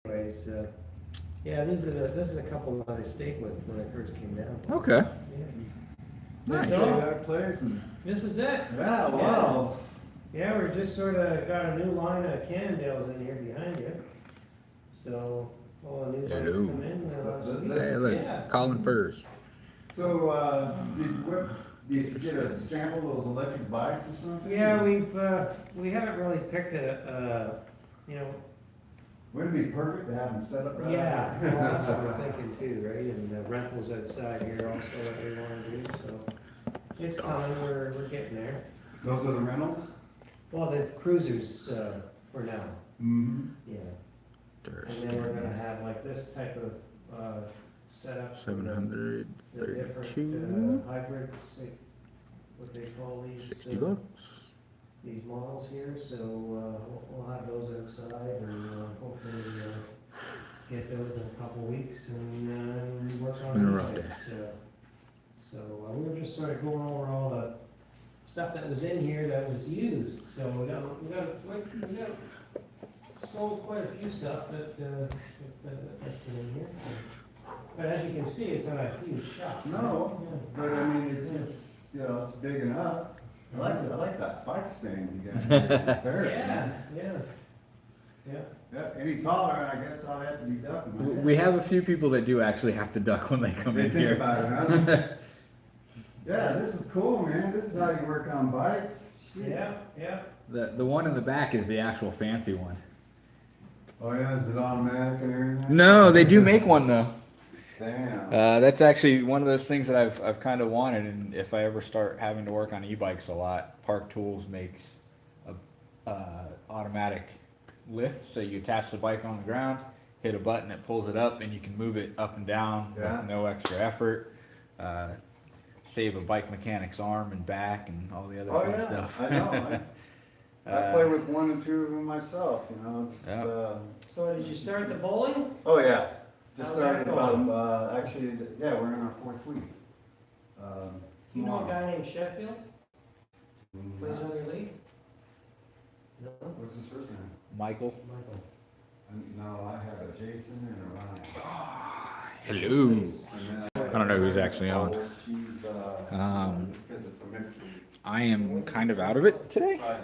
anyways, yeah, this is a couple that I stayed with when I first came down. Okay. Yeah. Nice. So, That place and, this is it. yeah, wow. Yeah, we're just sort of got a new line of Cannondales in here behind you. So, all the new ones Hello. come in. Hey, look, Yeah. Colin Furs. So, did you get a sample of those electric bikes or something? Yeah, we haven't really picked you know, Wouldn't it be perfect to have them set up right? yeah, well, that's what we're thinking too, right? And the rentals outside here also that we want to do, so. It's coming, we're getting there. Those are the rentals? Well, the cruisers, for now, Mm-hmm. yeah. They're And then we're gonna scanning. have like this type of, setup. for the- the different, 732. hybrids, what they call these. 60 bucks. These models here, so, we'll have those outside and, hopefully, get those in a couple weeks and, work on Been a rough it. day. So, we were just sort of going over all the stuff that was in here that was used, so we got sold quite a few stuff that's been in here. But as you can see, it's not a huge shop. No, Yeah. but I mean, it's, you know, it's big enough. I like that bike stand you got. Very. Yeah, yeah, yeah. Yeah, any taller, I guess I'll have to be ducking. We have a few people that do actually have to duck when they come They in think here. about it, huh? Yeah, this is cool, man. This is how you work on bikes. Shit. Yeah, yeah. The one in the back is the actual fancy one. Oh yeah, is it automatic and everything? No, they do make one though. Damn. That's actually one of those things that I've kind of wanted, and if I ever start having to work on e-bikes a lot, Park Tools makes a automatic lift, so you attach the bike on the ground, hit a button, it pulls it up, and you can move it up and down Yeah. with no extra effort. Save a bike mechanic's arm and back and all the other Oh fun yeah, stuff. I know. I play with one and two of them myself, you know. Just, Yeah. So did you start the bowling? Oh yeah, just How's started that about, going? actually, yeah, we're in our fourth week. Do you know a guy named Sheffield? Plays Mm, on your league? No? What's his first name? Michael. Michael. No, I have a Jason and a Ryan. Hello. And then I don't know who's actually on. She's, because it's a mixed league. I am kind of out of it today. Fridays,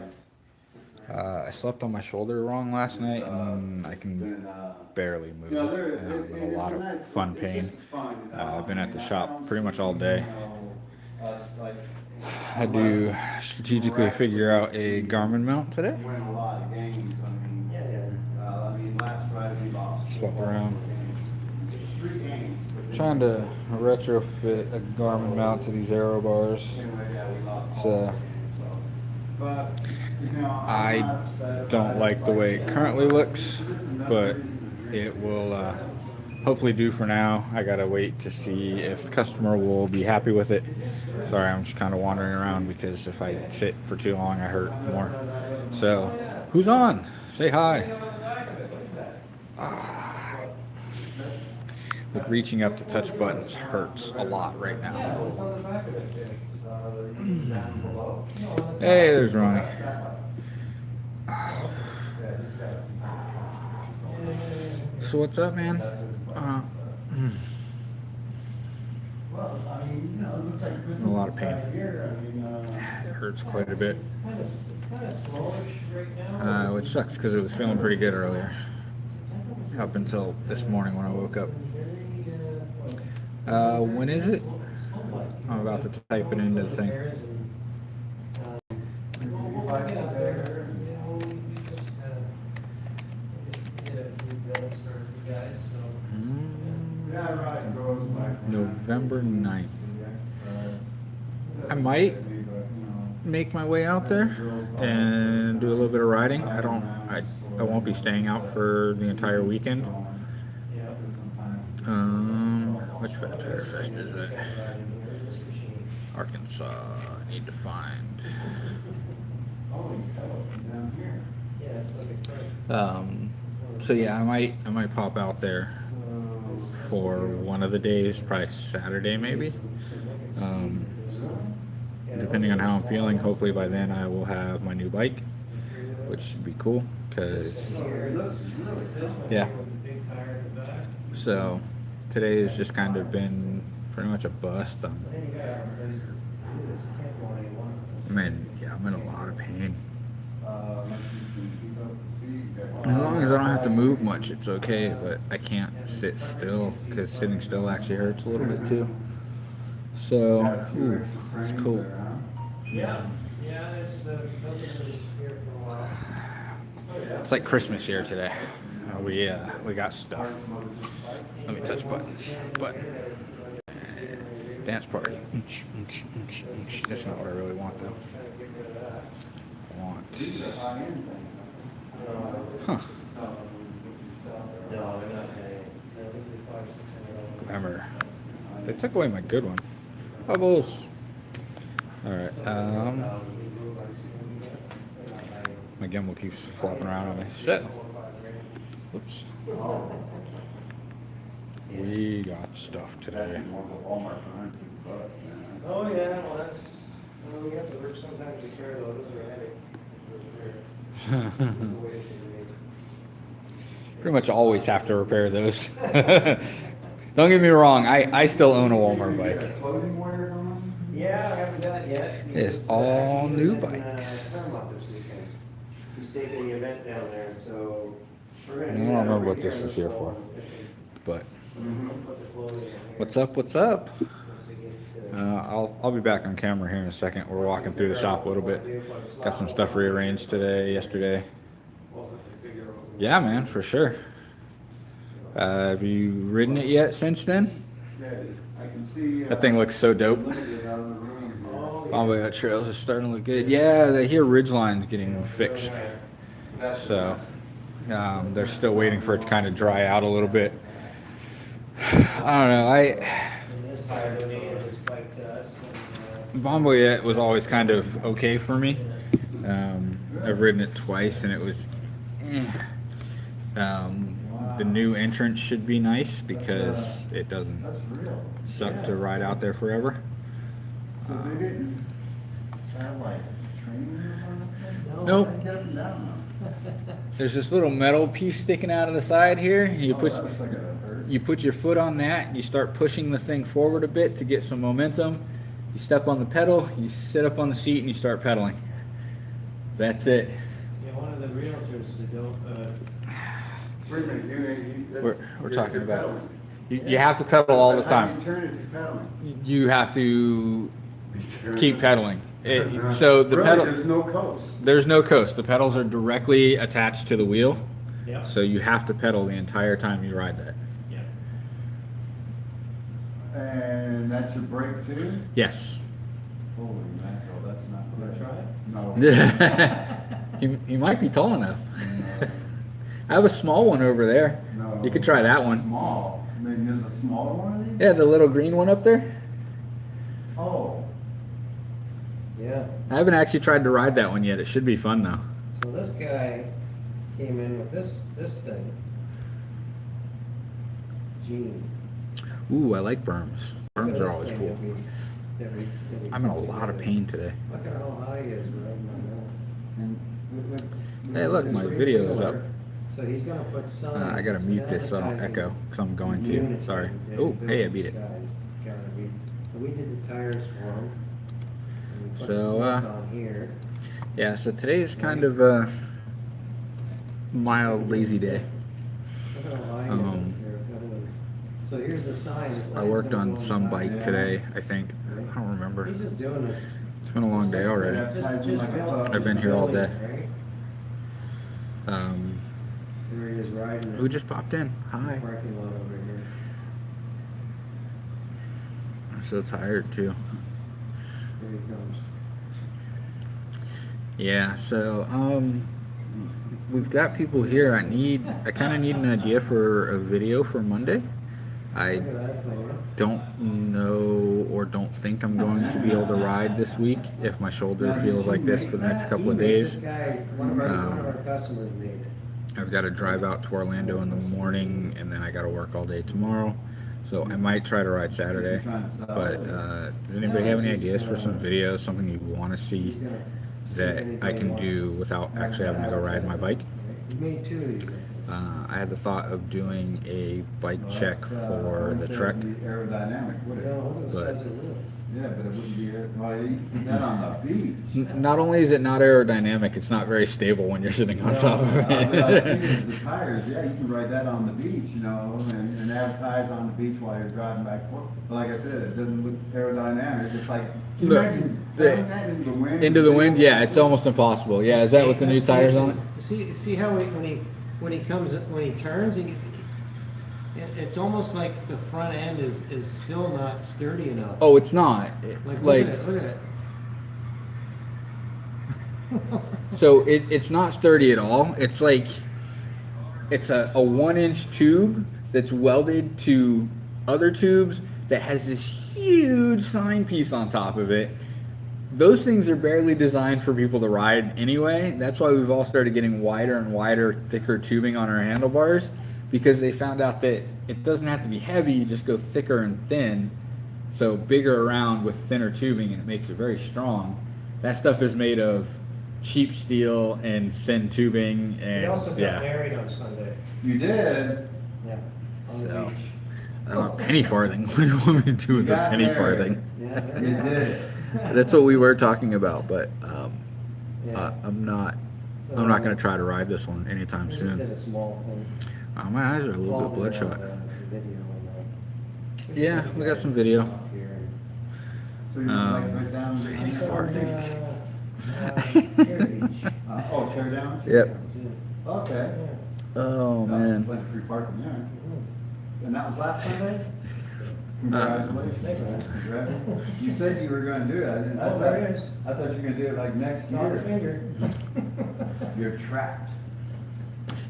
6 I slept on my shoulder wrong last night, and I It's can been, barely move. you know, I'm in a lot of nice, fun it's pain. just fun, you know, I've been at the I mean, shop I don't pretty much all see, day. you know, us, like, I do strategically figure out a Garmin mount today. win a lot of games, I mean, Yeah, yeah. I mean, last Friday we lost. Swap around. 3 games. but Trying to retrofit a Garmin mount to these aero bars. Anyway, yeah, we lost So, all the games, so. But, you know, I I'm not upset about don't it. like It's the way it yeah, currently looks, this is another but reason to drink. it will hopefully do for now. I gotta wait to see if the customer will be happy with it. Sorry, I'm just kind of wandering around because if I sit for too long, I hurt more. So, who's on? Say hi. Like reaching up to touch buttons hurts a lot right now. What's on the back of it? Down below. Hey, there's Ronnie. So what's up, man? Well, I mean, you know, it looks like A lot of pain. here, I mean, It hurts quite a bit, Kind of slowish right now. which sucks because it was feeling pretty good earlier. Up until this morning when I woke up. When is it? I'm about to type it into the thing. November 9th. I might make my way out there and do a little bit of riding. I won't be staying out for the entire weekend. Which Fat Tire Fest is it? Arkansas. I need to find. So yeah, I might pop out there for one of the days, probably Saturday maybe. Depending on how I'm feeling, hopefully by then I will have my new bike, which should be cool. Cause yeah, So today has just kind of been pretty much a bust. Then you gotta have a place to do this, you can't go on any one of I'm in, yeah, I'm in a lot of pain. Unless you can keep up the speed. As long as I don't have to move much, it's okay, but I can't sit still because sitting still actually hurts a little bit too. So, ooh, it's cold. Yeah, it's, building is here for a while. It's like Christmas here today. We got stuff. Let me touch buttons. Button. Dance party. That's not what I really want though. I want. Huh. No, they're not paying. They're usually $500-600. Glamour. They took away my good one. Bubbles. All right. My gimbal keeps flopping around on me. So, oops. We got stuff today. Oh, yeah, well, that's, well, we have to work sometimes to carry those, or headache. Pretty much always have to repair those. Don't get me wrong. I still own a Walmart bike. Clothing wear on? Yeah, I haven't done it yet. It's because, all he's new in, bikes. Paramount this weekend. He's taking the event down there, so we're gonna. I do don't that remember over what this in is the here fall, for. if But we put the clothing in here. what's up? What's up? Once we get to- I'll be back on camera here in a second. We're walking through the shop a little bit. Got some stuff rearranged today, yesterday. Yeah, man, for sure. Have you ridden it yet since then? Yeah, I can see. That thing looks so dope. Limited out of the room here. Oh, yeah. Bombay Trails is starting to look good. Yeah, they hear Ridgeline's getting fixed. So they're still waiting for it to kind of dry out a little bit. I don't know. And this guy donated his bike to us, and, Bombay was always kind of okay for me. I've ridden it twice and it was. The new entrance should be nice because it doesn't That's real. suck to ride out there forever. So they didn't have like training or something? Nope. They kept them down There's this little metal piece sticking out of the side here. though. You Oh, put that looks like it hurt. you put your foot on that and you start pushing the thing forward a bit to get some momentum. You step on the pedal, you sit up on the seat and you start pedaling. That's it. yeah, one of the realtors that don't, Wait a minute, that's- We're you're talking about pedaling. you have to pedal all the How do you time. turn if you're pedaling? You have to Turn. keep pedaling. So the Really, pedal there's no coast. there's no coast. The pedals are directly attached to the wheel. yeah, So you have to pedal the entire time you ride that. yeah. And that's your brake too? Yes. Holy mackerel, that's not. Wanna try it? No. he might be tall enough. I have a small one over there. No. You could try that one. Small. I mean, there's a smaller one of these? Yeah, the little green one up there. Oh. Yeah, I haven't actually tried to ride that one yet. It should be fun though. so this guy came in with this thing. Gene. Ooh, I like berms. Berms are always cool. I'm in a lot of pain today. Look at how high he is riding on Hey, look, my video is up. that. So he's gonna put signs. I gotta mute this so I don't echo, because I'm going to. Sorry. Oh, hey, I beat it. So we did the tires for him. and we put So, the bolts on here. Yeah, so today is kind of a mild, lazy day. Look at how high he is up there. So here's the sign. It's I like worked gonna on go some the bike back. today, I think. I don't remember. He's just doing this. It's been a long day already. Just build- I've been here all day. Right? There he is riding. Who just popped in? the Hi. parking lot over here. I'm so tired too. Here he comes. Yeah, so we've got people here. I kind of need an idea for a video for Monday. I Look at that thing. don't know or don't think I'm going to be able to ride this week if my shoulder feels like this for the next couple of days. This guy, one of our customers made it. I've got to drive out to Orlando in the morning and then I got to work all day tomorrow. So I might try to ride Saturday. But does anybody have any ideas for some videos, something you want to see that I can do without actually having to go ride my bike? He made two of these. I had the thought of doing a bike check for the Trek. Aerodynamic, would it? No, look at the But- size of the wheels. Yeah, but it wouldn't be, well, you did that on the beach. Not only is it not aerodynamic, it's not very stable when you're sitting on top of But I've it. seen the tires, yeah, you can ride that on the beach, you know, and have tires on the beach while you're driving back and forth. But like I said, it doesn't look aerodynamic, it's like, can you Look, imagine the- driving that into the wind? Into the wind, yeah, it's almost impossible. Yeah, is that with the new tires on it? See how when he comes, when he turns, it's almost like the front end is still not sturdy enough. Oh, it's not. Like, Like, look at it. so it's not sturdy at all. It's like, it's a 1-inch tube that's welded to other tubes that has this huge sign piece on top of it. Those things are barely designed for people to ride anyway. That's why we've all started getting wider and wider, thicker tubing on our handlebars, because they found out that it doesn't have to be heavy, you just go thicker and thin. So bigger around with thinner tubing, and it makes it very strong. That stuff is made of cheap steel and thin tubing, We and also got yeah. married on Sunday. You did? Yeah. On the So, beach. a penny farthing. What do you want me to do with You a got penny married. farthing? Yeah. You did. That's what we were talking about, but Yeah. I'm not So, going to try to ride this one anytime we just soon. did a small thing. My eyes are a little bit Involved in, bloodshot. video and, Yeah, just we got some video. off here and- So you like right down the. Penny farthing. Cherry Beach. Oh, tear down? Yep. Okay. Yeah. Oh man. Plenty free parking there. Mhm. And that was last Sunday? Thanks, Congratulations. man. Congrats. You said you were gonna do it. Oh, there it is. I thought you were gonna do it like next Not a year. finger. You're trapped.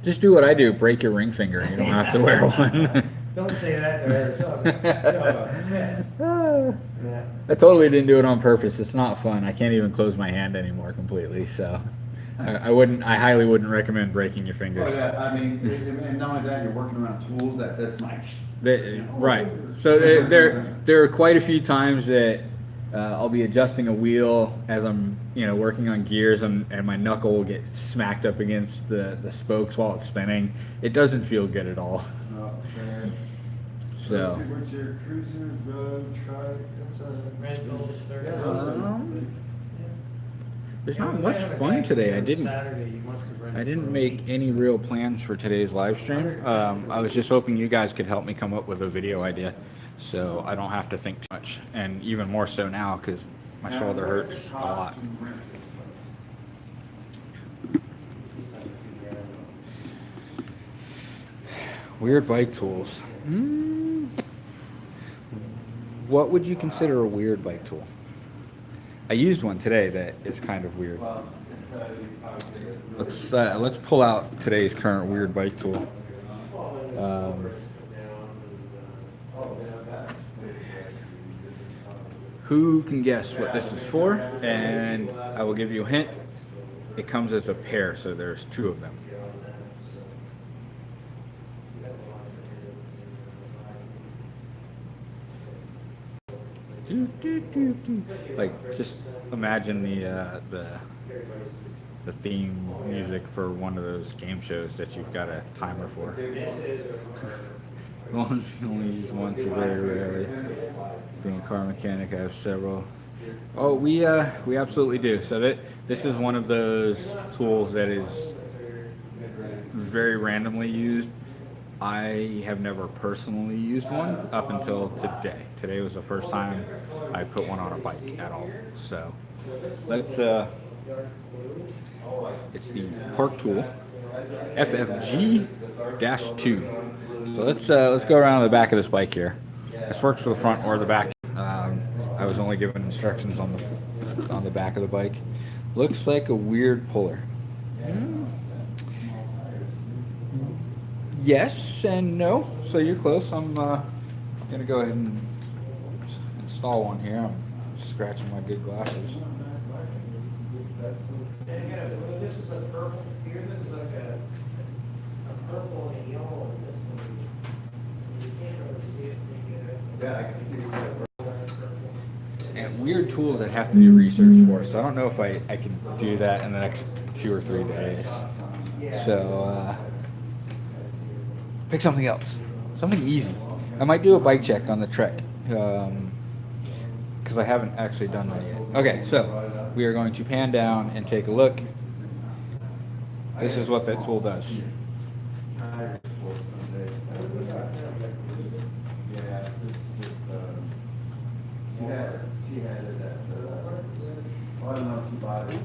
Just do what I do. Break your ring finger. You don't have to wear one. Don't say that there. Yeah. I totally didn't do it on purpose. It's not fun. I can't even close my hand anymore completely. So I highly wouldn't recommend breaking your Oh, fingers. yeah, I mean, and not only that, you're working around tools that's like. Right. So there are quite a few times that I'll be adjusting a wheel as I'm working on gears, and my knuckle will get smacked up against the spokes while it's spinning. It doesn't feel good at all. Okay. So Let's see, what's your cruiser, trike, that's a. Rental, Yeah, those are- there's Yeah, not we much might have a fun guy today. I on didn't. Saturday, he wants to rent I it didn't for a make week. any real plans for today's live stream. I was just hoping you guys could help me come up with a video idea, so I don't have to think too much, and even more so now because my Now, shoulder what does hurts it a cost lot. to rent this place? Weird bike tools. What would you consider a weird bike tool? I used one today that is kind of weird. Well, Let's pull out today's current weird bike tool. Who can guess what this is for? And I will give you a hint. It comes as a pair, so there's two of them. Like, just imagine the theme music for one of those game shows that you've got a timer for. Only use once or very rarely. Being a car mechanic, I have several. Oh, we absolutely do. So this is one of those tools that is very randomly used. I have never personally used one up until today. Today was the first time I put one on a bike at all. So let's it's the Park Tool FFG-2. So let's go around the back of this bike here. This works for the front or the back. I was only given instructions on the back of the bike. Looks like a weird puller. Yes and no. So you're close. I'm gonna go ahead and install one here. I'm scratching my good glasses. This is a purple, here this is like a purple and a yellow, and this one, you can't really see it. Yeah, I can see that. And weird tools I'd have to do research for, so I don't know if I can do that in the next 2 or 3 days. So pick something else, something easy. I might do a bike check on the Trek, because I haven't actually done that yet. Okay, so we are going to pan down and take a look. This is what that tool does. She had it at I don't know if she bought it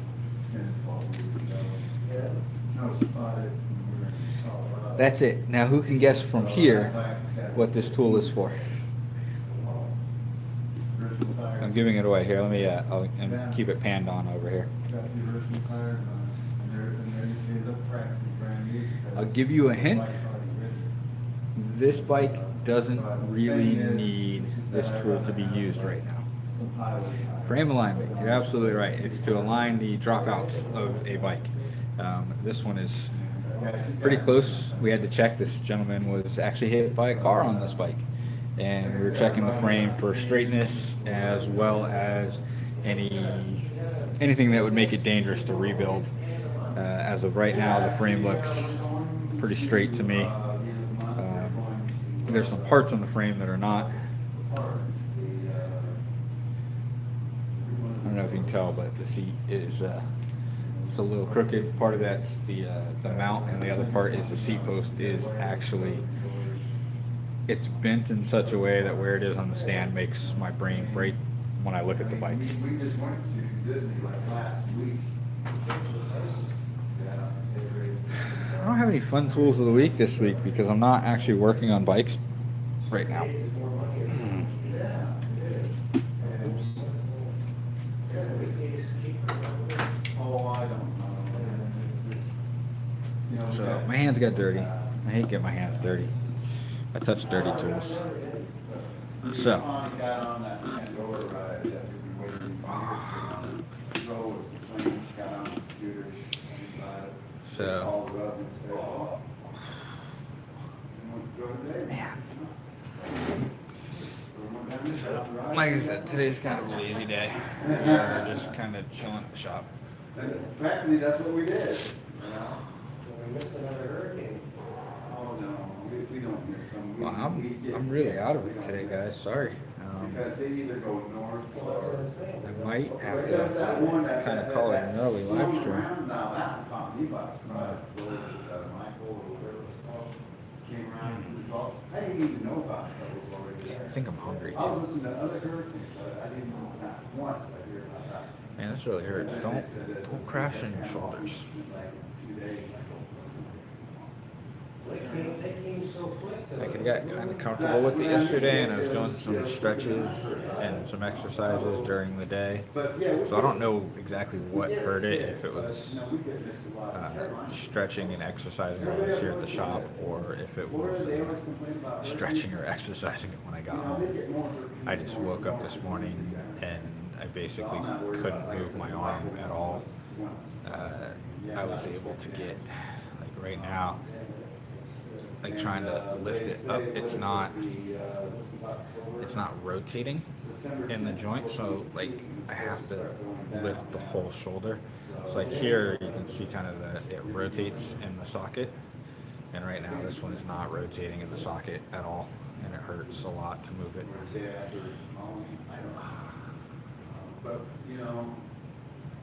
10, 12 years ago. No, she bought it when we were in Colorado. That's it. Now who can guess from here what this tool is for? Original tires. I'm giving it away here. Let me I'll keep it panned on over here. Got the original tires on it, and they look practically brand new. I'll give you a hint. The bike's already written. This bike doesn't really need this tool to be used right now. Some highway tires. Frame alignment, you're absolutely right. It's to align the dropouts of a bike. This one is pretty close. We had to check. This gentleman was actually hit by a car on this bike. And we were checking the frame for straightness as well as anything that would make it dangerous to rebuild. As of right now, the frame looks pretty straight to me. There's some parts on the frame that are not. I don't know if you can tell, but the seat is it's a little crooked. Part of that's the mount, and the other part is the seat post is actually it's bent in such a way that where it is on the stand makes my brain break when I look at the bike. We just went to Disney like last week. I don't have any fun tools of the week this week because I'm not actually working on bikes right now. Oh, I don't know. So my hands got dirty. I hate getting my hands dirty. I touch dirty tools. So Got on that Pandora ride that we were waiting on. Joe was complaining, she got on the computer, she So- called her up and said, oh. And went to go today. So, like I said, today's kind of a lazy day. We're just kind of chilling at the shop. Practically, that's what we did, you know? We missed another hurricane. Oh, no, we don't miss them. Well, We get- I'm really out of we it don't today, miss guys. Sorry. Because they either go north Well, that's what or. I'm saying. I might have Except that to one that- kind of that- call it that an early live swung stream. around. Now, that one caught me by surprise. Michael or whatever it was called, came around and was all, I didn't even know about it. That was already there. I think I'm hungry I was too. listening to other hurricanes, but I didn't know not once I hear about that. Man, this really hurts. And then Don't they said that don't crash on your shoulders. Like in 2 days, I go, They came so quick. though. Like I got kind of comfortable with it yesterday, and I was doing some stretches and some exercises during the day. But yeah. So I don't know exactly what hurt it, if it was stretching and exercising when I was here at the shop, or if it was stretching or exercising it when I got home. I just woke up this morning and I basically couldn't move my arm at all. I was able to get, like right now, like trying to lift it up, it's not rotating in the joint, so like I have to lift the whole shoulder. So like here you can see kind of it rotates in the socket, and right now this one is not rotating in the socket at all, and it hurts a lot to move it. But, you know,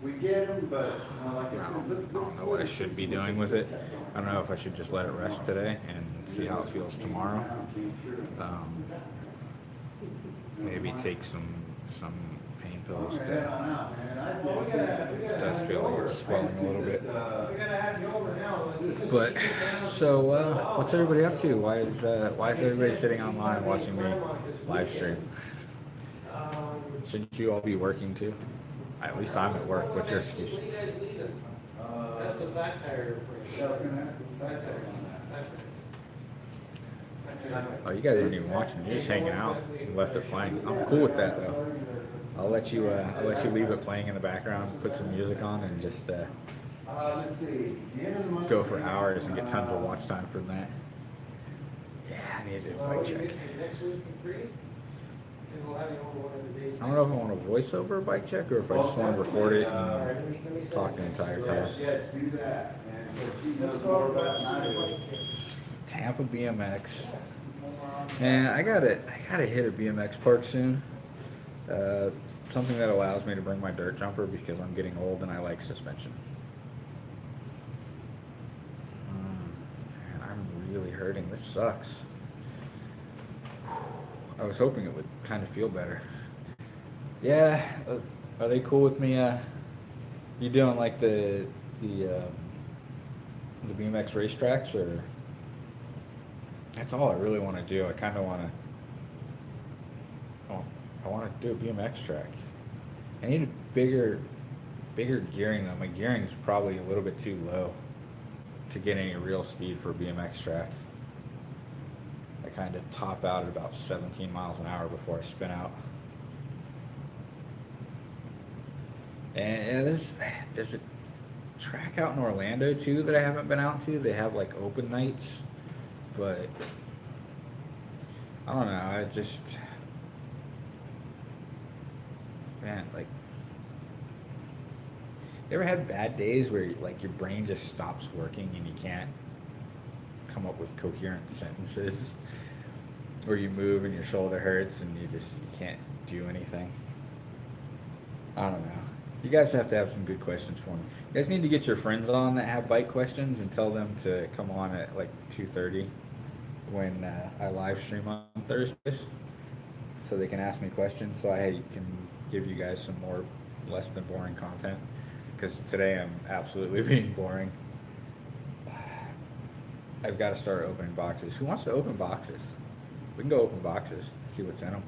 we get them, but, like I I said. don't know what I should be doing with it. I don't know if I should just let it rest today and see how it feels tomorrow. Maybe take some pain pills to. It does feel like it's swelling a little bit. But so what's everybody up to? Why is everybody sitting online watching me live stream? Shouldn't you all be working too? At least I'm at work. What's your excuse? That's a flat tire. Oh, you guys aren't even watching. You're just hanging out. You left it playing. I'm cool with that though. I'll let you leave it playing in the background. Put some music on and just go for hours and get tons of watch time from that. Yeah, I need to do a bike check. I don't know if I want to voice over a bike check or if I just want to record it and talk the entire time. Tampa BMX. And I gotta hit a BMX park soon. Something that allows me to bring my dirt jumper because I'm getting old and I like suspension. And I'm really hurting. This sucks. I was hoping it would kind of feel better. Yeah, are they cool with me? You doing like the BMX racetracks, or that's all I really want to do. I kind of want to. Oh, I want to do a BMX track. I need a bigger gearing though. My gearing is probably a little bit too low to get any real speed for a BMX track. I kind of top out at about 17 miles an hour before I spin out. And there's a track out in Orlando too that I haven't been out to. They have like open nights, but I don't know. I just, man, like, you ever had bad days where like your brain just stops working and you can't come up with coherent sentences, or you move and your shoulder hurts and you can't do anything? I don't know. You guys have to have some good questions for me. You guys need to get your friends on that have bike questions and tell them to come on at like 2:30 when I live stream on Thursdays, so they can ask me questions so I can give you guys some more less than boring content, because today I'm absolutely being boring. I've got to start opening boxes. Who wants to open boxes? We can go open boxes, see what's in them.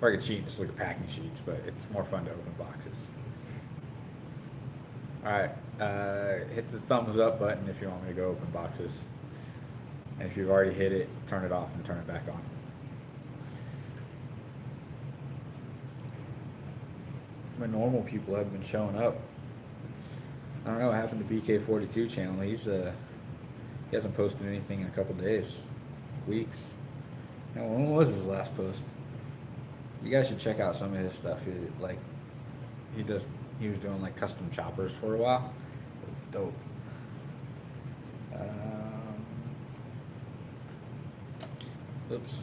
Or I could cheat and just look at packing sheets, but it's more fun to open boxes. Alright, hit the thumbs up button if you want me to go open boxes. And if you've already hit it, turn it off and turn it back on. My normal people have been showing up. I don't know what happened to BK42 channel. He hasn't posted anything in a couple days, weeks. You know, when was his last post? You guys should check out some of his stuff. He was doing like custom choppers for a while. Dope. Oops.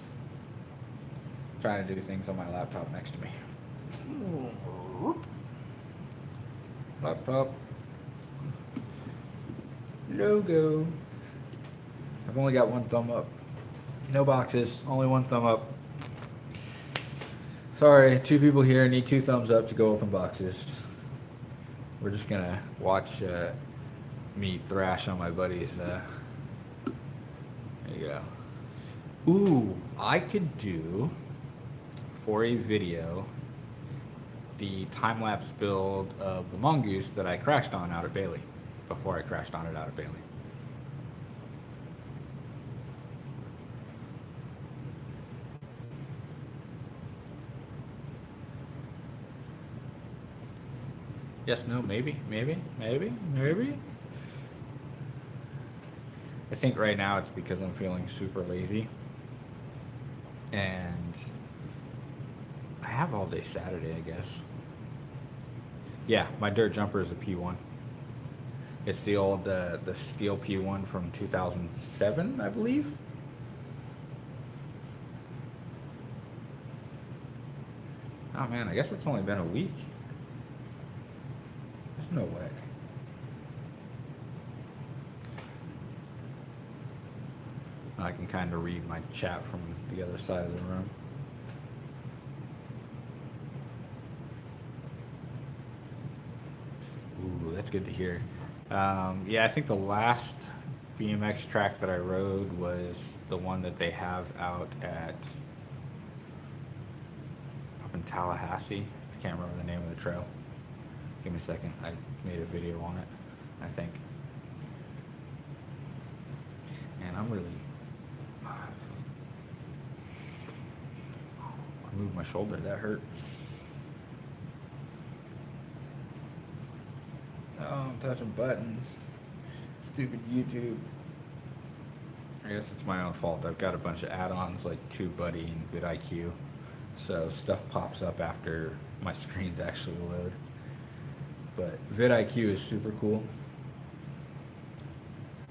Trying to do things on my laptop next to me. Laptop. Logo. I've only got one thumb up. No boxes, only one thumb up. Sorry, 2 people here need 2 thumbs up to go open boxes. We're just gonna watch me thrash on my buddies. There you go. Ooh, I could do, for a video, the time-lapse build of the Mongoose that I crashed on out at Bailey, before I crashed on it out at Bailey. Yes, no, maybe. I think right now it's because I'm feeling super lazy. And I have all day Saturday, I guess. Yeah, my dirt jumper is a P1. It's the old, the steel P1 from 2007, I believe. Oh man, I guess it's only been a week. There's no way. I can kind of read my chat from the other side of the room. Ooh, that's good to hear. Yeah, I think the last BMX track that I rode was the one that they have out up in Tallahassee. I can't remember the name of the trail. Give me a second. I made a video on it, I think. And I'm really... I moved my shoulder. That hurt. Oh, I'm touching buttons. Stupid YouTube. I guess it's my own fault. I've got a bunch of add-ons like TubeBuddy and vidIQ. So stuff pops up after my screens actually load. But vidIQ is super cool.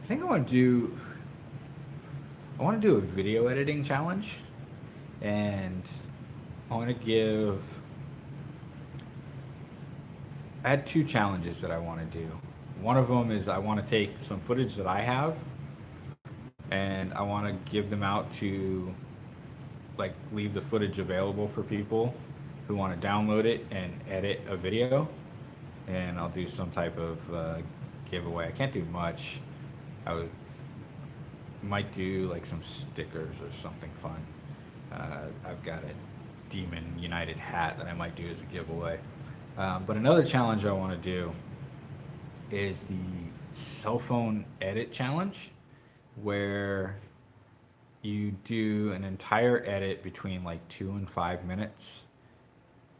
I think I want to do I want to do a video editing challenge, and I want to give. I had 2 challenges that I want to do. One of them is I want to take some footage that I have, and I want to give them out to, like, leave the footage available for people who want to download it and edit a video, and I'll do some type of giveaway. I can't do much. Might do like some stickers or something fun. I've got a Demon United hat that I might do as a giveaway. But another challenge I want to do is the cell phone edit challenge, where you do an entire edit between like 2 and 5 minutes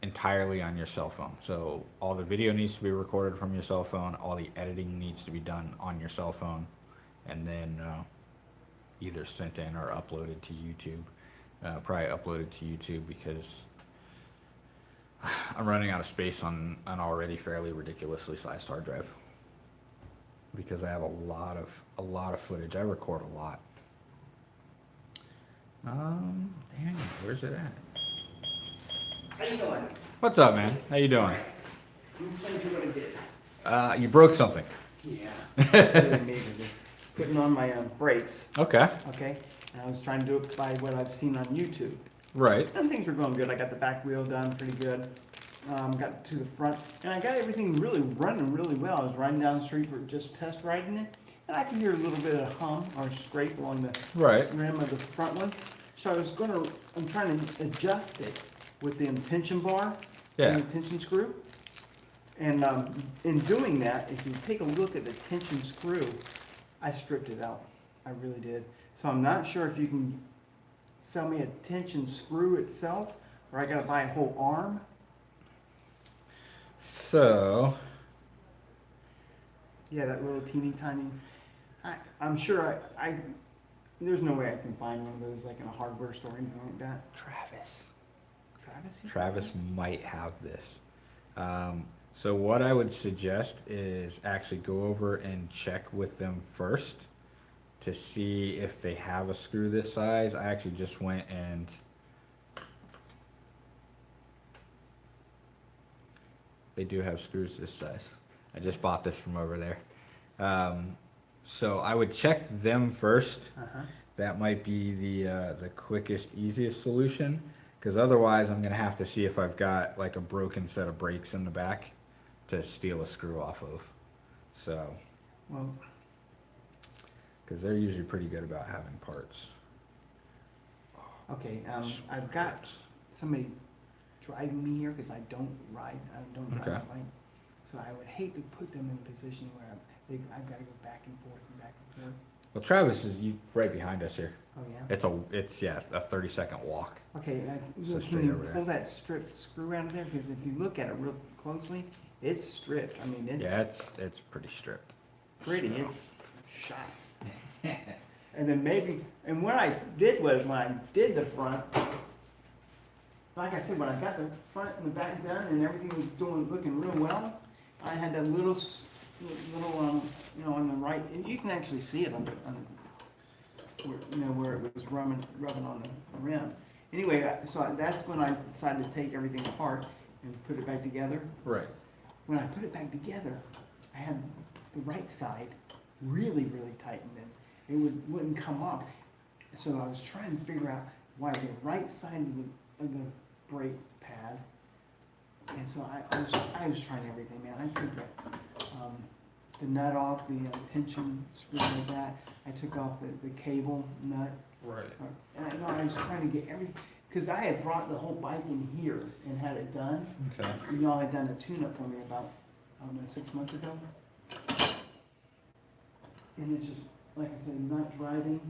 entirely on your cell phone. So all the video needs to be recorded from your cell phone, all the editing needs to be done on your cell phone, and then either sent in or uploaded to YouTube. Probably uploaded to YouTube because I'm running out of space on an already fairly ridiculously sized hard drive, because I have a lot of footage. I record a lot. Dang, where's it at? How you doing? What's up, man? How you doing? Let me explain to you what I did. You broke something. Yeah. Really majorly. Putting on my brakes, Okay. okay? And I was trying to do it by what I've seen on YouTube. Right. And things were going good. I got the back wheel done pretty good. Got to the front. And I got everything really running really well. I was riding down the street for just test riding it. And I could hear a little bit of hum or scrape along the Right. rim of the front one. So I'm trying to adjust it with the tension bar. Yeah. And the tension screw. And in doing that, if you take a look at the tension screw, I stripped it out. I really did. So I'm not sure if you can sell me a tension screw itself, or I gotta buy a whole arm. So, Yeah, that little teeny tiny. I'm sure there's no way I can find one of those like in a hardware store or anything like that. Travis. Travis? Travis might have this. So what I would suggest is actually go over and check with them first to see if they have a screw this size. I actually just went and they do have screws this size. I just bought this from over there. So I would check them first. Uh-huh. That might be the quickest, easiest solution, because otherwise I'm gonna have to see if I've got like a broken set of brakes in the back to steal a screw off of. So, Well, because they're usually pretty good about having parts. okay. I've got somebody driving me here because I don't ride. I don't drive Okay. a bike. So I would hate to put them in a position where I've got to go back and forth and back and forth. Well, Travis is right behind us here. Oh yeah. It's a 30-second walk. Okay, So can straight you over there. pull that stripped screw out of there? Because if you look at it real closely, it's stripped. I mean, it's Yeah, it's pretty stripped. pretty. So- It's shot. And then and what I did was when I did the front, like I said, when I got the front and the back done and everything was looking real well, I had that little on the right, and you can actually see it on where it was rubbing on the rim. Anyway, that's when I decided to take everything apart and put it back together. Right. When I put it back together, I had the right side really tightened and it wouldn't come up. So I was trying to figure out why the right side of the brake pad, and so I was trying everything, man. I took the nut off, the tension screw like that. I took off the cable nut. Right. And I was trying to get because I had brought the whole bike in here and had it done. Okay. Y'all had done a tune-up for me about, I don't know, 6 months ago. And it's just, like I said, not driving.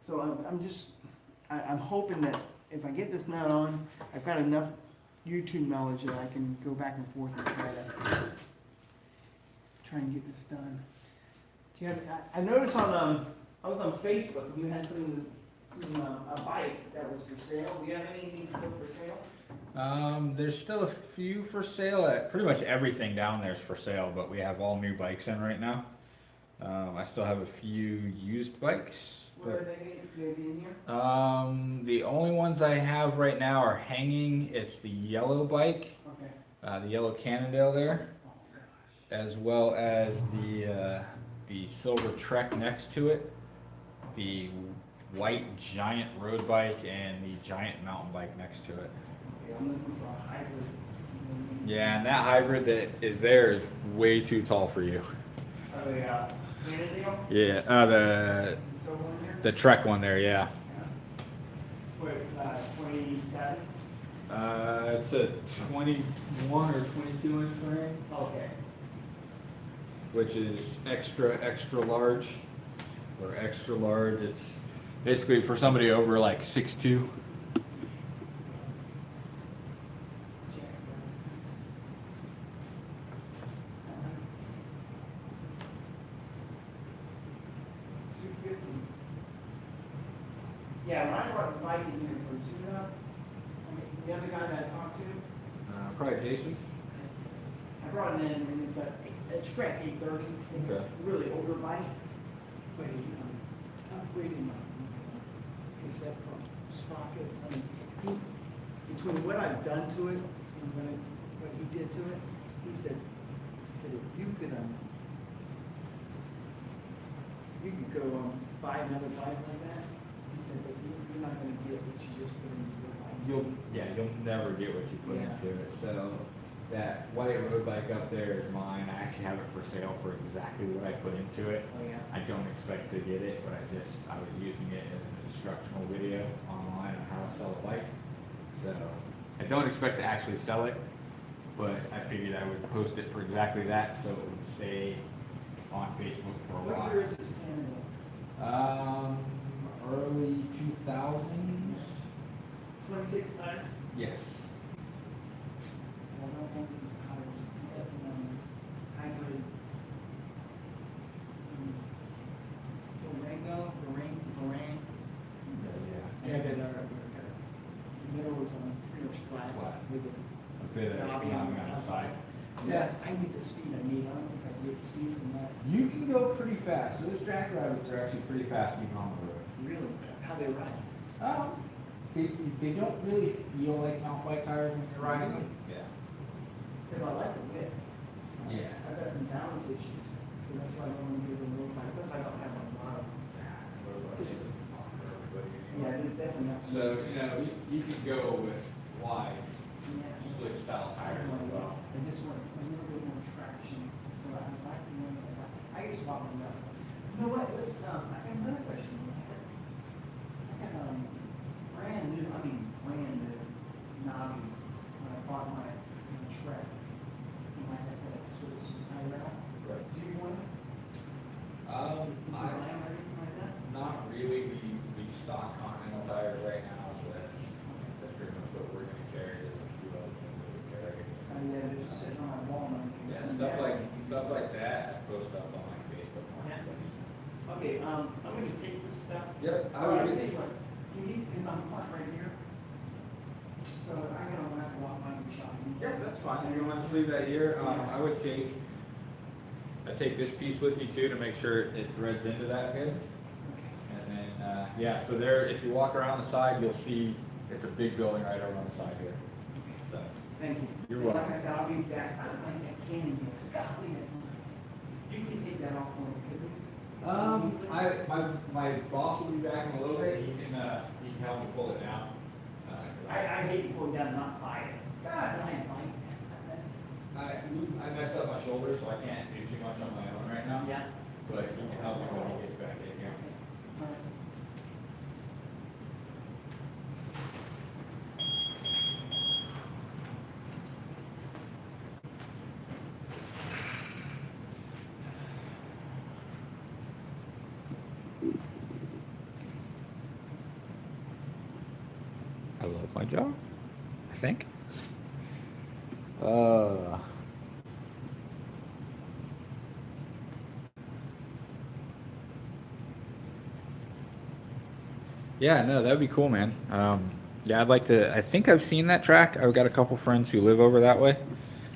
So I'm hoping that if I get this nut on, I've got enough YouTube knowledge that I can go back and forth and try and get this done. Do you have, I noticed I was on Facebook, you had a bike that was for sale. Do you have anything still for sale? There's still a few for sale. Pretty much everything down there is for sale, but we have all new bikes in right now. I still have a few used bikes. Where are they be in here? The only ones I have right now are hanging. It's the yellow bike, Okay. the yellow Cannondale there, Oh, gosh. as well as the silver Trek next to it, the white giant road bike, and the giant mountain bike next to it. Okay, I'm looking for a hybrid. Yeah, and that hybrid that is there is way too tall for you. Are they, Cannondale? Yeah, So one there? the Trek one there, yeah. What, 27? It's a 21 or 22 inch frame, Okay. which is extra large, or extra large. It's basically for somebody over like 6'2". Yeah, when I brought the bike in here for tune-up, the other guy that I talked to, Probably Jason. I brought it in and it's a Trek 830. It's Okay. a really older bike, but he upgraded my cassette sprocket. I mean, between what I've done to it and what he did to it, he said if you could go buy another bike like that. He said, but you're not gonna get what you just put into your bike. You'll never get what you put Yeah. into it. So that white road bike up there is mine. I actually have it for sale for exactly what I put into it. Oh, yeah. I don't expect to get it, but I was using it as an instructional video online on how to sell a bike. So I don't expect to actually sell it, but I figured I would post it for exactly that, so it would stay on Facebook for a What while. year is this Cannondale? Early 2000s. 26 tires? Yes. I don't think these tires, that's hybrid. Durango, Terrain. Yeah. Yeah, they are, guys. The middle was pretty much flat Flat. with the A bit of knobby knobby on the side. Yeah, I need the speed I need, I don't think I can get the speed from that. You can go pretty fast. Those jackrabbits are actually pretty fast even on the road. Really, how they ride. They don't really feel like mountain bike tires when you're riding them. Yeah. Because I like the width. Yeah. I've got some balance issues, so that's why I don't want to give them road bike, that's why I don't have a lot of. Yeah, it's definitely not. So, you can go with wide, Yeah. slick style tires as well. I just want a little bit more traction, so I like the ones I got. I used to walk them up. You know what, let's, I got another question. I got, brand new knobbies when I bought my Trek. And like I said, I switched to tire out. Right. Do you want it? Design or anything like that? Not really. We stock Continental tires right now, so that's pretty much what we're gonna carry. There's a few other things that we carry. Yeah, they're just sitting on my wall now. Yeah, stuff like that. I post up on my Facebook Marketplace. Okay, I'm gonna take this stuff. Yep. All right, tell you what, can you, because I'm caught right here. So I'm gonna have to walk my shop. Yeah, that's fine. If you want to just leave that here, I take this piece with you too to make sure it threads into that good. And then, so there, if you walk around the side, you'll see it's a big building right over on the side here. So, Thank you. You're welcome. Like I said, I'll be back. I don't like that cannon here. Golly, that's nice. You can take that off for me, couldn't you? my boss will be back in a little bit. He can help me pull it down. I hate to pull it down and not buy it. God, I like that. That's, I messed up my shoulder, so I can't do too much on my own right now. yeah. But he can help me when he gets back in here. I love my job, I think. Yeah, no, that'd be cool, man. Yeah, I'd like to. I think I've seen that track. I've got a couple friends who live over that way.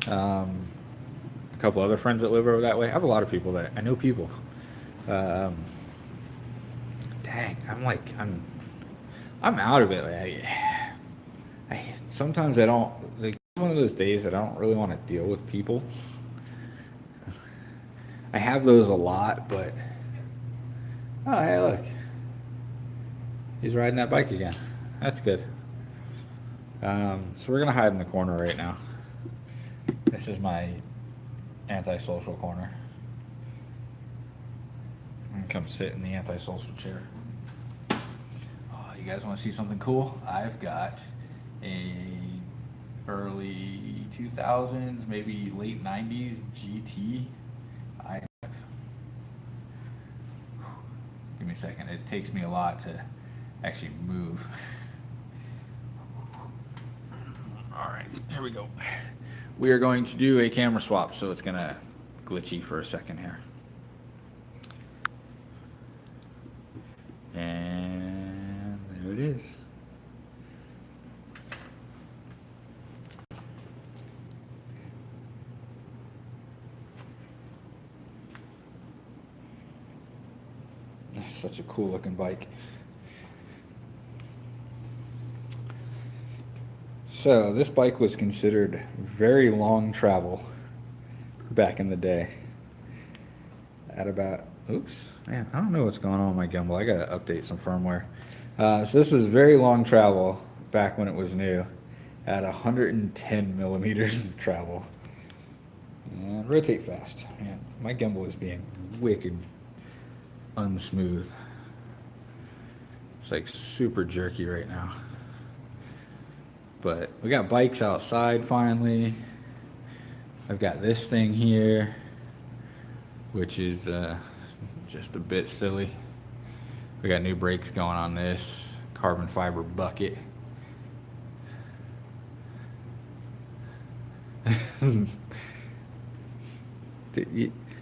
A couple other friends that live over that way. I have a lot of people that I know people. Um, dang, I'm out of it. Sometimes I don't, like, one of those days that I don't really want to deal with people. I have those a lot, but, oh, hey, look. He's riding that bike again. That's good. So we're gonna hide in the corner right now. This is my antisocial corner. And come sit in the antisocial chair. Oh, you guys want to see something cool? I've got a early 2000s, maybe late 90s GT. Give me a second. It takes me a lot to actually move. All right, here we go. We are going to do a camera swap, so it's gonna glitchy for a second here. And there it is. That's such a cool looking bike. So this bike was considered very long travel back in the day. At about, oops, man, I don't know what's going on with my gimbal. I gotta update some firmware. So this was very long travel back when it was new, at 110 millimeters of travel. And rotate fast. Man, my gimbal is being wicked unsmooth. It's like super jerky right now. But we got bikes outside finally. I've got this thing here, which is just a bit silly. We got new brakes going on this carbon fiber bucket.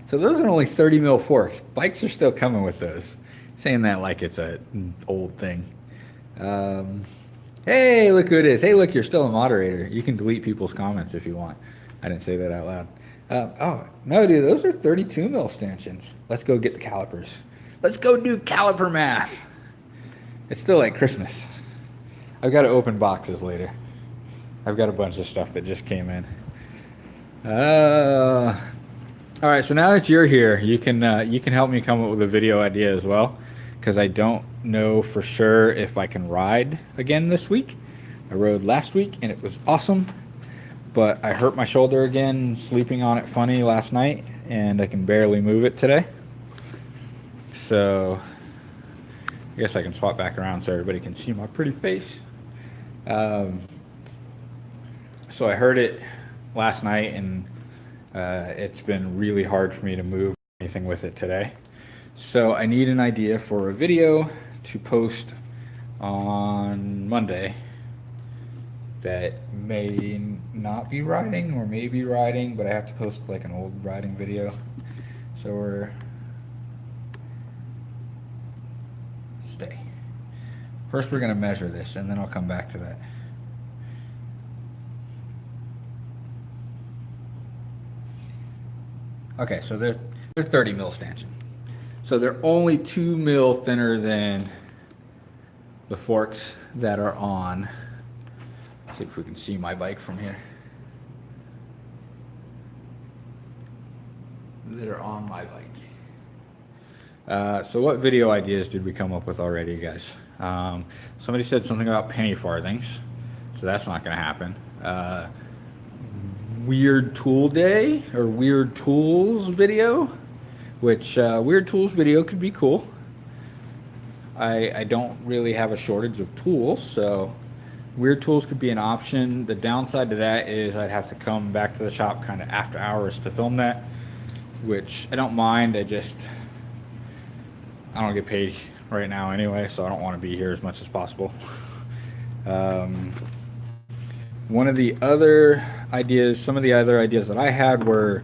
So those are only 30 mil forks. Bikes are still coming with those. Saying that like it's an old thing. Hey, look who it is. Hey, look, you're still a moderator. You can delete people's comments if you want. I didn't say that out loud. Oh, no, dude, those are 32 mil stanchions. Let's go get the calipers. Let's go do caliper math. It's still like Christmas. I've got to open boxes later. I've got a bunch of stuff that just came in. All right, so now that you're here, you can help me come up with a video idea as well, because I don't know for sure if I can ride again this week. I rode last week and it was awesome, but I hurt my shoulder again sleeping on it funny last night, and I can barely move it today. So I guess I can swap back around so everybody can see my pretty face. So I heard it last night, and it's been really hard for me to move anything with it today. So I need an idea for a video to post on Monday that may not be riding or may be riding, but I have to post like an old riding video. So stay. First we're gonna measure this and then I'll come back to that. Okay, so they're 30 mil stanchion. So they're only 2 mil thinner than the forks that are on. Let's see if we can see my bike from here. That are on my bike. So what video ideas did we come up with already, guys? Somebody said something about penny farthings, so that's not gonna happen. Weird tool day or weird tools video, which weird tools video could be cool. I don't really have a shortage of tools, so weird tools could be an option. The downside to that is I'd have to come back to the shop kind of after hours to film that, which I don't mind. I don't get paid right now anyway, so I don't want to be here as much as possible. One of the other ideas, some of the other ideas that I had were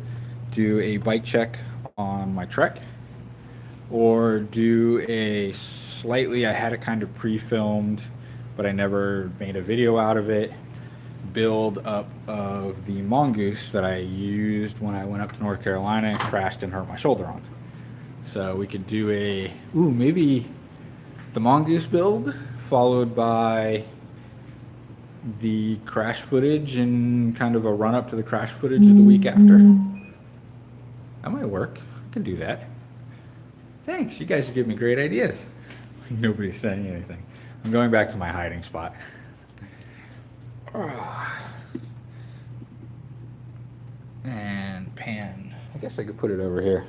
do a bike check on my Trek, or do a slightly, I had it kind of pre-filmed, but I never made a video out of it, build up of the Mongoose that I used when I went up to North Carolina and crashed and hurt my shoulder on. So we could do maybe the Mongoose build followed by the crash footage and kind of a run up to the crash footage the week after. That might work. I can do that. Thanks. You guys are giving me great ideas. Nobody's saying anything. I'm going back to my hiding spot. And pan. I guess I could put it over here.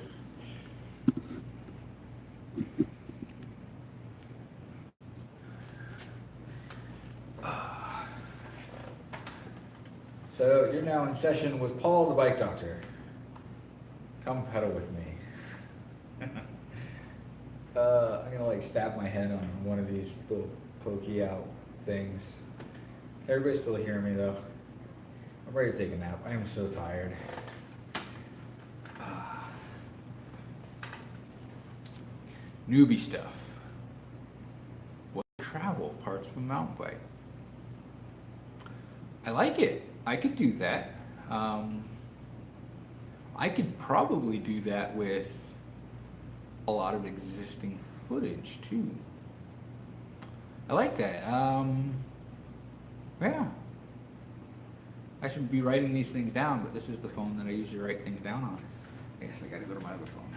So you're now in session with Paul the bike doctor. Come pedal with me. I'm gonna like stab my head on one of these little pokey out things. Everybody's still hearing me though. I'm ready to take a nap. I am so tired. Newbie stuff. What travel parts of a mountain bike? I like it. I could do that. I could probably do that with a lot of existing footage too. I like that. Yeah. I should be writing these things down, but this is the phone that I usually write things down on. I guess I gotta go to my other phone.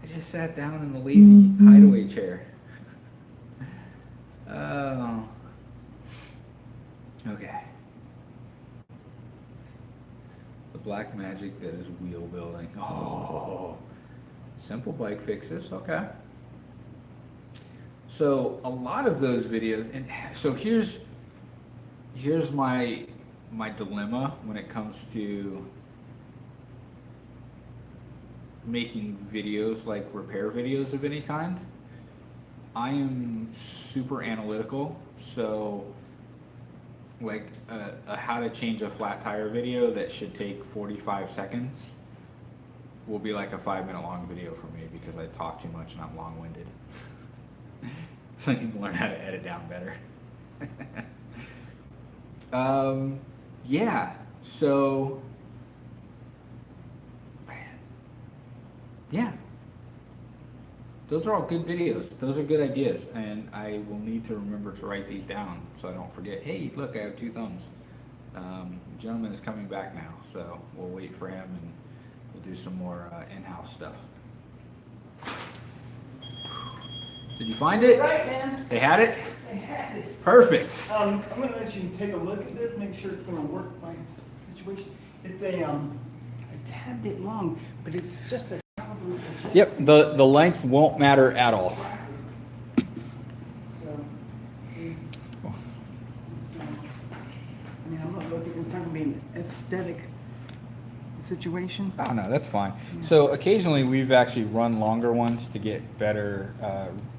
I just sat down in the lazy hideaway chair. Oh. Okay. The black magic that is wheel building. Oh. Simple bike fixes, okay. So a lot of those videos, and so here's my dilemma when it comes to making videos, like repair videos of any kind. I am super analytical, so like a how to change a flat tire video that should take 45 seconds will be like a 5-minute long video for me because I talk too much and I'm long-winded. So I need to learn how to edit down better. Yeah, so yeah, those are all good videos. Those are good ideas, and I will need to remember to write these down so I don't forget. Hey, look, I have 2 thumbs. Gentleman is coming back now, so we'll wait for him and we'll do some more in-house stuff. Did you find it? Right, man. They had it? I had it. Perfect. I'm gonna let you take a look at this, make sure it's gonna work my situation. It's a tad bit long, but it's just a caliber. Yep, the length won't matter at all. So, it's, I mean, I'm not looking, it's not gonna be an aesthetic situation. Oh no, that's fine. So occasionally we've actually run longer ones to get better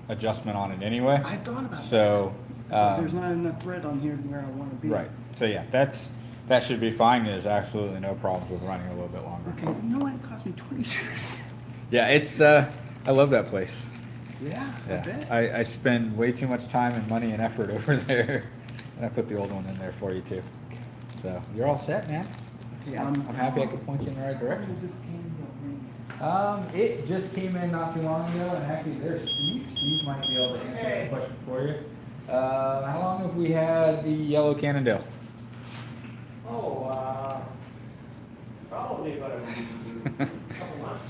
adjustment on it anyway. I thought about So that. There's not enough thread on here where I wanna be. right. So yeah, that should be fine. There's absolutely no problems with running a little bit longer. Okay, you know what, it cost me 22 cents. Yeah, it's I love that place. Yeah, I Yeah, bet. I spend way too much time and money and effort over there, and I put the old one in there for you too. So you're all set, man. Okay, I'm happy I could point you in the right Where direction. does this Cannondale bring? It just came in not too long ago, and actually there's Steve. Steve might be able to answer the question for you. How long have we had the yellow Cannondale? Oh, probably about a couple months.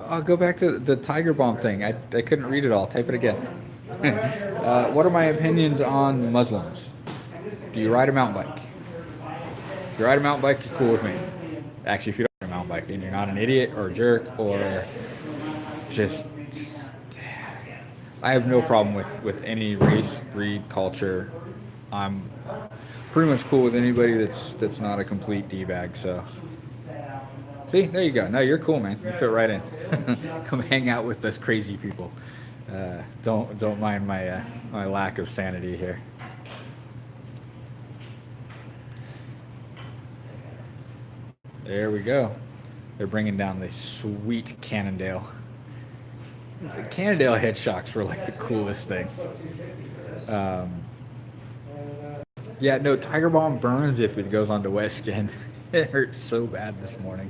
I'll go back to the Tiger Bomb thing. I couldn't read it all. Type it again. What are my opinions on Muslims? Do you ride a mountain bike? If you ride a mountain bike, you're cool with me. Actually, if you don't ride a mountain bike and you're not an idiot or a jerk or just... I have no problem with any race, breed, culture. I'm pretty much cool with anybody that's not a complete D-bag, so... See, there you go. No, you're cool, man. You fit right in. Come hang out with us crazy people. Don't mind my my lack of sanity here. There we go. They're bringing down the sweet Cannondale. The Cannondale head shocks were like the coolest thing. Yeah, no, Tiger Bomb burns if it goes onto wet skin. It hurts so bad this morning.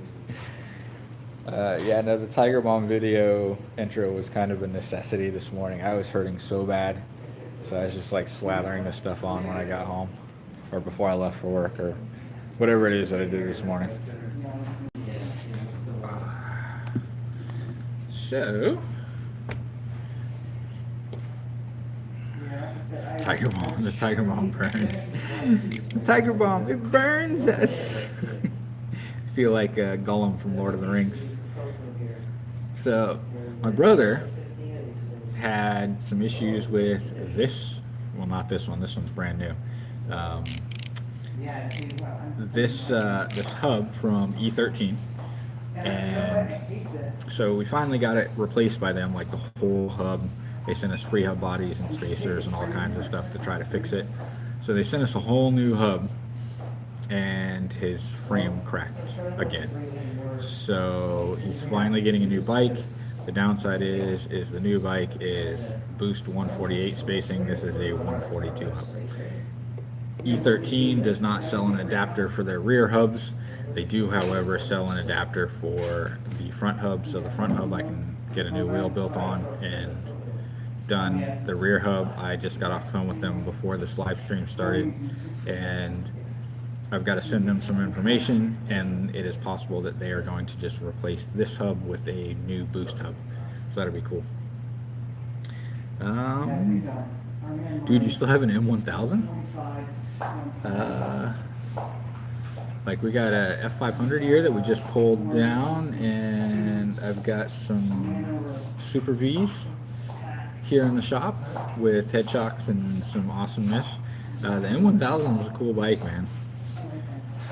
Yeah, no, the Tiger Balm video intro was kind of a necessity this morning. I was hurting so bad, so I was just like slathering the stuff on when I got home, or before I left for work, or whatever it is that I did this morning. So, Tiger Balm, the Tiger Balm burns. The Tiger Balm, it burns us. I feel like Gollum from Lord of the Rings. So, my brother had some issues with this. Well, not this one. This one's brand new. This hub from E13, and so we finally got it replaced by them, like the whole hub. They sent us free hub bodies and spacers and all kinds of stuff to try to fix it. So they sent us a whole new hub, and his frame cracked again. So he's finally getting a new bike. The downside is the new bike is Boost 148 spacing. This is a 142 hub. E13 does not sell an adapter for their rear hubs. They do, however, sell an adapter for the front hub. So the front hub I can get a new wheel built on and done. The rear hub, I just got off the phone with them before this live stream started, and I've got to send them some information, and it is possible that they are going to just replace this hub with a new Boost hub. So that'll be cool. Dude, you still have an M1000? Like we got a F500 here that we just pulled down, and I've got some Super V's here in the shop with head shocks and some awesomeness. The M1000 was a cool bike, man.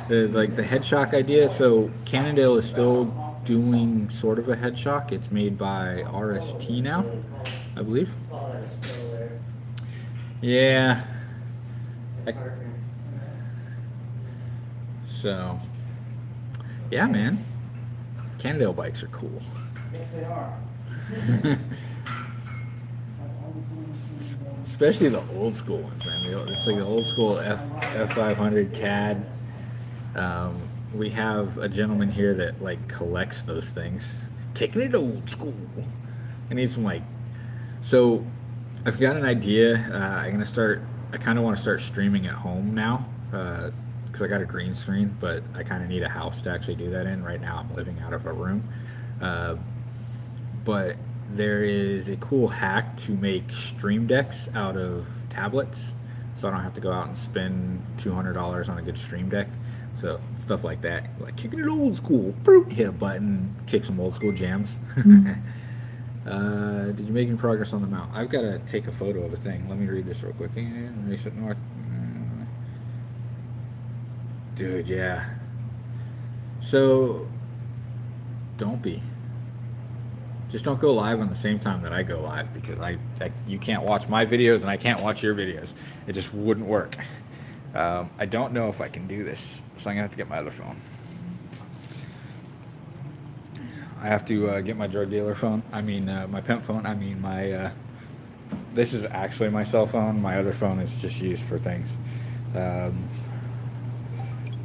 Like the head shock idea, so Cannondale is still doing sort of a head shock. It's made by RST now, I believe. Yeah. So, yeah, man. Cannondale bikes are cool. Yes, they are. Especially the old school ones, man. It's like the old school F500 CAD. We have a gentleman here that like collects those things. Kicking it old school. I need some like. So, I've got an idea. I kind of want to start streaming at home now. Because I got a green screen, but I kind of need a house to actually do that in. Right now I'm living out of a room. But there is a cool hack to make stream decks out of tablets, so I don't have to go out and spend $200 on a good stream deck. So stuff like that, like kicking it old school, hit a button, kick some old school jams. Did you make any progress on the mount? I've got to take a photo of a thing. Let me read this real quick. Race up north. Dude, yeah. So, don't be. Just don't go live on the same time that I go live, because you can't watch my videos and I can't watch your videos. It just wouldn't work. I don't know if I can do this, so I'm gonna have to get my other phone. I have to get my drug dealer phone. I mean, my pimp phone. I mean, my. This is actually my cell phone. My other phone is just used for things.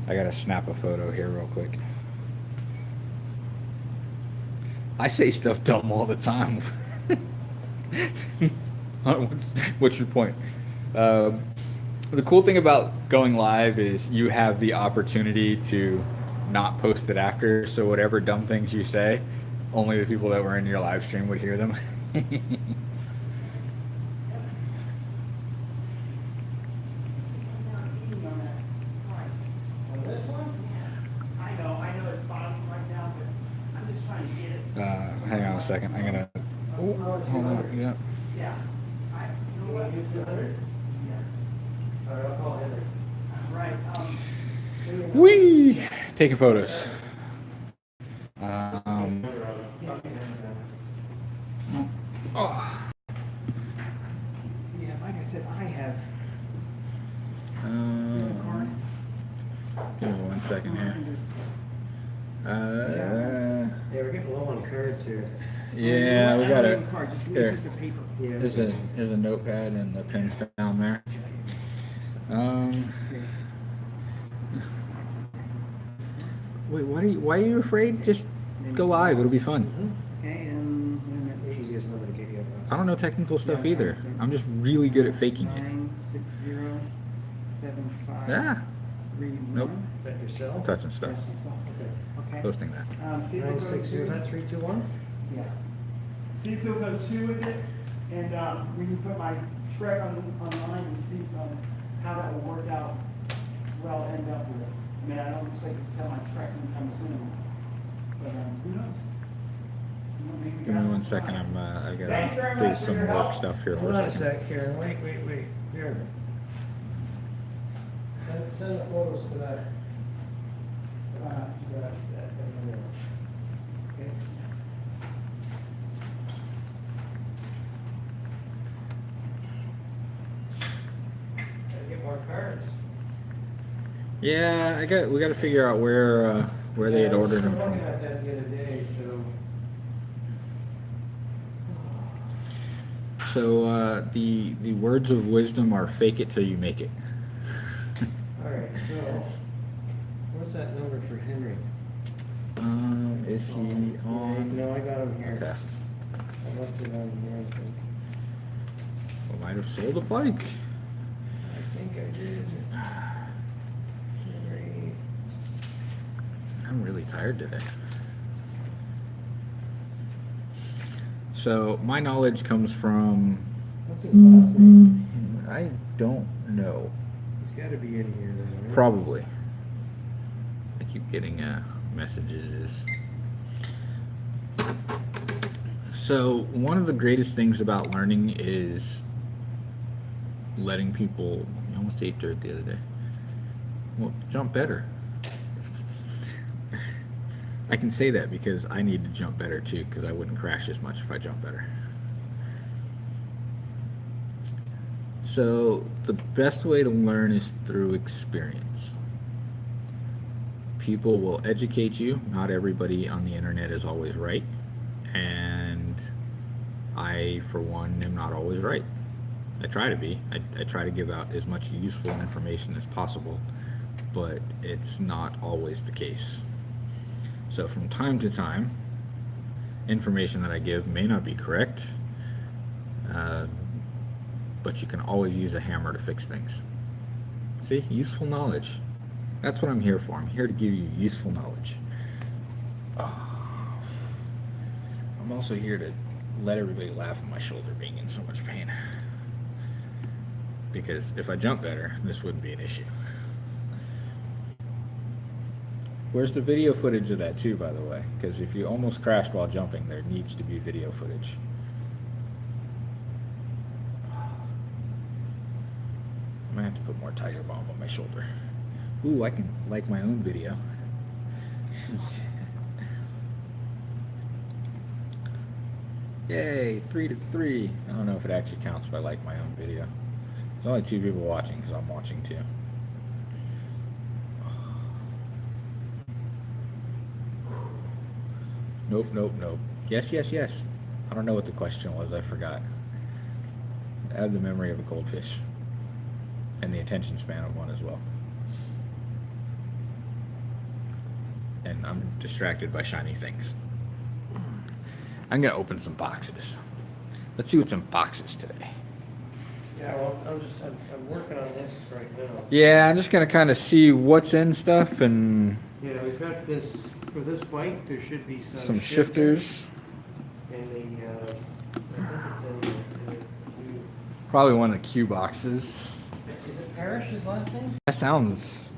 I gotta snap a photo here real quick. I say stuff dumb all the time. What's your point? The cool thing about going live is you have the opportunity to not post it after, so whatever dumb things you say, only the people that were in your live stream would hear them. Hang on a second. I'm gonna. Oh, hold on. Yeah. Yeah. Alright, I'll call Henry. Right. Whee! Taking photos. Oh. Yeah, like I said, I have. Give me 1 second here. Yeah, we're getting low on cards here. Yeah, we got it. Just give me Here. a piece of paper. Yeah. Here's a notepad and the pens down there. Wait, why are you afraid? Just go live. It'll be fun. Okay, and wait a minute. The easiest number to get you. I don't know technical stuff Yeah, either. okay. I'm just really good at faking it. 96075 Yeah, 31. Nope. Is that your cell? touching stuff, That's myself. Okay. posting that. See if we'll Nine go six zero, two. that 321? Yeah. See if we'll go two with it, and we can put my Trek online and see how that will work out. What I'll end up with. I mean, I don't expect to sell my Trek anytime soon, but who knows? Maybe we Give me got 1 second. time. I Thank you very gotta much do for some your work help. stuff here for Hold on a a second. sec, Karen, wait. Here. Send the photos to that. Okay. Gotta get more cards. Yeah, we got to figure out where they had ordered them I was from. looking at that the other day, so. So the words of wisdom are fake it till you make it. All right, so, what's that number for Henry? Is he on? No, I got him here. Okay. I left it on here, I think. We might have sold a bike. I think I did. Henry. I'm really tired today. So my knowledge comes from. What's his last name? I don't know. He's gotta be in here then, right? Probably. I keep getting messages. So one of the greatest things about learning is letting people. I almost ate dirt the other day. Well, jump better. I can say that because I need to jump better too, because I wouldn't crash as much if I jump better. So the best way to learn is through experience. People will educate you. Not everybody on the internet is always right. And I, for one, am not always right. I try to be. I try to give out as much useful information as possible, but it's not always the case. So from time to time, information that I give may not be correct, but you can always use a hammer to fix things. See, useful knowledge. That's what I'm here for. I'm here to give you useful knowledge. I'm also here to let everybody laugh at my shoulder being in so much pain. Because if I jump better, this wouldn't be an issue. Where's the video footage of that too, by the way? Because if you almost crashed while jumping, there needs to be video footage. I might have to put more Tiger Balm on my shoulder. Ooh, I can like my own video. Yay, 3-3. I don't know if it actually counts if I like my own video. There's only 2 people watching because I'm watching too. Nope. Yes. I don't know what the question was. I forgot. I have the memory of a goldfish. And the attention span of one as well. And I'm distracted by shiny things. I'm going to open some boxes. Let's see what's in boxes today. Yeah, well, I'm working on this right now. Yeah, I'm just going to kind of see what's in stuff and Yeah, we've got this, for this bike, there should be some shifters. And the, I think it's in the Q. Probably one of the Q boxes. Is it Parrish's last name? That sounds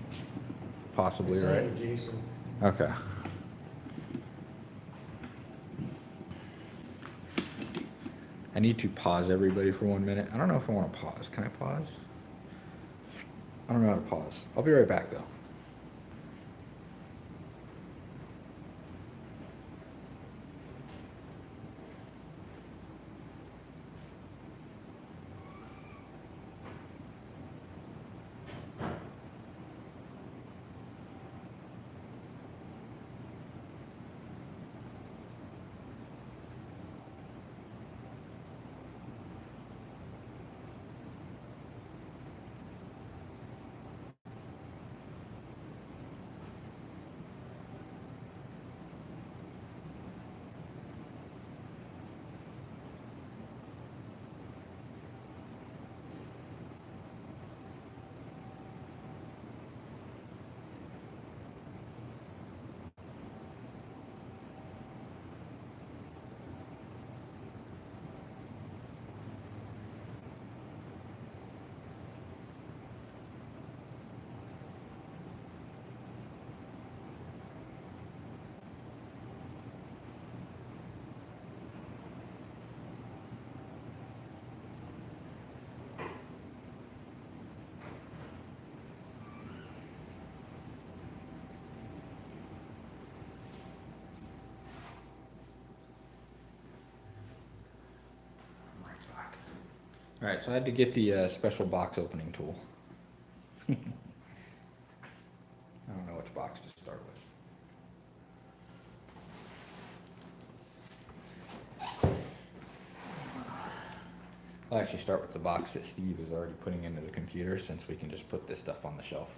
possibly It's right. not Jason. Okay. I need to pause everybody for 1 minute. I don't know if I want to pause. Can I pause? I don't know how to pause. I'll be right back though. Alright, so I had to get the special box opening tool. I don't know which box to start with. I'll actually start with the box that Steve is already putting into the computer, since we can just put this stuff on the shelf.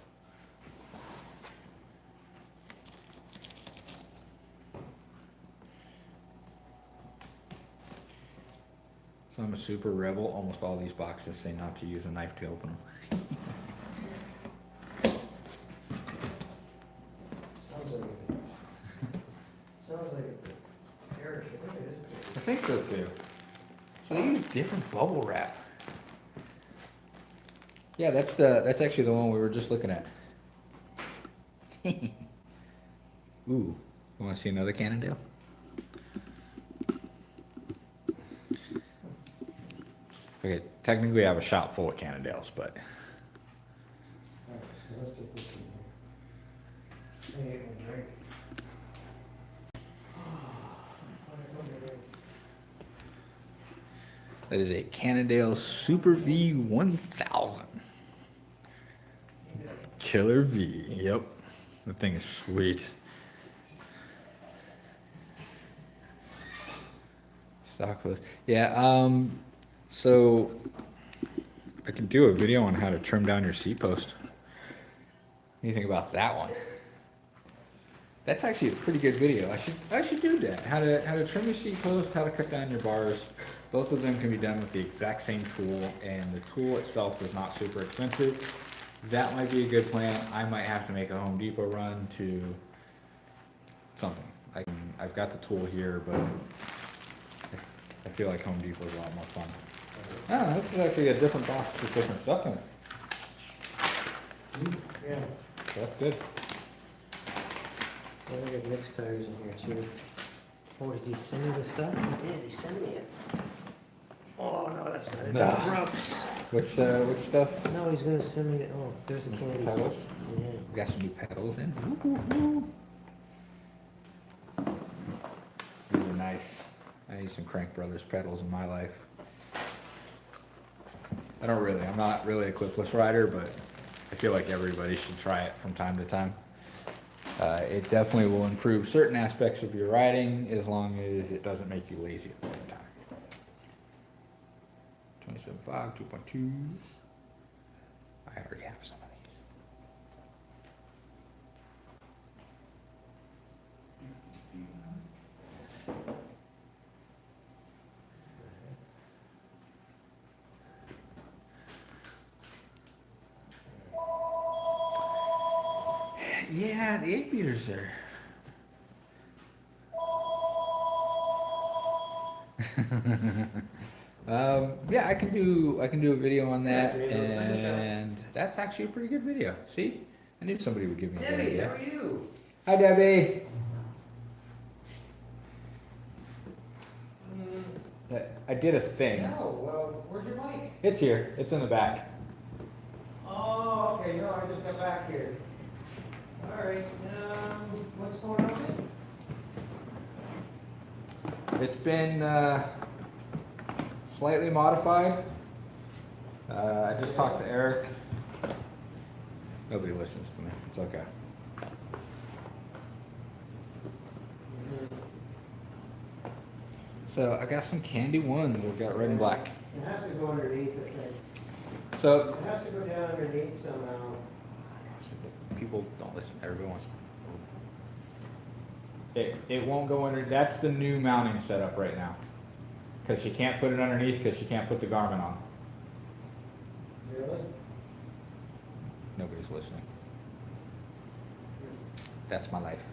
So I'm a super rebel. Almost all these boxes say not to use a knife to open them. Sounds like a parachute. I think so too. So they use different bubble wrap. Yeah, that's actually the one we were just looking at. Ooh, you want to see another Cannondale? Okay, technically I have a shop full of Cannondales, but Alright, so let's get this in here. I need my drink. that is a Cannondale Super V 1000. Killer V, yep. That thing is sweet. Stock post. Yeah, so I could do a video on how to trim down your seat post. What do you think about that one? That's actually a pretty good video. I should do that. How to trim your seat post, how to cut down your bars. Both of them can be done with the exact same tool, and the tool itself is not super expensive. That might be a good plan. I might have to make a Home Depot run to something. I've got the tool here, but I feel like Home Depot is a lot more fun. Ah, this is actually a different box with different stuff in it. Yeah, So that's good. I got mixed tires in here too. Oh, did he send me the stuff? He did, he sent me it. Oh, no, that's not it, that's Nah. Brooks. Which stuff? No, he's gonna send me, oh, there's the candy. Pedals. Yeah. We got some new pedals in. These are nice. I need some Crank Brothers pedals in my life. I'm not really a clipless rider, but I feel like everybody should try it from time to time. It definitely will improve certain aspects of your riding, as long as it doesn't make you lazy at the same time. 27.5, 2.2s. I already have some of these. Yeah, the 8 meters there. Yeah, I can do a video on that, and that's actually a pretty good video. See, I knew somebody would give me a good Debbie, how idea. are you? Hi, Debbie. I did a thing. No, where's your bike? It's here. It's in the back. Oh, okay, no, I just got back here. Alright, what's going on? It's been slightly modified. I just talked to Eric. Nobody listens to me. It's okay. So I got some candy ones. I've got red and black. It has to go underneath the thing. So It has to go down underneath somehow. people don't listen. Everybody wants. It won't go under. That's the new mounting setup right now. Because she can't put it underneath because she can't put the Garmin on. Really? Nobody's listening. That's my life.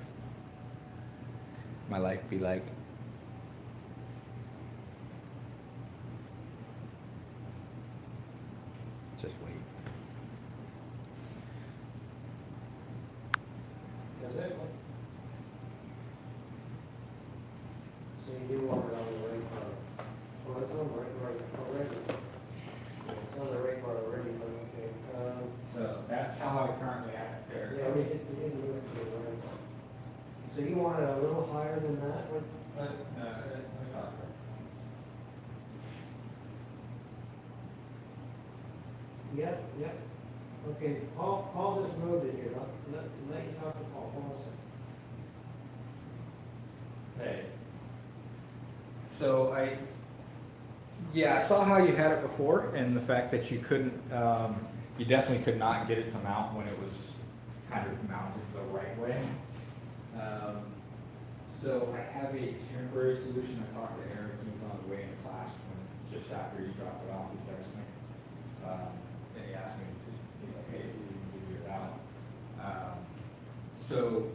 My life be like. Just wait. Does it? So you do want it on the right part. Well, it's on the right already. It's on the right part already, but okay. So that's how I currently have it there. Yeah, we didn't do it to the right part. So you want it a little higher than that? Let me talk to her. Yep, yep. Okay, Paul just moved it here. Let you talk to Paul. Hold on a second. Hey. So yeah, I saw how you had it before, and the fact that you couldn't, you definitely could not get it to mount when it was kind of mounted the right way. So I have a temporary solution. I talked to Eric, he was on his way into class just after you dropped it off, he texted me. And he asked me, he's like, hey, so we can figure it out. So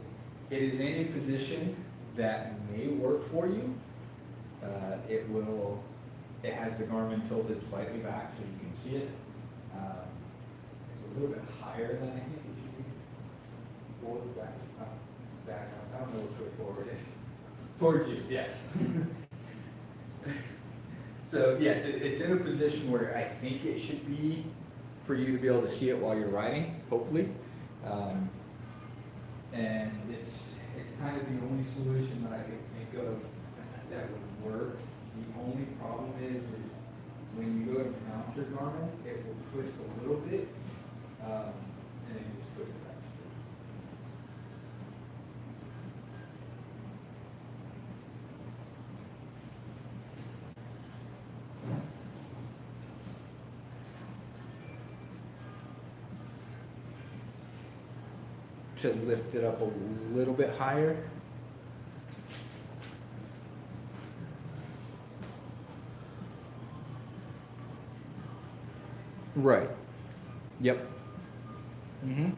it is in a position that may work for you. It has the Garmin tilted slightly back so you can see it. It's a little bit higher than I think it should be. Forward, back, up, back, up. I don't know which way forward is. Towards you, yes. So yes, it's in a position where I think it should be for you to be able to see it while you're riding, hopefully. And it's kind of the only solution that I can think of that would work. The only problem is when you go to mount your Garmin, it will twist a little bit, and then you just twist it back. To lift it up a little bit higher. Right. Yep. Mm-hmm.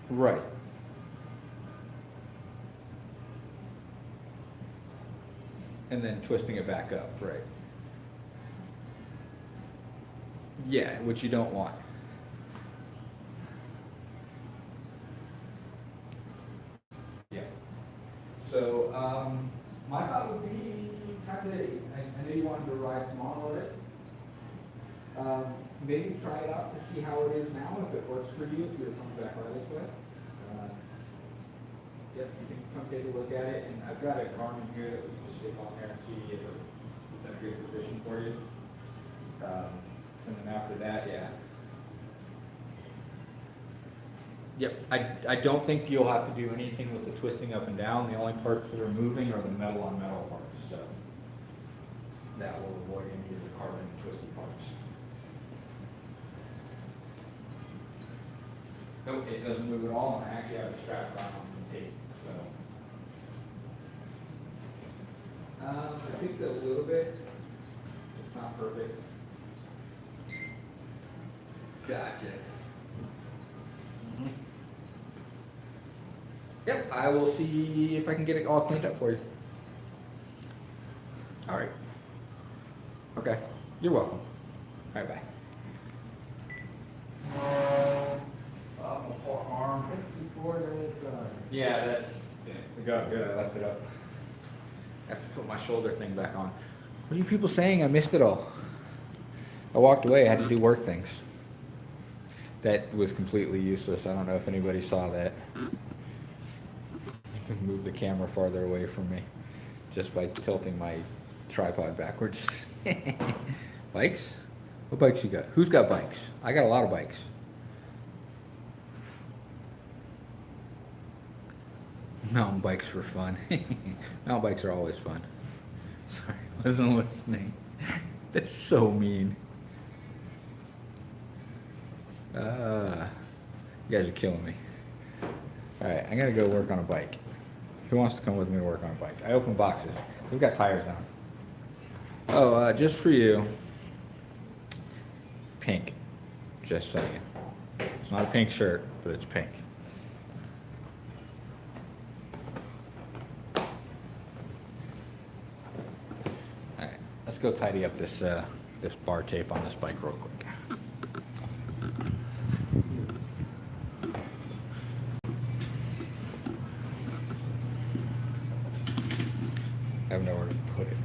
Right. And then twisting it back up, right. Yeah, which you don't want. Yeah. So, my thought would be kind of, I know you wanted to ride tomorrow with it. Maybe try it out to see how it is now, if it works for you, if you're coming back right this way. Yep, you can come take a look at it, and I've got a Garmin here that we can stick on there and see if it's in a good position for you. And then after that, yeah. Yep, I don't think you'll have to do anything with the twisting up and down. The only parts that are moving are the metal on metal parts, so that will avoid any of the carbon twisty parts. Nope, it doesn't move at all, and I actually have it strapped on some tape, so. I fixed it a little bit. It's not perfect. Gotcha. Mm-hmm. Yep, I will see if I can get it all cleaned up for you. All right. Okay, you're welcome. All right, bye. I'm gonna pull my arm. 54 minutes. Yeah, that's good. I left it up. I have to put my shoulder thing back on. What are you people saying? I missed it all. I walked away. I had to do work things. That was completely useless. I don't know if anybody saw that. You can move the camera farther away from me just by tilting my tripod backwards. Bikes? What bikes you got? Who's got bikes? I got a lot of bikes. Mountain bikes for fun. Mountain bikes are always fun. Sorry, I wasn't listening. That's so mean. You guys are killing me. Alright, I gotta go work on a bike. Who wants to come with me to work on a bike? I open boxes. We've got tires on. Oh, just for you. Pink. Just saying. It's not a pink shirt, but it's pink. Alright, let's go tidy up this this bar tape on this bike real quick. I have nowhere to put it.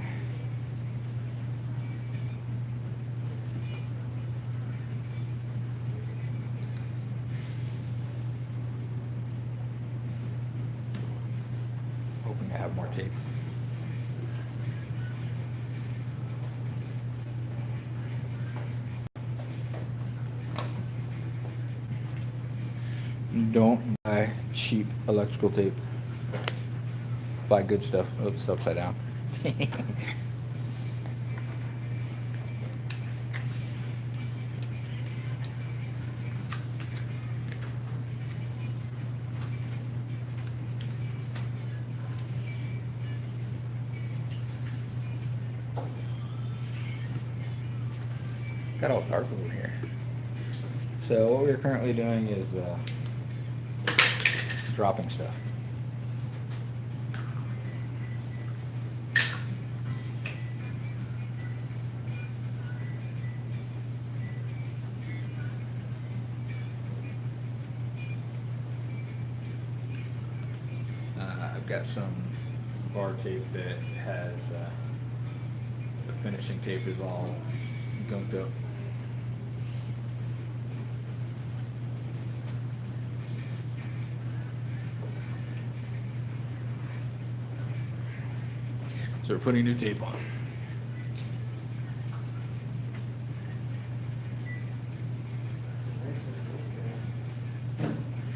Hoping to have more tape. Don't buy cheap electrical tape. Buy good stuff. Oh, it's upside down. Got all dark over here. So what we're currently doing is dropping stuff. I've got some bar tape that has the finishing tape is all gunked up. So we're putting new tape on.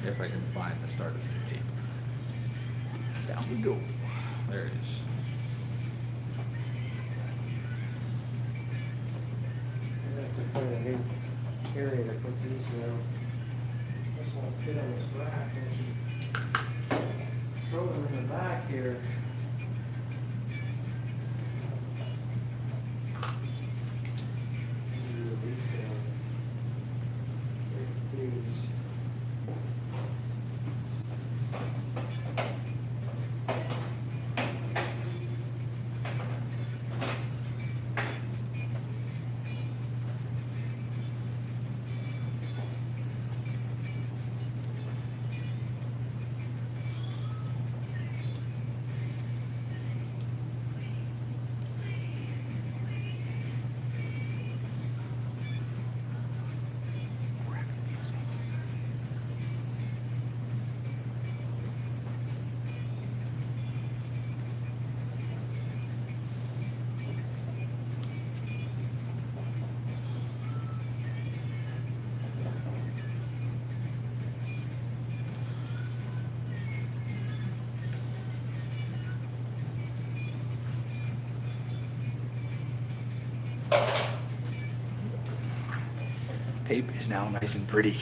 If I can find the start of the new tape. Down we go. There it is. I have to find a new area to put these now. This won't fit on this rack. I should throw them in the back here. Tape is now nice and pretty.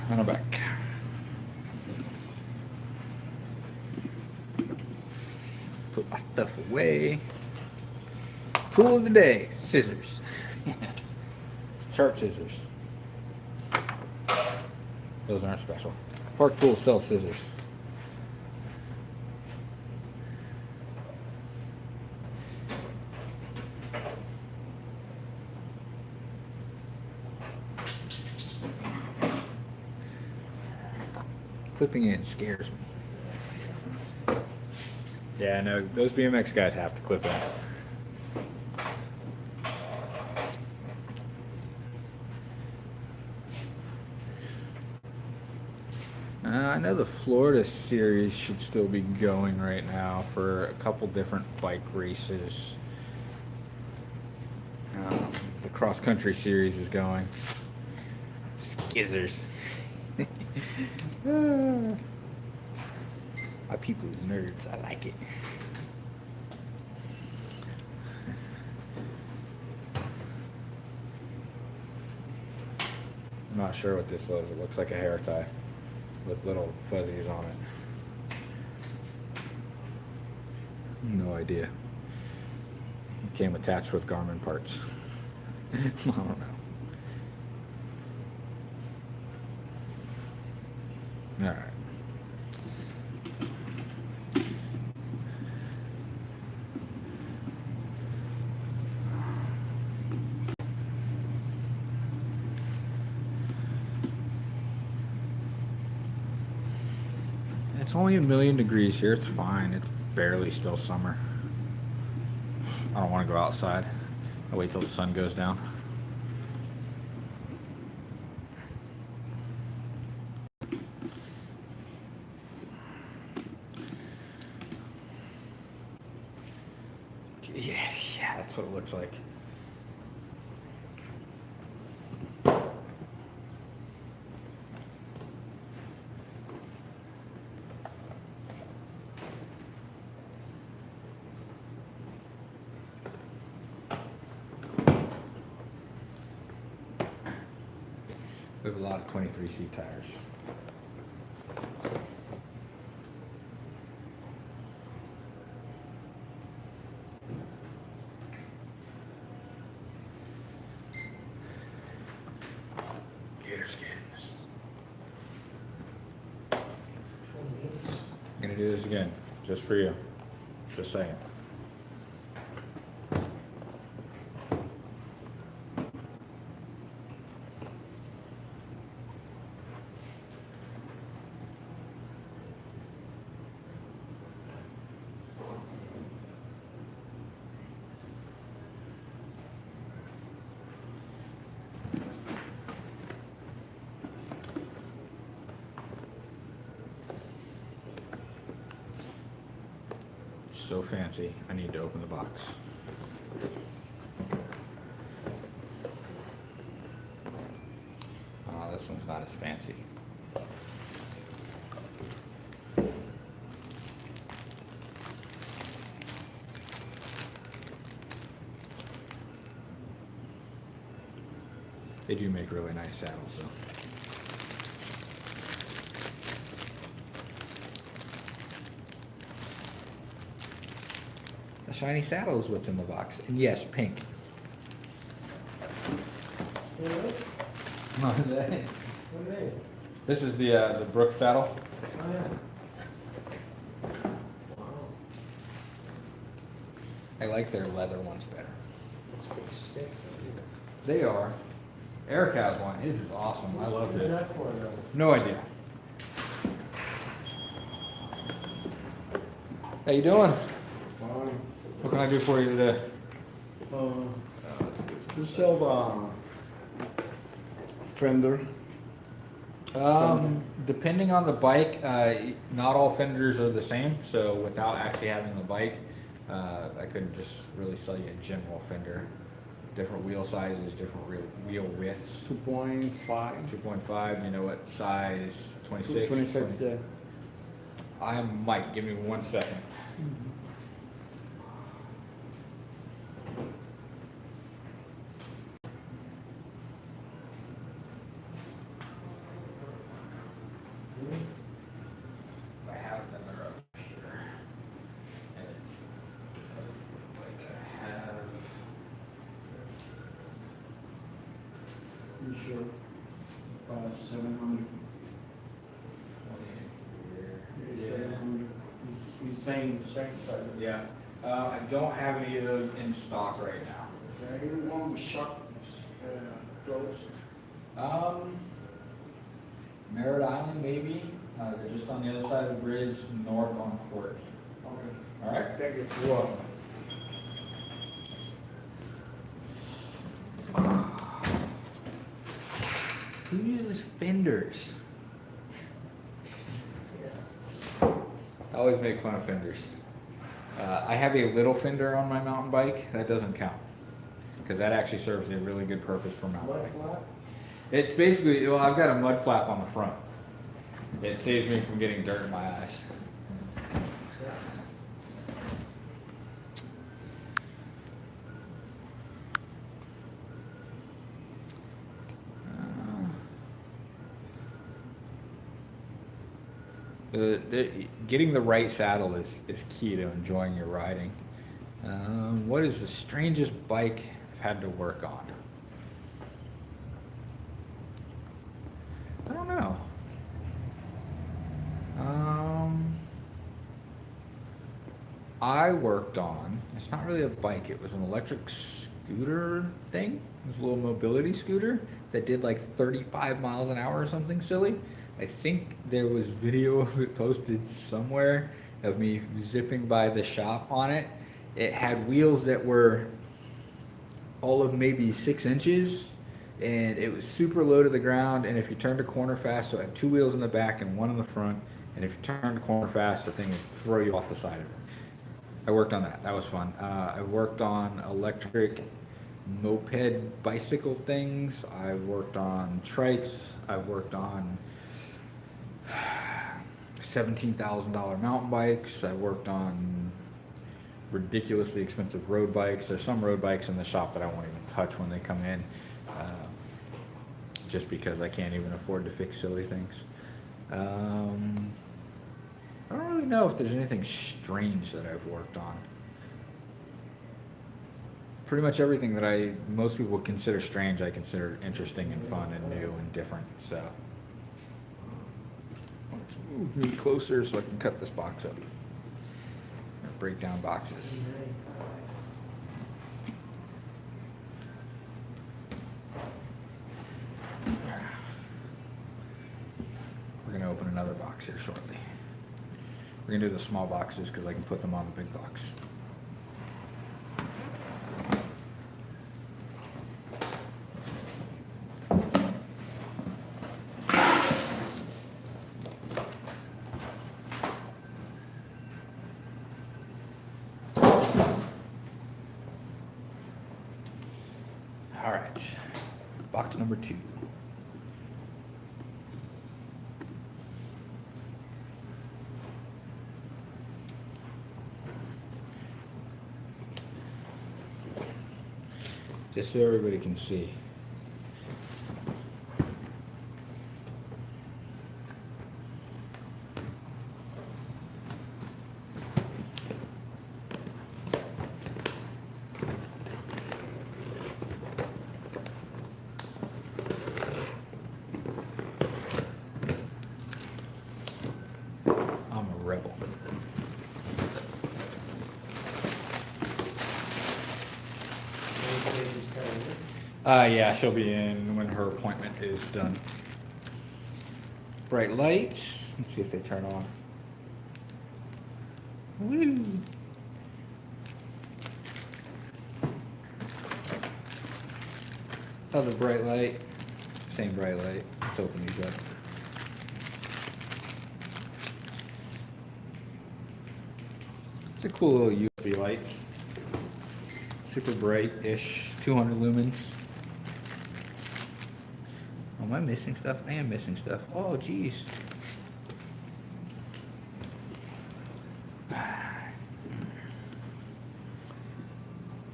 On our back. Put my stuff away. Tool of the day, scissors. Sharp scissors. Those aren't special. Park Tools sells scissors. Clipping in scares me. Yeah, no, those BMX guys have to clip in. I know the Florida series should still be going right now for a couple different bike races. The cross country series is going. Skizzers. My people is nerds. I like it. I'm not sure what this was. It looks like a hair tie with little fuzzies on it. No idea. It came attached with Garmin parts. I don't know. All right. It's only 1,000,000 degrees here. It's fine. It's barely still summer. I don't want to go outside. I'll wait till the sun goes down. Yeah, that's what it looks like. We have a lot of 23C tires. Gator skins. I'm gonna do this again, just for you. Just saying. So fancy, I need to open the box. This one's not as fancy. They do make really nice saddles though. A shiny saddle is what's in the box. And yes, pink. Really? What is that? What are they? This is the Brooks saddle. Oh, yeah. Wow. I like their leather ones better. That's big sticks. They are. Eric has one. His is awesome. I love What his. is that for, though? No idea. How you doing? Fine. What can I do for you today? You sell, fender? Depending on the bike, not all fenders are the same. So without actually having the bike, I couldn't just really sell you a general fender. Different wheel sizes, different wheel widths. 2.5? 2.5. You know what size? 26. 26, yeah. I might. Give me 1 second. I have them up here. And like I have. You sure? 700. 20 here. 700. He's saying second side. Yeah. I don't have any of those in stock right now. Everyone with shock, clothes. Merritt Island, maybe. They're just on the other side of the bridge, north on Courtney. Okay. All right. Thank you. You're welcome. Who uses fenders? I always make fun of fenders. I have a little fender on my mountain bike. That doesn't count. Because that actually serves a really good purpose for mountain Mud biking. flap? It's basically, well, I've got a mud flap on the front. It saves me from getting dirt in my eyes. Getting the right saddle is key to enjoying your riding. What is the strangest bike I've had to work on? I don't know. I worked on, it's not really a bike, it was an electric scooter thing. It was a little mobility scooter that did like 35 miles an hour or something silly. I think there was video of it posted somewhere of me zipping by the shop on it. It had wheels that were all of maybe 6 inches, and it was super low to the ground. And if you turned a corner fast, so it had 2 wheels in the back and 1 in the front. And if you turned a corner fast, the thing would throw you off the side of it. I worked on that. That was fun. I worked on electric moped bicycle things. I worked on trikes. I worked on $17,000 mountain bikes. I worked on ridiculously expensive road bikes. There's some road bikes in the shop that I won't even touch when they come in. just because I can't even afford to fix silly things. I don't really know if there's anything strange that I've worked on. Pretty much everything that most people would consider strange, I consider interesting and fun and new and different. So let's move me closer so I can cut this box up. Or break down boxes. We're gonna open another box here shortly. We're gonna do the small boxes because I can put them on the big box. All right, box number 2. Just so everybody can see. I'm a rebel. Yeah, she'll be in when her appointment is done. Bright lights. Let's see if they turn on. Woo! Another bright light. Same bright light. Let's open these up. It's a cool little USB lights. Super bright-ish, 200 lumens. Oh, am I missing stuff? I am missing stuff. Oh, geez.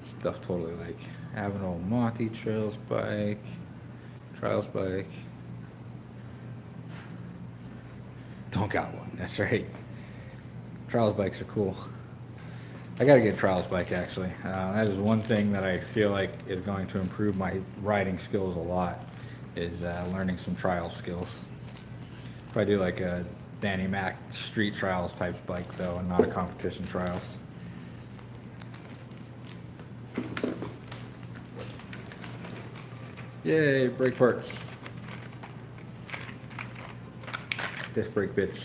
Stuff totally like Avenel Monty Trials bike. Don't got one, that's right. Trials bikes are cool. I gotta get a trials bike actually. That is one thing that I feel like is going to improve my riding skills a lot, is learning some trial skills. If I do like a Danny Mac street trials type bike though, and not a competition trials. Yay, brake parts. Disc brake bits.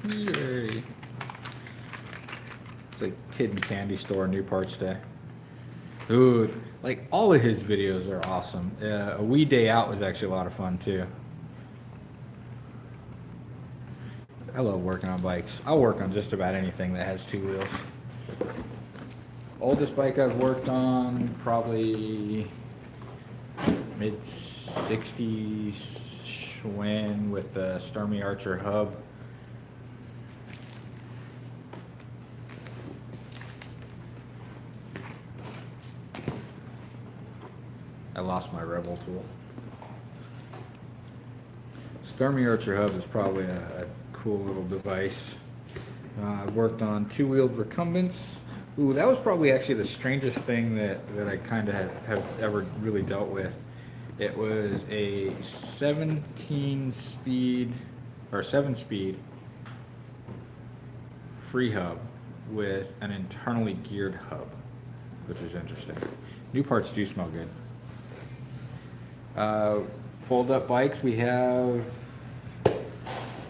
Yay. It's like kid and candy store new parts day. Ooh, like all of his videos are awesome. A wee day out was actually a lot of fun too. I love working on bikes. I'll work on just about anything that has 2 wheels. Oldest bike I've worked on, probably mid-60s Schwinn with a Stormy Archer hub. I lost my Rebel tool. Stormy Archer hub is probably a cool little device. I've worked on 2-wheeled recumbents. Ooh, that was probably actually the strangest thing that I kind of have ever really dealt with. It was a 7-speed free hub with an internally geared hub, which is interesting. New parts do smell good. Fold up bikes, we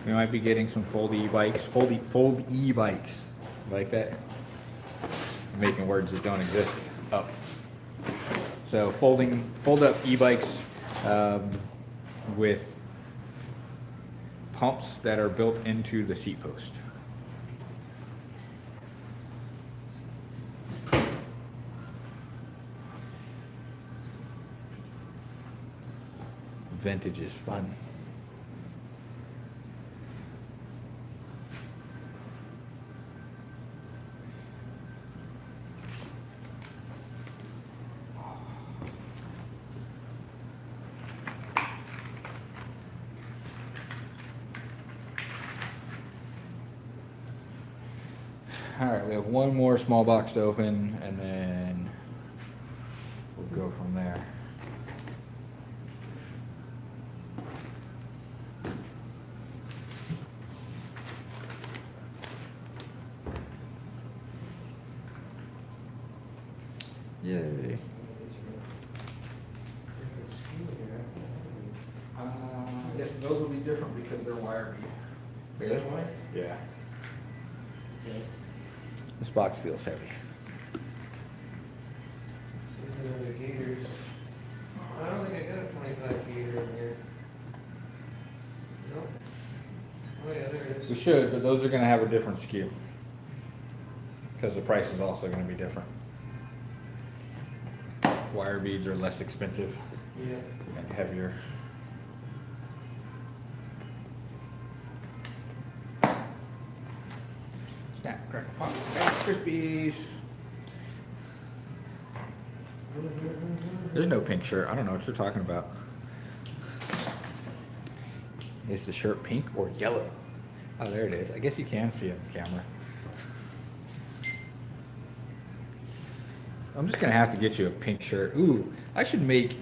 might be getting some fold e-bikes. Fold e-bikes. Like that? I'm making words that don't exist up. So fold up e-bikes with pumps that are built into the seat post. Vintage is fun. All right, we have one more small box to open, and then we'll go from there. Yay. Different SKU here. Those will be different because they're wire bead. This one? Yeah. Okay. This box feels heavy. These are the gators. I don't think I got a 25 gator in here. Nope. Oh yeah, there it We is. should, but those are gonna have a different SKU. Because the price is also gonna be different. Wire beads are less expensive Yeah. and heavier. Snap, crackle, pop, Rice Krispies. There's no pink shirt. I don't know what you're talking about. Is the shirt pink or yellow? Oh, there it is. I guess you can see it on the camera. I'm just gonna have to get you a pink shirt. Ooh, I should make.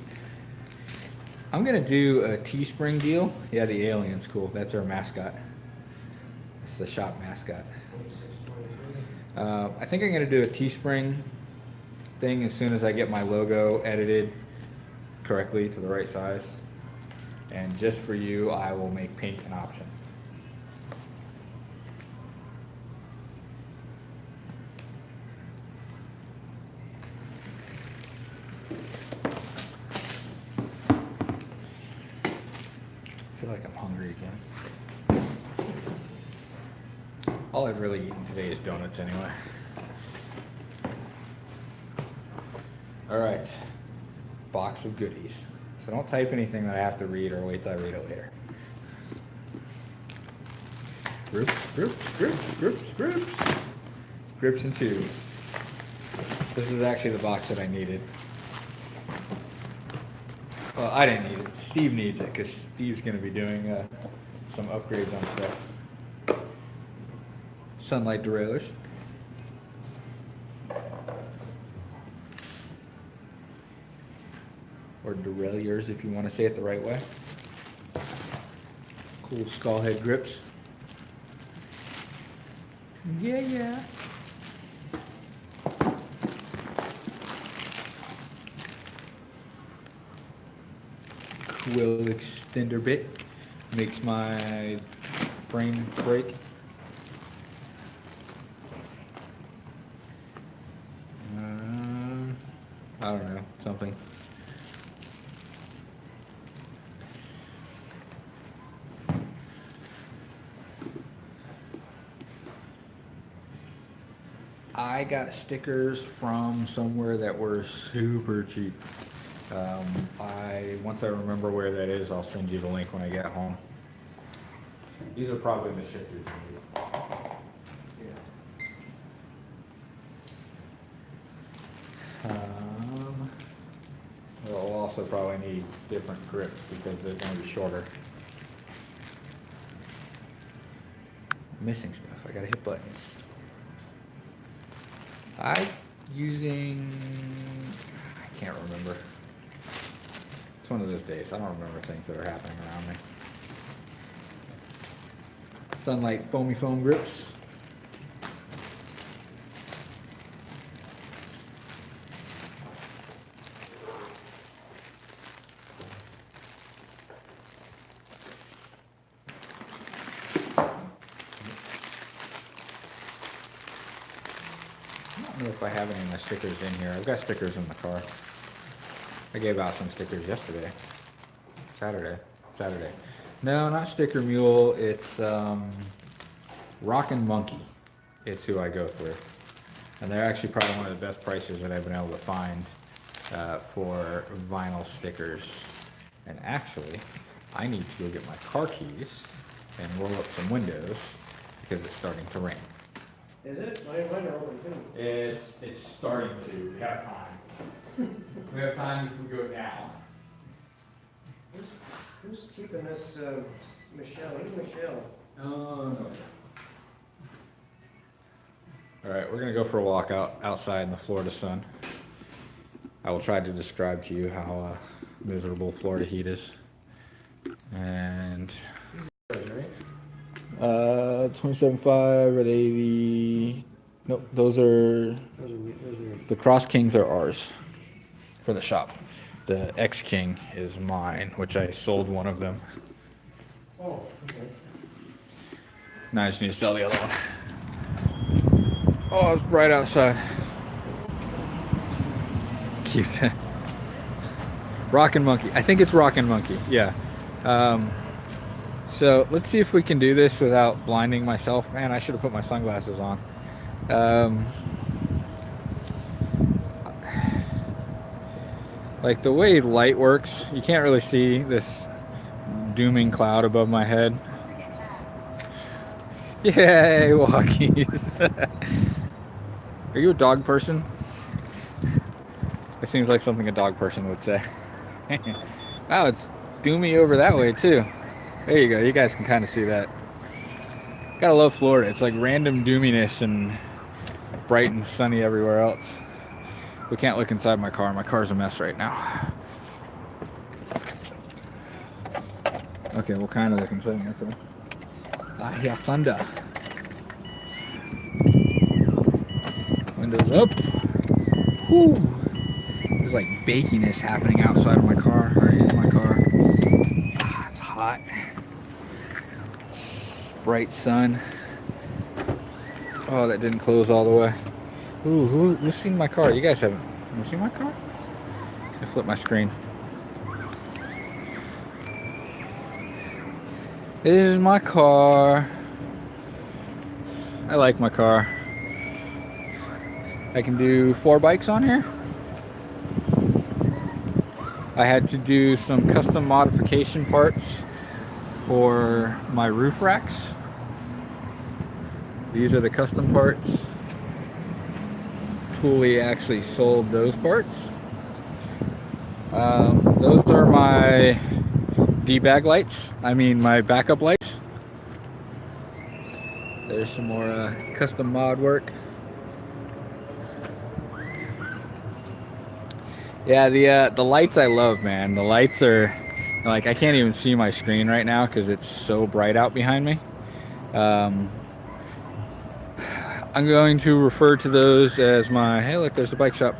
I'm gonna do a Teespring deal. Yeah, the alien's cool. That's our mascot. It's the shop mascot. 26, 23. I think I'm gonna do a Teespring thing as soon as I get my logo edited correctly to the right size. And just for you, I will make pink an option. I feel like I'm hungry again. All I've really eaten today is donuts anyway. All right, box of goodies. So don't type anything that I have to read or wait till I read it later. Groups, groups, groups, groups, groups. Grips and tubes. This is actually the box that I needed. Well, I didn't need it. Steve needs it because Steve's going to be doing some upgrades on stuff. Sunlight derailleurs. Or derailleurs if you want to say it the right way. Cool skull head grips. Yeah, yeah. Quill extender bit makes my brain break. I don't know, something. I got stickers from somewhere that were super cheap. Once I remember where that is, I'll send you the link when I get home. These are probably the shippers. We'll also probably need different grips because they're going to be shorter. I'm missing stuff. I gotta hit buttons. I can't remember. It's one of those days. I don't remember things that are happening around me. Sunlight foamy foam grips. I don't know if I have any of my stickers in here. I've got stickers in the car. I gave out some stickers yesterday. Saturday. No, not Sticker Mule. It's Rockin' Monkey is who I go through. And they're actually probably one of the best prices that I've been able to find for vinyl stickers. And actually, I need to go get my car keys and roll up some windows because it's starting to rain. Is it? Mine are open too. It's starting to. We have time. We have time if we go now. Who's keeping this, Michelle? Who's Michelle? Oh, no. All right, we're gonna go for a walk outside in the Florida sun. I will try to describe to you how miserable Florida heat is. And 27.5 at 80. Nope, those are the Cross Kings are ours for the shop. The X King is mine, which I sold one of them. Oh, okay. Now I just need to sell the other one. Oh, it's bright outside. Keep that. Rockin' Monkey. I think it's Rockin' Monkey. Yeah. So let's see if we can do this without blinding myself. Man, I should have put my sunglasses on. Like the way light works, you can't really see this dooming cloud above my head. Yay, walkies. Are you a dog person? It seems like something a dog person would say. Wow, it's doomy over that way too. There you go, you guys can kind of see that. Gotta love Florida. It's like random doominess and bright and sunny everywhere else. We can't look inside my car. My car's a mess right now. Okay, we'll kind of look inside my car. I hear thunder. Windows up. Whew. There's like bakiness happening outside of my car, or in my car. Ah, it's hot. It's bright sun. Oh, that didn't close all the way. Ooh, who's seen my car? You guys haven't. You seen my car? I flipped my screen. This is my car. I like my car. I can do 4 bikes on here. I had to do some custom modification parts for my roof racks. These are the custom parts. Thule actually sold those parts. Those are my D-bag lights. I mean my backup lights. There's some more custom mod work. Yeah, the lights I love, man. The lights are like I can't even see my screen right now because it's so bright out behind me. I'm going to refer to those as my, hey look, there's a bike shop.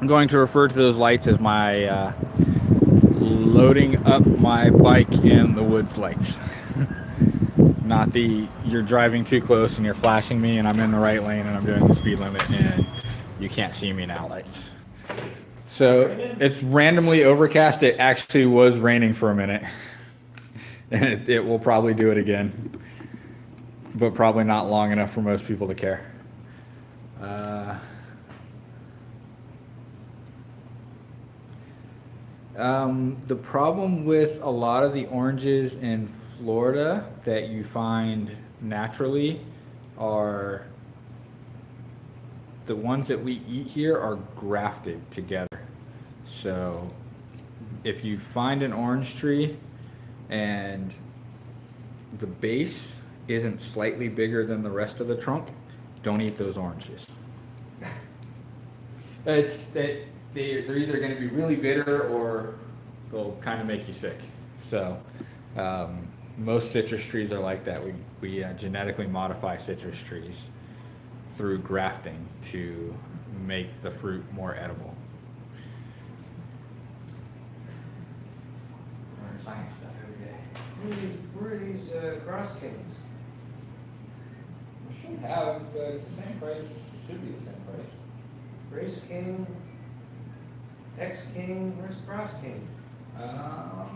I'm going to refer to those lights as my loading up my bike in the woods lights. Not the, you're driving too close and you're flashing me and I'm in the right lane and I'm doing the speed limit and you can't see me now lights. So it's randomly overcast. It actually was raining for a minute. And it will probably do it again. But probably not long enough for most people to care. The problem with a lot of the oranges in Florida that you find naturally are the ones that we eat here are grafted together. So if you find an orange tree and the base isn't slightly bigger than the rest of the trunk, don't eat those oranges. They're either going to be really bitter or they'll kind of make you sick. So most citrus trees are like that. We genetically modify citrus trees through grafting to make the fruit more edible. Learn science stuff every day. Where are these Cross Kings? We should have, it's the same price, should be the same price. Race King, X King, where's Cross King? Are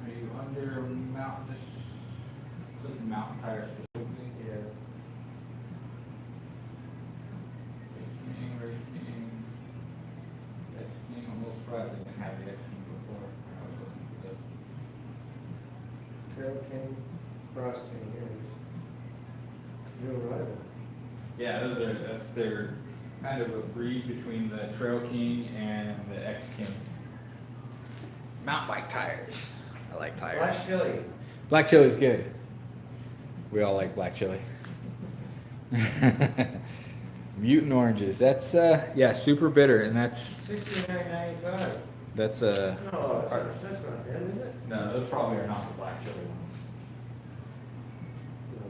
you under mountain, just click the mountain tire specifically? Yeah. Race King, X King, I'm a little surprised they didn't have the X King before. I was looking for this. Trail King, Cross King, here it is. Real rival. Yeah, that's their kind of a breed between the Trail King and the X King. Mountain bike tires. I like tires. Black Chili. Black chili's good. We all like black chili. Mutant oranges. That's yeah, super bitter, and that's 69.95. that's No, that's not them, is it? no, those probably are not the black chili ones. No.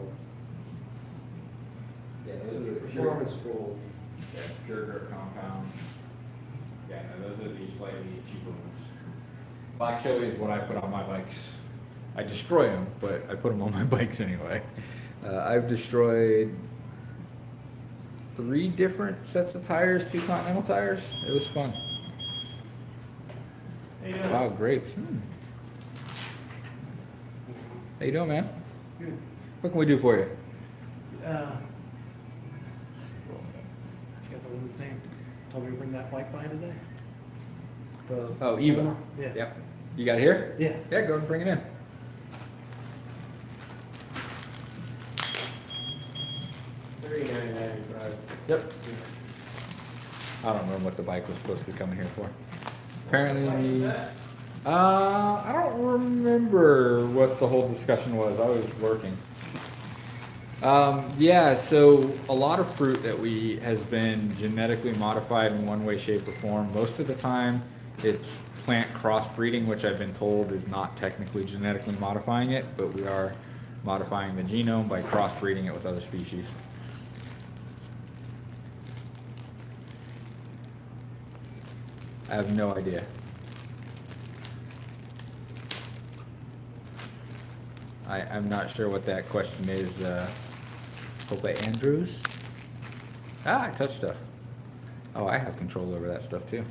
Yeah, those are the Performance Gold. Yeah, pure grit compound. Yeah, no, those are the slightly cheaper ones. Black chili is what I put on my bikes. I destroy them, but I put them on my bikes anyway. I've destroyed 3 different sets of tires, 2 Continental tires. It was fun. How you doing? Wow, grapes. How you doing, man? Good. What can we do for you? I forgot the woman's name. Told me to bring that bike by today. The Oh, Eva. Yeah. Yep. You got it here? Yeah. Yeah, go ahead and bring it in. $39.95. Yep. I don't remember what the bike was supposed to be coming here for. Apparently, I don't remember what the whole discussion was. I was working. Yeah, so a lot of fruit that we has been genetically modified in one way, shape, or form. Most of the time, it's plant crossbreeding, which I've been told is not technically genetically modifying it, but we are modifying the genome by crossbreeding it with other species. I have no idea. I'm not sure what that question is. Hope Andrews? Ah, I touch stuff. Oh, I have control over that stuff too.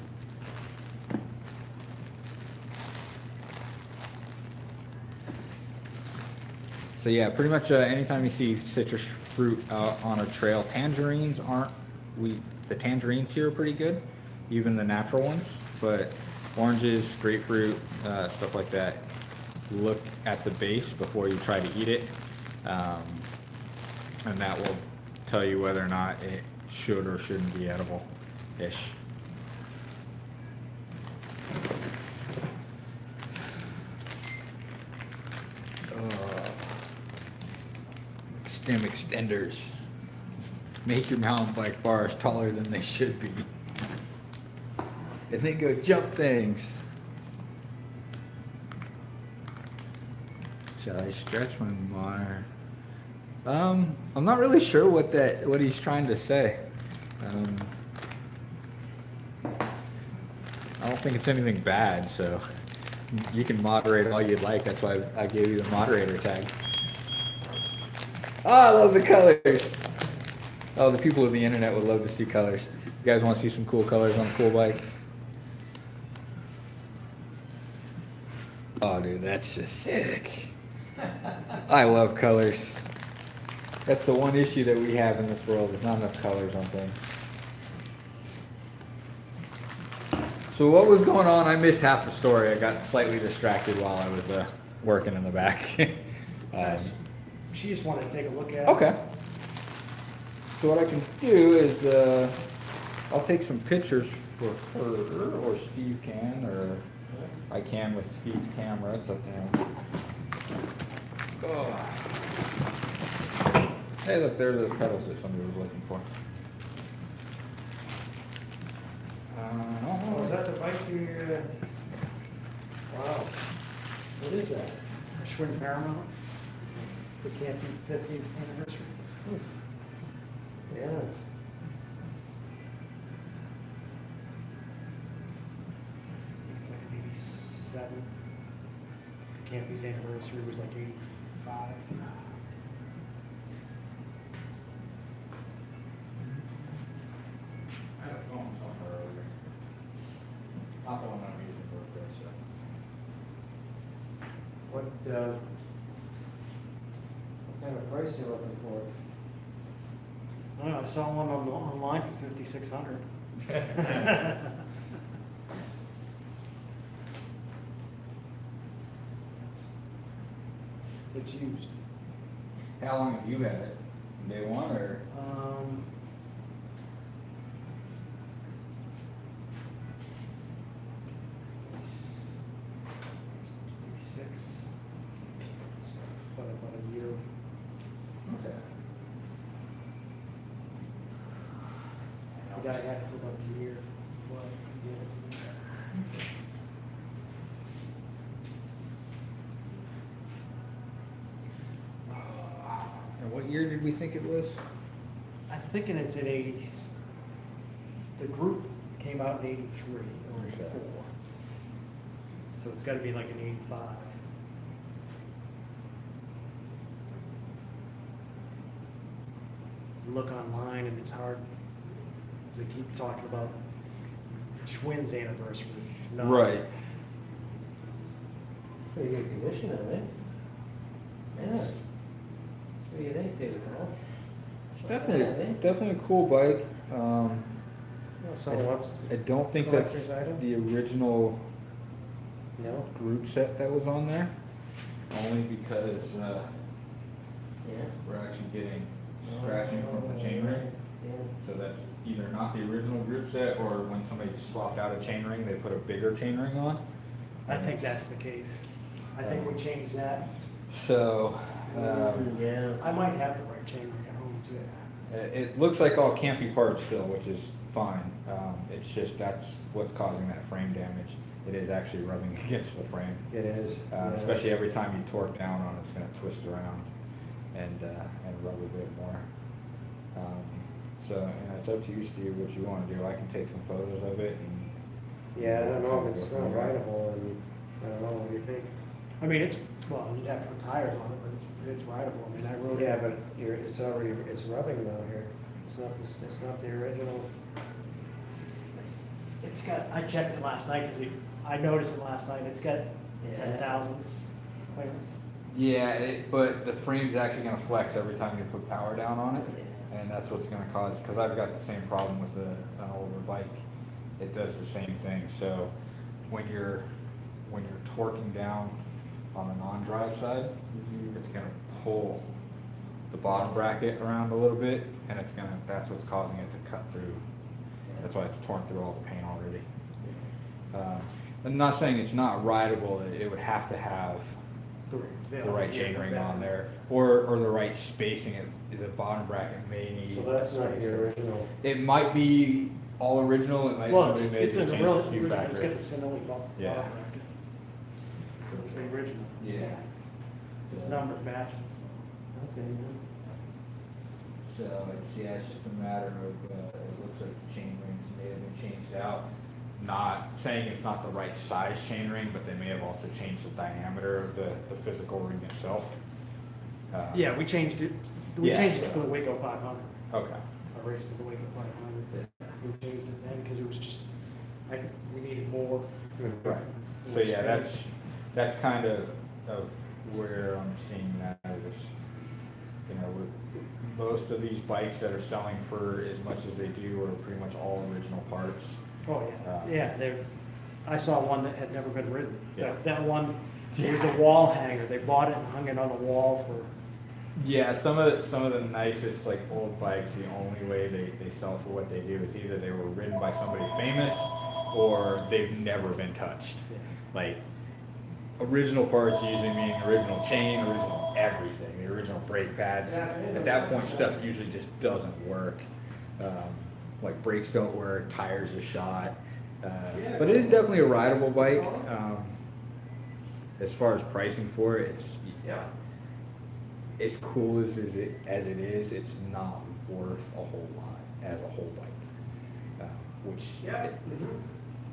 So yeah, pretty much anytime you see citrus fruit out on a trail, tangerines aren't, the tangerines here are pretty good, even the natural ones, but oranges, grapefruit, stuff like that, look at the base before you try to eat it, and that will tell you whether or not it should or shouldn't be edible-ish. Stem extenders. Make your mountain bike bars taller than they should be. And then go jump things. Shall I stretch my monitor? I'm not really sure what he's trying to say. I don't think it's anything bad, so you can moderate all you'd like. That's why I gave you the moderator tag. Oh, I love the colors. Oh, the people of the internet would love to see colors. You guys want to see some cool colors on a cool bike? Oh, dude, that's just sick. I love colors. That's the one issue that we have in this world. There's not enough colors on things. So what was going on? I missed half the story. I got slightly distracted while I was working in the back. She just wanted to take a look at it. Okay. So what I can do is I'll take some pictures for her, or Steve can, or I can with Steve's camera. It's up to him. Oh. Hey, look, there are those pedals that somebody was looking for. Oh, is that the bike you, wow. What is that? Schwinn Paramount. The Canton 50th anniversary. Yeah. It's like an 87. The Campy's anniversary was like 85. I had a phone somewhere earlier. Not the one I'm using for this. What kind of price you looking for? I don't know, I saw one online for 5,600. It's used. How long have you had it? Day one or? Six. About a year. guy had it for about a year. Well, he gave it to me. And what year did we think it was? I'm thinking it's in eighties. The group came out in 83 or Okay. 84. So it's gotta be like an 85. Look online and it's hard, 'cause they keep talking about Schwinn's anniversary. No. Right. Pretty good condition of it. Yeah. It's- What do you think, David? Huh? It's Yeah, definitely a cool bike. Someone wants, I don't think that's Collector's item? the original No? group set that was on there. Only because Yeah. we're actually getting scratching from the chain ring. Yeah. So that's either not the original group set, or when somebody swapped out a chain ring, they put a bigger chain ring on. I think that's the case. I think we changed that. So, Yeah. I might have the right chain ring at home too. it looks like all campy parts still, which is fine. It's just that's what's causing that frame damage. It is actually rubbing against the frame. It is. Especially every time you torque down on it, it's gonna twist around and rub a bit more. So, it's up to you, Steve, what you wanna do. I can take some photos of it and. Yeah, I don't know if it's not rideable, and I don't know, what do you think? I mean, it's, well, you'd have to put tires on it, but it's rideable. I mean, I rode it. Yeah, but it's already, it's rubbing now here. It's not the original. It's got, I checked it last night, because I noticed it last night, it's got Yeah. 10,000s clearance. Yeah, but the frame's actually gonna flex every time you put power down on it. Yeah. And that's what's gonna cause, cause I've got the same problem with an older bike. It does the same thing, so when you're torquing down on the non-drive side, it's gonna pull the bottom bracket around a little bit, and that's what's causing it to cut through. That's why it's torn through all the paint already. I'm not saying it's not rideable, it would have to have the right chain ring on there, or the right spacing. The bottom bracket may need. So that's not the original. It might be all original, it might, Well, somebody may it's just a change real, the Q it's got factor. the Sinelli bottom Yeah. bracket. So it's the original. Yeah. It's numbers matching, Okay. So it's just a matter of, it looks like the chain rings may have been changed out. Not saying it's not the right size chain ring, but they may have also changed the diameter of the physical ring itself. Yeah, we changed it, we Yeah, changed it so- for the Waco 500. Okay. I raced with the Waco 500. We changed it then, because it was just, we needed more. Right. So yeah, that's kind of where I'm seeing that is, with most of these bikes that are selling for as much as they do are pretty much all original parts. Oh, yeah, I saw one that had never been ridden. Yeah. That one, it was a wall hanger, they bought it and hung it on the wall for, Yeah, some of the nicest like old bikes, the only way they sell for what they do is either they were ridden by somebody famous or they've never been touched. Like original parts usually mean original chain, original everything, the original brake pads. At that point, stuff usually just doesn't work. Like brakes don't work, tires are shot. But it is definitely a rideable bike. As far as pricing for it, it's as cool as it is, it's not worth a whole lot as a whole bike. Which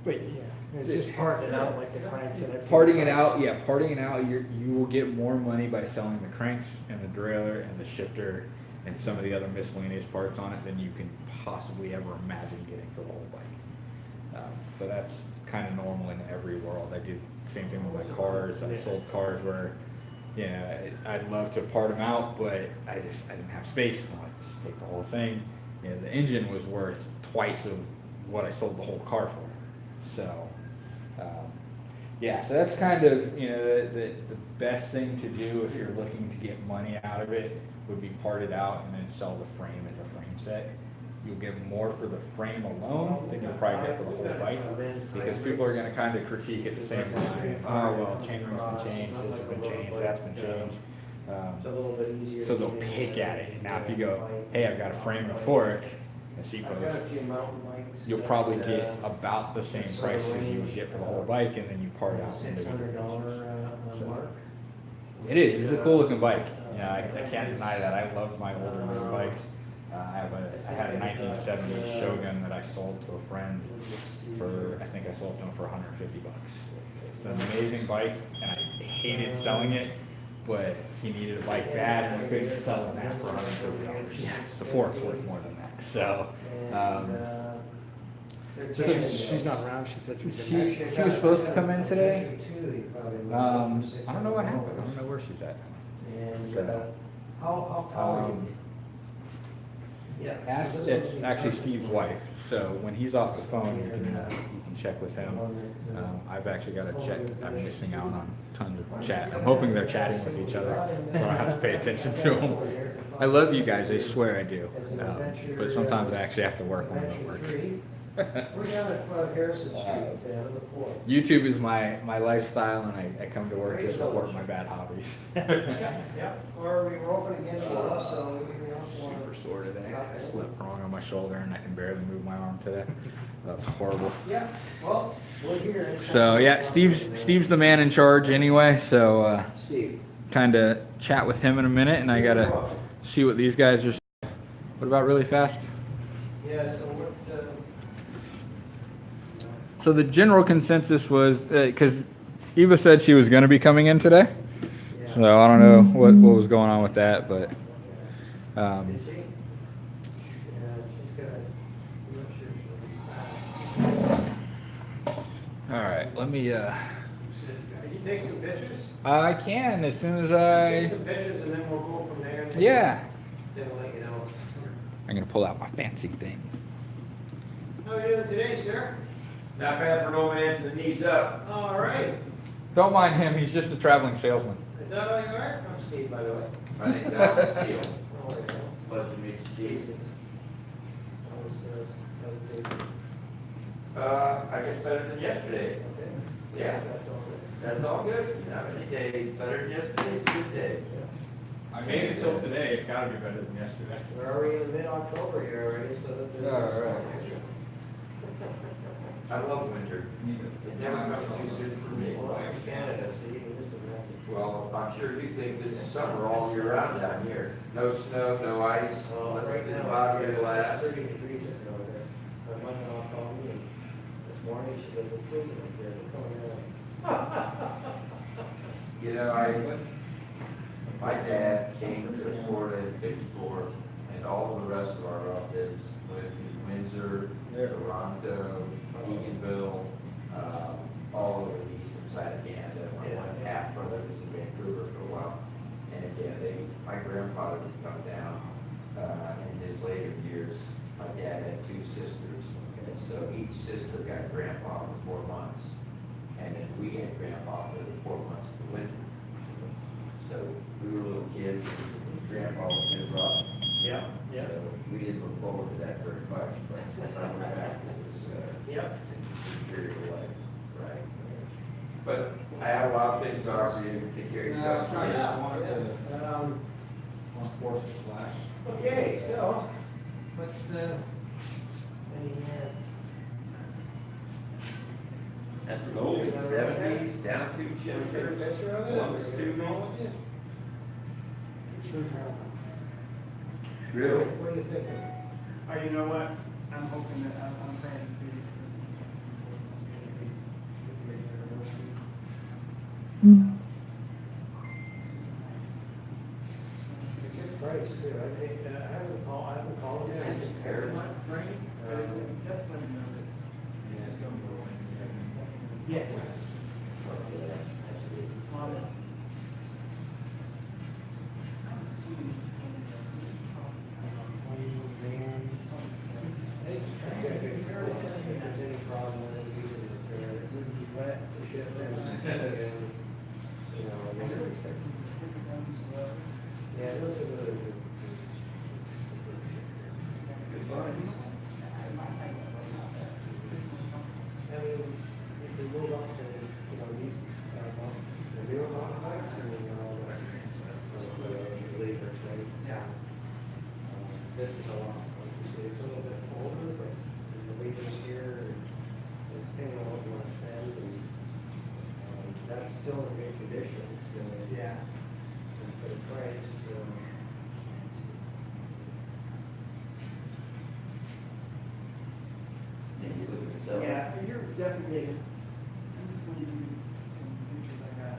but yeah, it's just parting it out like the cranks and everything. parting it out, you will get more money by selling the cranks and the derailleur and the shifter and some of the other miscellaneous parts on it than you can possibly ever imagine getting for the whole bike. But that's kind of normal in every world. I do the same thing with my cars. I've sold cars where, I'd love to part them out, but I didn't have space, so I just take the whole thing. The engine was worth twice of what I sold the whole car for. So, so that's kind of, the best thing to do if you're looking to get money out of it would be part it out and then sell the frame as a frame set. You'll get more for the frame alone than you'll probably get for the whole bike, because people are gonna kind of critique it the same way. Oh, well, chain ring's been changed, this has been changed, that's been changed. It's a little bit easier. So they'll to pick manage. at it. And now if you go, hey, I've got a frame and a fork, and see I've got a few mountain bikes. you'll probably that, get about the same sort of price as you would range, get for the whole bike, and then you part out $600 individual pieces. So- mark. It is. It's a cool looking bike. Yeah, I can't deny that. I love my older motor bikes. I had a 1970 Shogun that I sold to a friend for, I think I sold to him for 150 bucks. It's an amazing bike, and I hated selling it, but he needed a bike bad, and we couldn't sell him that for $150. The fork's worth more than that. So, She's not around, she said she was in there. she was supposed to come in today. I don't know what happened. I don't know where she's at. And, So, how tall are you? Um, Yeah. It's actually Steve's wife, so when he's off the phone, you can check with him. I've actually got to check, I'm missing out on tons of chat. I'm hoping they're chatting with each other, so I don't have to pay attention to them. I love you guys, I swear I do, but sometimes I actually have to work when I don't work. We're down at Harrison Street, down the fourth. YouTube is my lifestyle, and I come to work to support my bad hobbies. Yeah, or we were open again for us, so we don't Super want sore today. I slept wrong on my shoulder, and I can barely move my arm today. That's horrible. to. Yeah, well, we're here. So yeah, Steve's the man in charge anyway. So Steve. kind of chat with him in a minute, and I gotta see what these guys are saying. What about really fast? Yeah, so what, So the general consensus was because Eva said she was going to be coming in today. yeah. So I don't know what was going on with that, but Did she? Yeah, she's got, I'm not sure she'll be back. all right, let me. Did you take some pictures? I can as soon as Take I. some pictures and then we'll go from there. and Yeah, Then we'll let you know. I'm gonna pull out my fancy thing. How are you doing today, sir? Not bad for an old man from the knees up. All right. Don't mind him; he's just a traveling salesman. Is that how you are? I'm Steve, by the way. My name's Alan Steele. Oh, there you go. Pleasure to meet you, Steve. How's it? I guess better than yesterday. Okay. Yeah. That's all good. That's all good. You know, any day is better than yesterday, it's a good day. I made it till today. It's got to be better than yesterday. We're already in mid-October here already, so that. Yeah, all right. I love winter. It never comes too soon for me. Well, I'm in Canada, so you can listen to that. Well, I'm sure you think this is summer all year round down here. No snow, no ice, listen Right to the now, bottom of it's the last. 30 degrees over there. My mother-in-law called me this morning, she goes, we're freezing up here, we're coming out. You know, my dad came to Florida in '54, and all of the rest of our relatives lived in Windsor, Toronto, Eganville, all over the eastern side of Canada. My one half brother was in Vancouver for a while, and again, my grandfather would come down. In his later years, my dad had two sisters, and so each sister got grandpa for 4 months, and then we had grandpa for the 4 months of the winter. So we were little kids, and grandpa was been rough. Yeah, yeah. So we didn't look forward to that very much, but since I went back, it was, Yep. a period of life, right? But I have a lot of things to offer you to take care of your customers. Okay, so, what's, any, That's an old 70s, down to picture of Chester, it? Columbus tubing. Sure. Really? What do you think? Oh, you know what? I'm hoping that, I'm praying to see if this is Good price too, I think, I haven't called Yeah, him. it's a terrible frame. Just let me know that. Yeah. I'm assuming If there's any problem with it, we can repair it. It would be wet, the shit, and, you know, I mean, yeah, those are really good. Good lines. I mean, if we move on to, you know, these, the newer mountain bikes, and then, the Lakers, right? Yeah. This is a lot, like you say, it's a little bit still in good condition, still. Yeah. And for the price, Yeah, you look at the Yeah, you're definitely, I'm just gonna give you some pictures I got.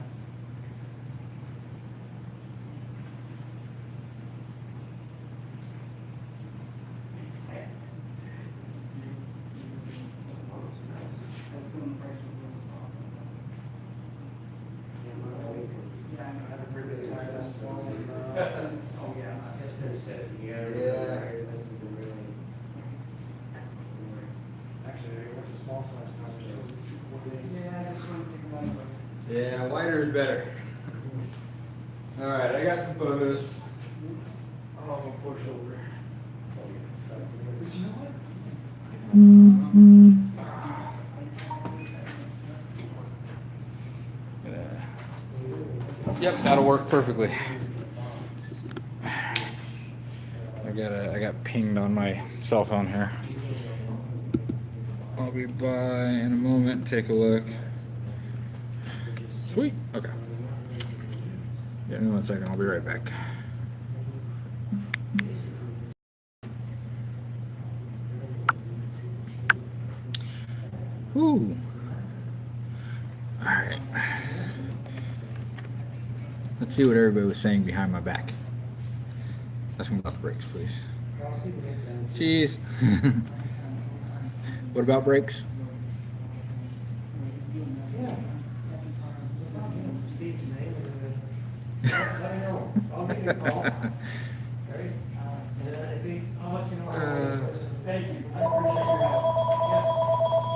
That's when the price was real soft. Yeah, I know, I have a pretty good time, that's one, oh, yeah. it's been set, yeah. Yeah. It hasn't been really. Actually, I went to small size now, just 4 days. Yeah, I just want to think about it, but. Yeah, wider is better. All right, I got some photos. Oh, I'm gonna push over. But you know what? Yep, that'll work perfectly. I got pinged on my cell phone here. I'll be by in a moment. Take a look. Sweet. Okay. Give me 1 second. I'll be right back. Woo. All right. Let's see what everybody was saying behind my back. Let's move off the brakes, please. Cheese. What about brakes? Steve's name, and let me know, I'll give you a call, right? And if he, I'll let you know. Thank you, I appreciate your help. Yeah.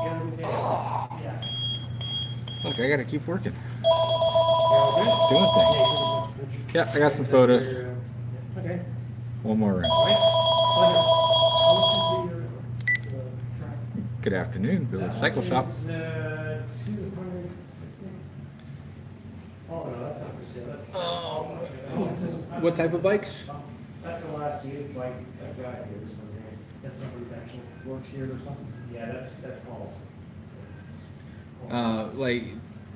You have a good day. Yeah. Look, I gotta keep working. You Doing things. Yeah, I got some photos. Okay. One more room. How much is the track? Good afternoon, Village Cycle Shop. 200, oh, no, that's not for sale. That's- What type of bikes? That's the last used bike I've got here, this one here. That's somebody's actual works here or something? Yeah, that's Paul's.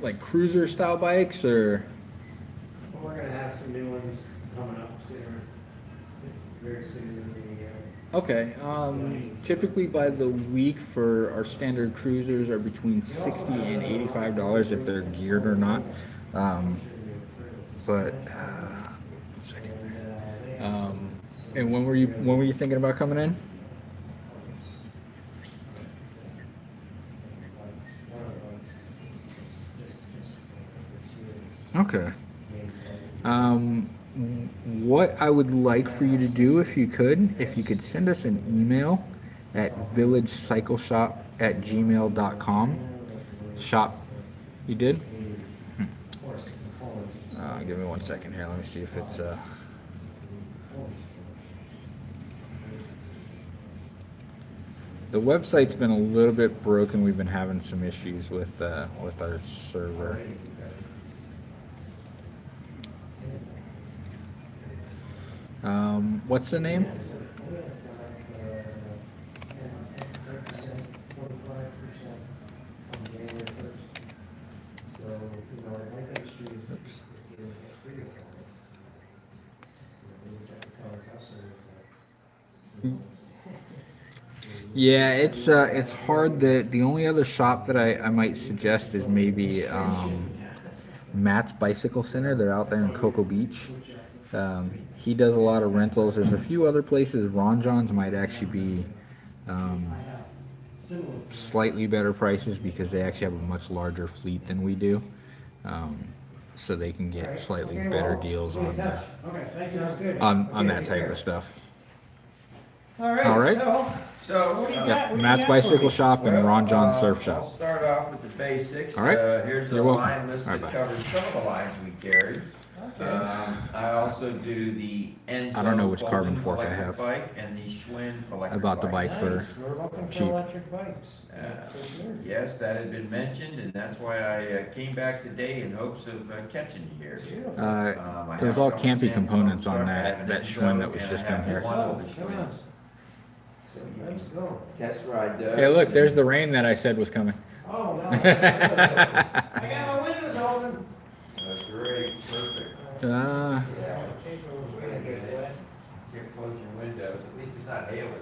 Like cruiser style bikes or? We're gonna have some new ones coming up soon, very soon in the, Okay, typically by the week for our standard cruisers are between $60 and $85 if they're geared or not. But 1 second. And when were you thinking about coming in? Okay. What I would like for you to do, if you could send us an email at villagecycleshop@gmail.com. Shop, you did? Give me 1 second here. Let me see if it's the website's been a little bit broken. We've been having some issues with our server. What's the name? 25% on January 1st. So, you know, our Lincoln Street is getting free of Yeah, it's hard. The only other shop that I might suggest is maybe Matt's Bicycle Center. They're out there in Cocoa Beach. He does a lot of rentals. There's a few other places. Ron John's might actually be slightly better prices because they actually have a much larger fleet than we do. So they can get slightly better deals on Okay, thank you, that's good. on that type of stuff. All right. All right. So, What do you got? Yeah, What do you Matt's got for Bicycle me? Shop and Ron John's Surf Shop. I'll start off with the basics. All right. Here's a You're welcome. line list All right, that bye. covers some of the lines we carry. Okay. I also do the Enzo I don't know which carbon folding fork I electric have. bike and the Schwinn electric I bought the bike for Nice, we're looking cheap. for electric bikes. So good. Yes, that had been mentioned, and that's why I came back today in hopes of catching you here. Beautiful. I There was have a all couple campy samples components the on truck, I that have an that Enzo, Schwinn that was and I just have in here. one of the Come on. Schwinns. So you Let's can go. test ride those. Hey, look, there's the rain that I said was coming. Oh, no. I got my windows open. Uh, Yeah, change those windows. You close your windows, at least it's not hailing.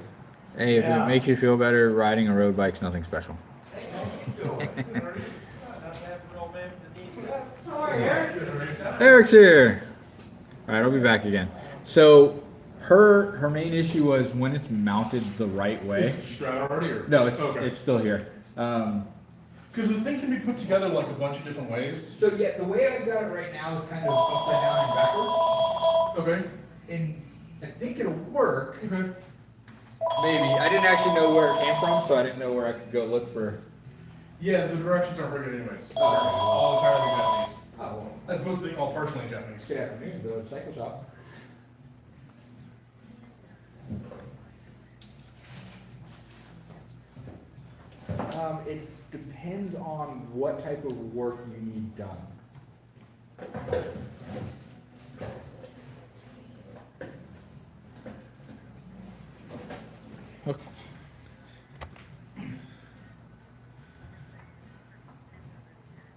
hey, if it makes you feel better, riding a road bike's nothing special. Hey, how you doing? Good, are you? Not having real man that needs that. How are you, Eric? Eric's here. All right, I'll be back again. So her main issue was when it's mounted the right way. Is it straight already, or? No, it's Okay. it's still here. Because the thing can be put together like a bunch of different ways. So yeah, the way I've got it right now is kind of upside down and backwards, Okay. and I think it'll work. Okay. Maybe I didn't actually know where it came from, so I didn't know where I could go look for. Yeah, the directions aren't very good anyways. All entirely Japanese. Oh, well. That's supposed to be all partially Japanese. Good afternoon, the cycle shop. It depends on what type of work you need done.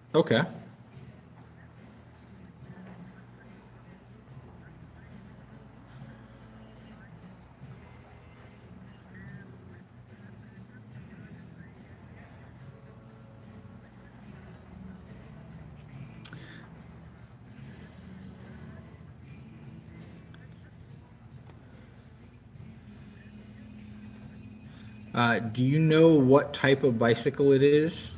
Okay. Do you know what type of bicycle it is?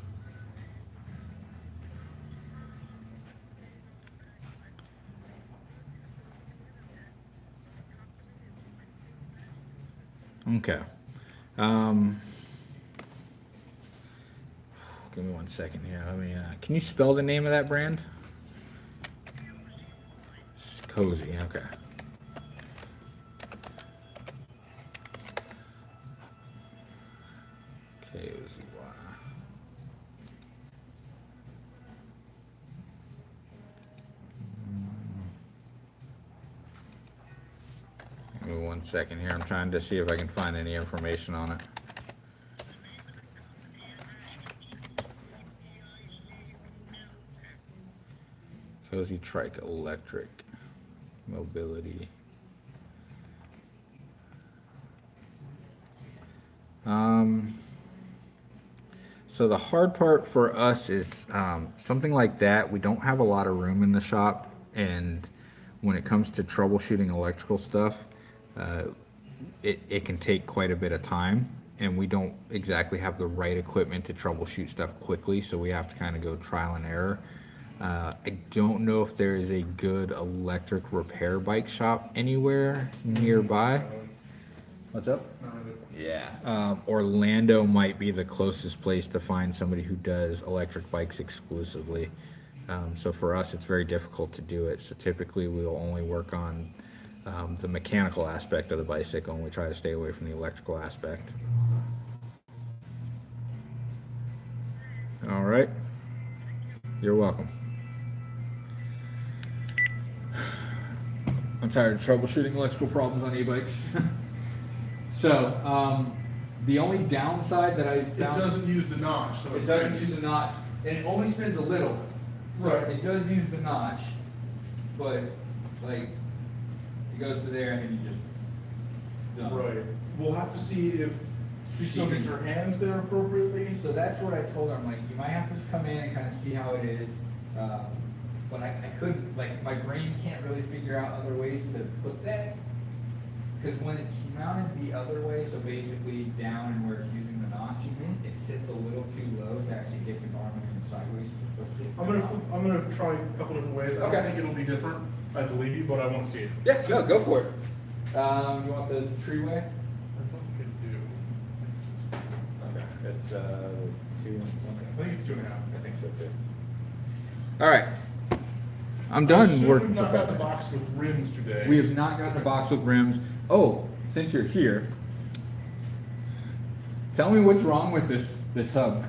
Okay. Give me one second here. Let me. Can you spell the name of that brand? It's Cozy. Okay. K-O-Z-Y. Give me one second here. I'm trying to see if I can find any information on it. Cozy Trike Electric Mobility. So the hard part for us is something like that. We don't have a lot of room in the shop, and when it comes to troubleshooting electrical stuff, it can take quite a bit of time, and we don't exactly have the right equipment to troubleshoot stuff quickly, so we have to kind of go trial and error. I don't know if there is a good electric repair bike shop anywhere nearby. What's up? Yeah. Orlando might be the closest place to find somebody who does electric bikes exclusively. So for us, it's very difficult to do it. So typically we'll only work on the mechanical aspect of the bicycle, and we try to stay away from the electrical aspect. All right. You're welcome. I'm tired of troubleshooting electrical problems on e-bikes. So, the only downside that I It found, doesn't use the notch, so it it's doesn't good. use the notch, and it only spins a little. So Right. It does use the notch, but like, it goes to there and then you just. done. Right. We'll have to see if she still gets her hands there appropriately. So that's what I told her, I'm like, you might have to just come in and kind of see how it is. But I couldn't, like, my brain can't really figure out other ways to put that. Because when it's mounted the other way, so basically down and where it's using the notch, it sits a little too low to actually get the Garmin sideways to twist it. I'm gonna try a couple different ways. I Okay. don't think it'll be different, I believe, but I want to see it. Yeah, go for it. You want the tree way? I thought we could do. Okay, it's 2 and something. I think it's 2.5. I think so too. All right, I'm done Assume working we've for not 5 got the minutes. box with rims today. We have not gotten a box with rims. Oh, since you're here, tell me what's wrong with this hub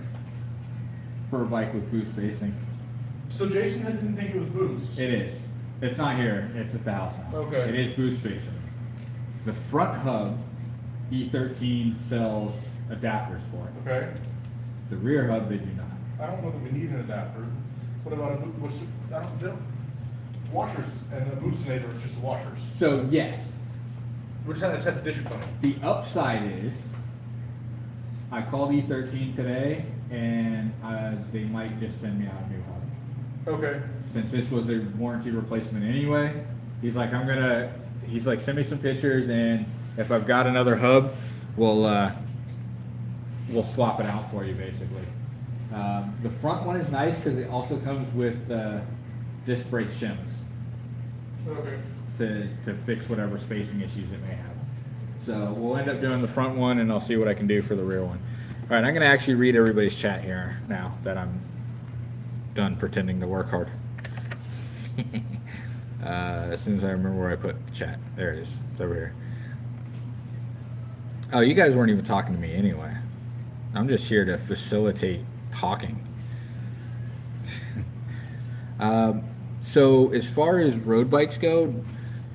for a bike with boost spacing. So Jason didn't think it was boost. It is. It's not here. It's at the house now. Okay. It is boost spacing. The front hub, E13 sells adapters for it. Okay. The rear hub, they do not. I don't know that we need an adapter. What about a boot? I don't. washers and the boostinator is just the washers. So yes, We're just had the dish funny. the upside is I called E13 today, and they might just send me out a new hub. Okay. Since this was a warranty replacement anyway, he's like, send me some pictures, and if I've got another hub, we'll swap it out for you, basically. The front one is nice because it also comes with disc brake shims Okay. to fix whatever spacing issues it may have. So we'll end up doing the front one, and I'll see what I can do for the rear one. All right, I'm going to actually read everybody's chat here now that I'm done pretending to work hard. As soon as I remember where I put the chat. There it is. It's over here. Oh, you guys weren't even talking to me anyway. I'm just here to facilitate talking. So as far as road bikes go,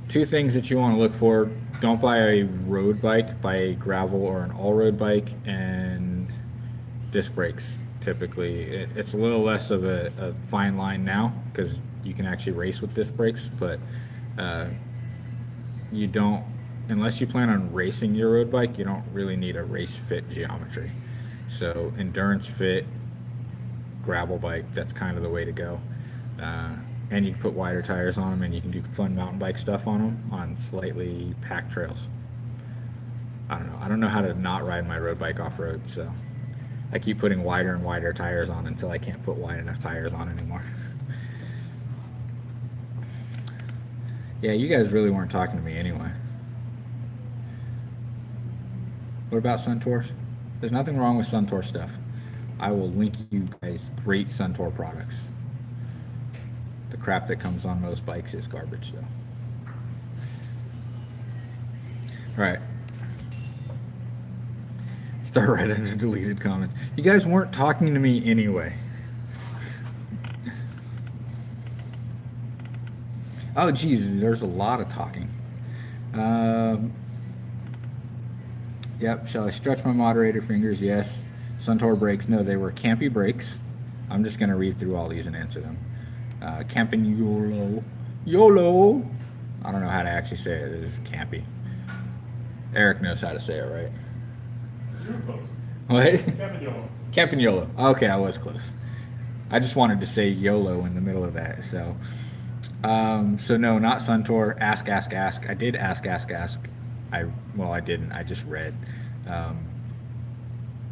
two things that you want to look for. Don't buy a road bike, buy a gravel or an all-road bike, and disc brakes. Typically, it's a little less of a fine line now because you can actually race with disc brakes, but you don't, unless you plan on racing your road bike, you don't really need a race fit geometry. So endurance fit gravel bike, that's kind of the way to go. And you can put wider tires on them, and you can do fun mountain bike stuff on them on slightly packed trails. I don't know how to not ride my road bike off road, so I keep putting wider and wider tires on until I can't put wide enough tires on anymore. Yeah, you guys really weren't talking to me anyway. What about Suntour? There's nothing wrong with Suntour stuff. I will link you guys great Suntour products. The crap that comes on most bikes is garbage, though. All right. Start right under deleted comments. You guys weren't talking to me anyway. Oh, geez, there's a lot of talking. Yep, shall I stretch my moderator fingers? Yes. Suntour brakes? No, they were Campy brakes. I'm just going to read through all these and answer them. Camping YOLO. I don't know how to actually say it. It is Campy. Eric knows how to say it, right? You're close. What? Kevin Yolo. Camping YOLO. Okay, I was close. I just wanted to say YOLO in the middle of that. So no, not Suntour. Ask. I did ask. I didn't. I just read.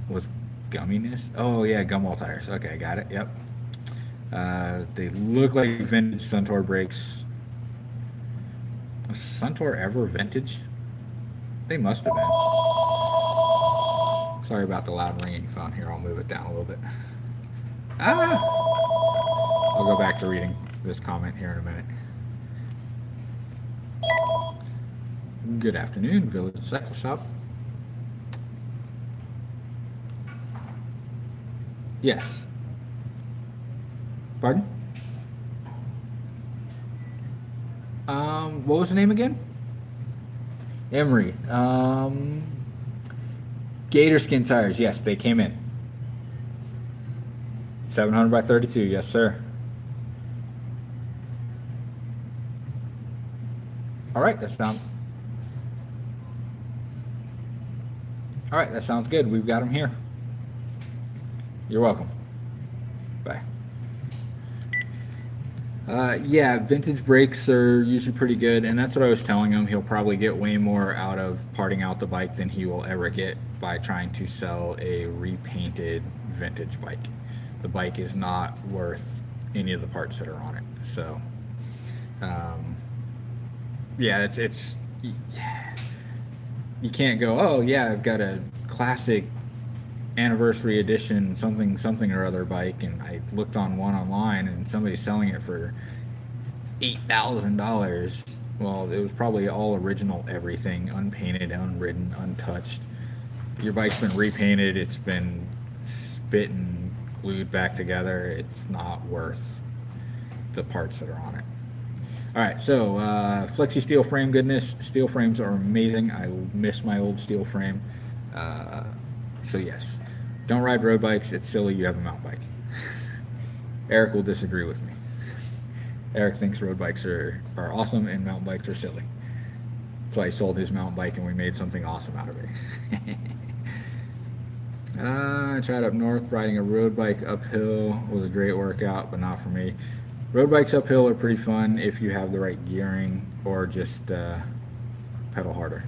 Was gumminess? Oh yeah, Gumwall tires. Okay, got it. Yep. They look like vintage Suntour brakes. Was Suntour ever vintage? They must have been. Sorry about the loud ringing phone here. I'll move it down a little bit. I'll go back to reading this comment here in a minute. Good afternoon, Village Cycle Shop. Yes. Pardon? What was the name again? Emery. Gator skin tires. Yes, they came in. 700 by 32. Yes, sir. All right, that sounds good. We've got them here. You're welcome. Bye. Yeah, vintage brakes are usually pretty good, and that's what I was telling him. He'll probably get way more out of parting out the bike than he will ever get by trying to sell a repainted vintage bike. The bike is not worth any of the parts that are on it. So, yeah, it's you can't go, oh yeah, I've got a classic anniversary edition something or other bike, and I looked on one online and somebody's selling it for $8,000. Well, it was probably all original everything, unpainted, unridden, untouched. Your bike's been repainted, it's been spit and glued back together. It's not worth the parts that are on it. All right, so Flexi steel frame goodness. Steel frames are amazing. I miss my old steel frame. So yes, don't ride road bikes. It's silly. You have a mountain bike. Eric will disagree with me. Eric thinks road bikes are awesome and mountain bikes are silly. That's why he sold his mountain bike and we made something awesome out of it. I tried up north. Riding a road bike uphill was a great workout, but not for me. Road bikes uphill are pretty fun if you have the right gearing or just pedal harder.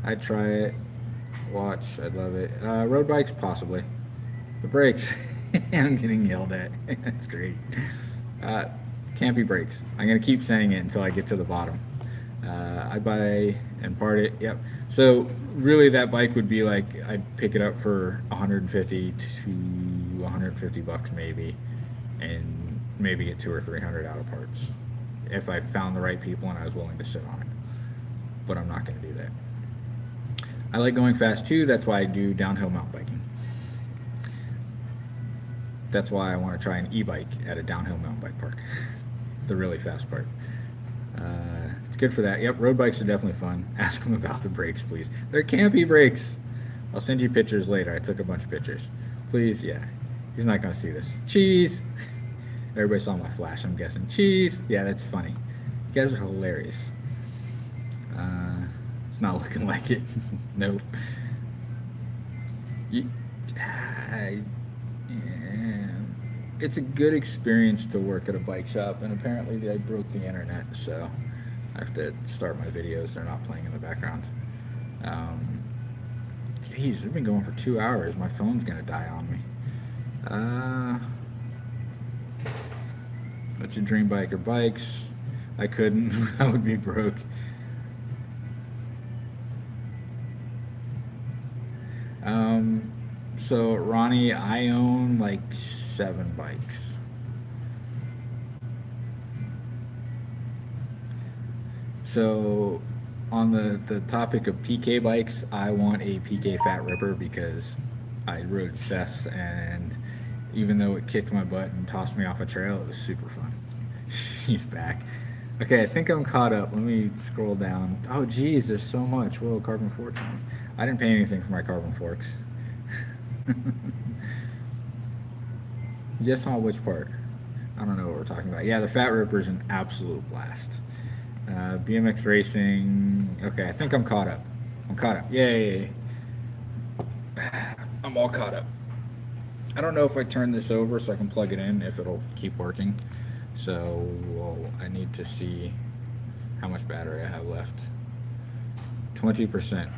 I'd try it. Watch. I'd love it. Road bikes, possibly. The brakes. I'm getting yelled at. That's great. Can't be brakes. I'm going to keep saying it until I get to the bottom. I buy and part it. Yep. So really that bike would be like, I'd pick it up for 150 to 150 bucks maybe, and maybe get 200 or 300 out of parts if I found the right people and I was willing to sit on it. But I'm not going to do that. I like going fast too. That's why I do downhill mountain biking. That's why I want to try an e-bike at a downhill mountain bike park. The really fast part. It's good for that. Yep, road bikes are definitely fun. Ask them about the brakes, please. There can't be brakes. I'll send you pictures later. I took a bunch of pictures. Please, yeah. He's not going to see this. Cheese. Everybody saw my flash, I'm guessing. Cheese. Yeah, that's funny. You guys are hilarious. It's not looking like it. Nope. It's a good experience to work at a bike shop, and apparently I broke the internet, so I have to start my videos. They're not playing in the background. Geez, they've been going for 2 hours. My phone's gonna die on me. What's your dream bike or bikes? I couldn't. I would be broke. So Ronnie, I own like 7 bikes. So on the topic of PK bikes, I want a PK Fat Ripper because I rode Seth's, and even though it kicked my butt and tossed me off a trail, it was super fun. He's back. Okay, I think I'm caught up. Let me scroll down. Oh geez, there's so much. Whoa, carbon fork. I didn't pay anything for my carbon forks. Just on which part? I don't know what we're talking about. Yeah, the Fat Ripper is an absolute blast. BMX racing. Okay, I think I'm caught up. I'm caught up. Yay. I'm all caught up. I don't know if I turn this over so I can plug it in, if it'll keep working. So I need to see how much battery I have left. 20%.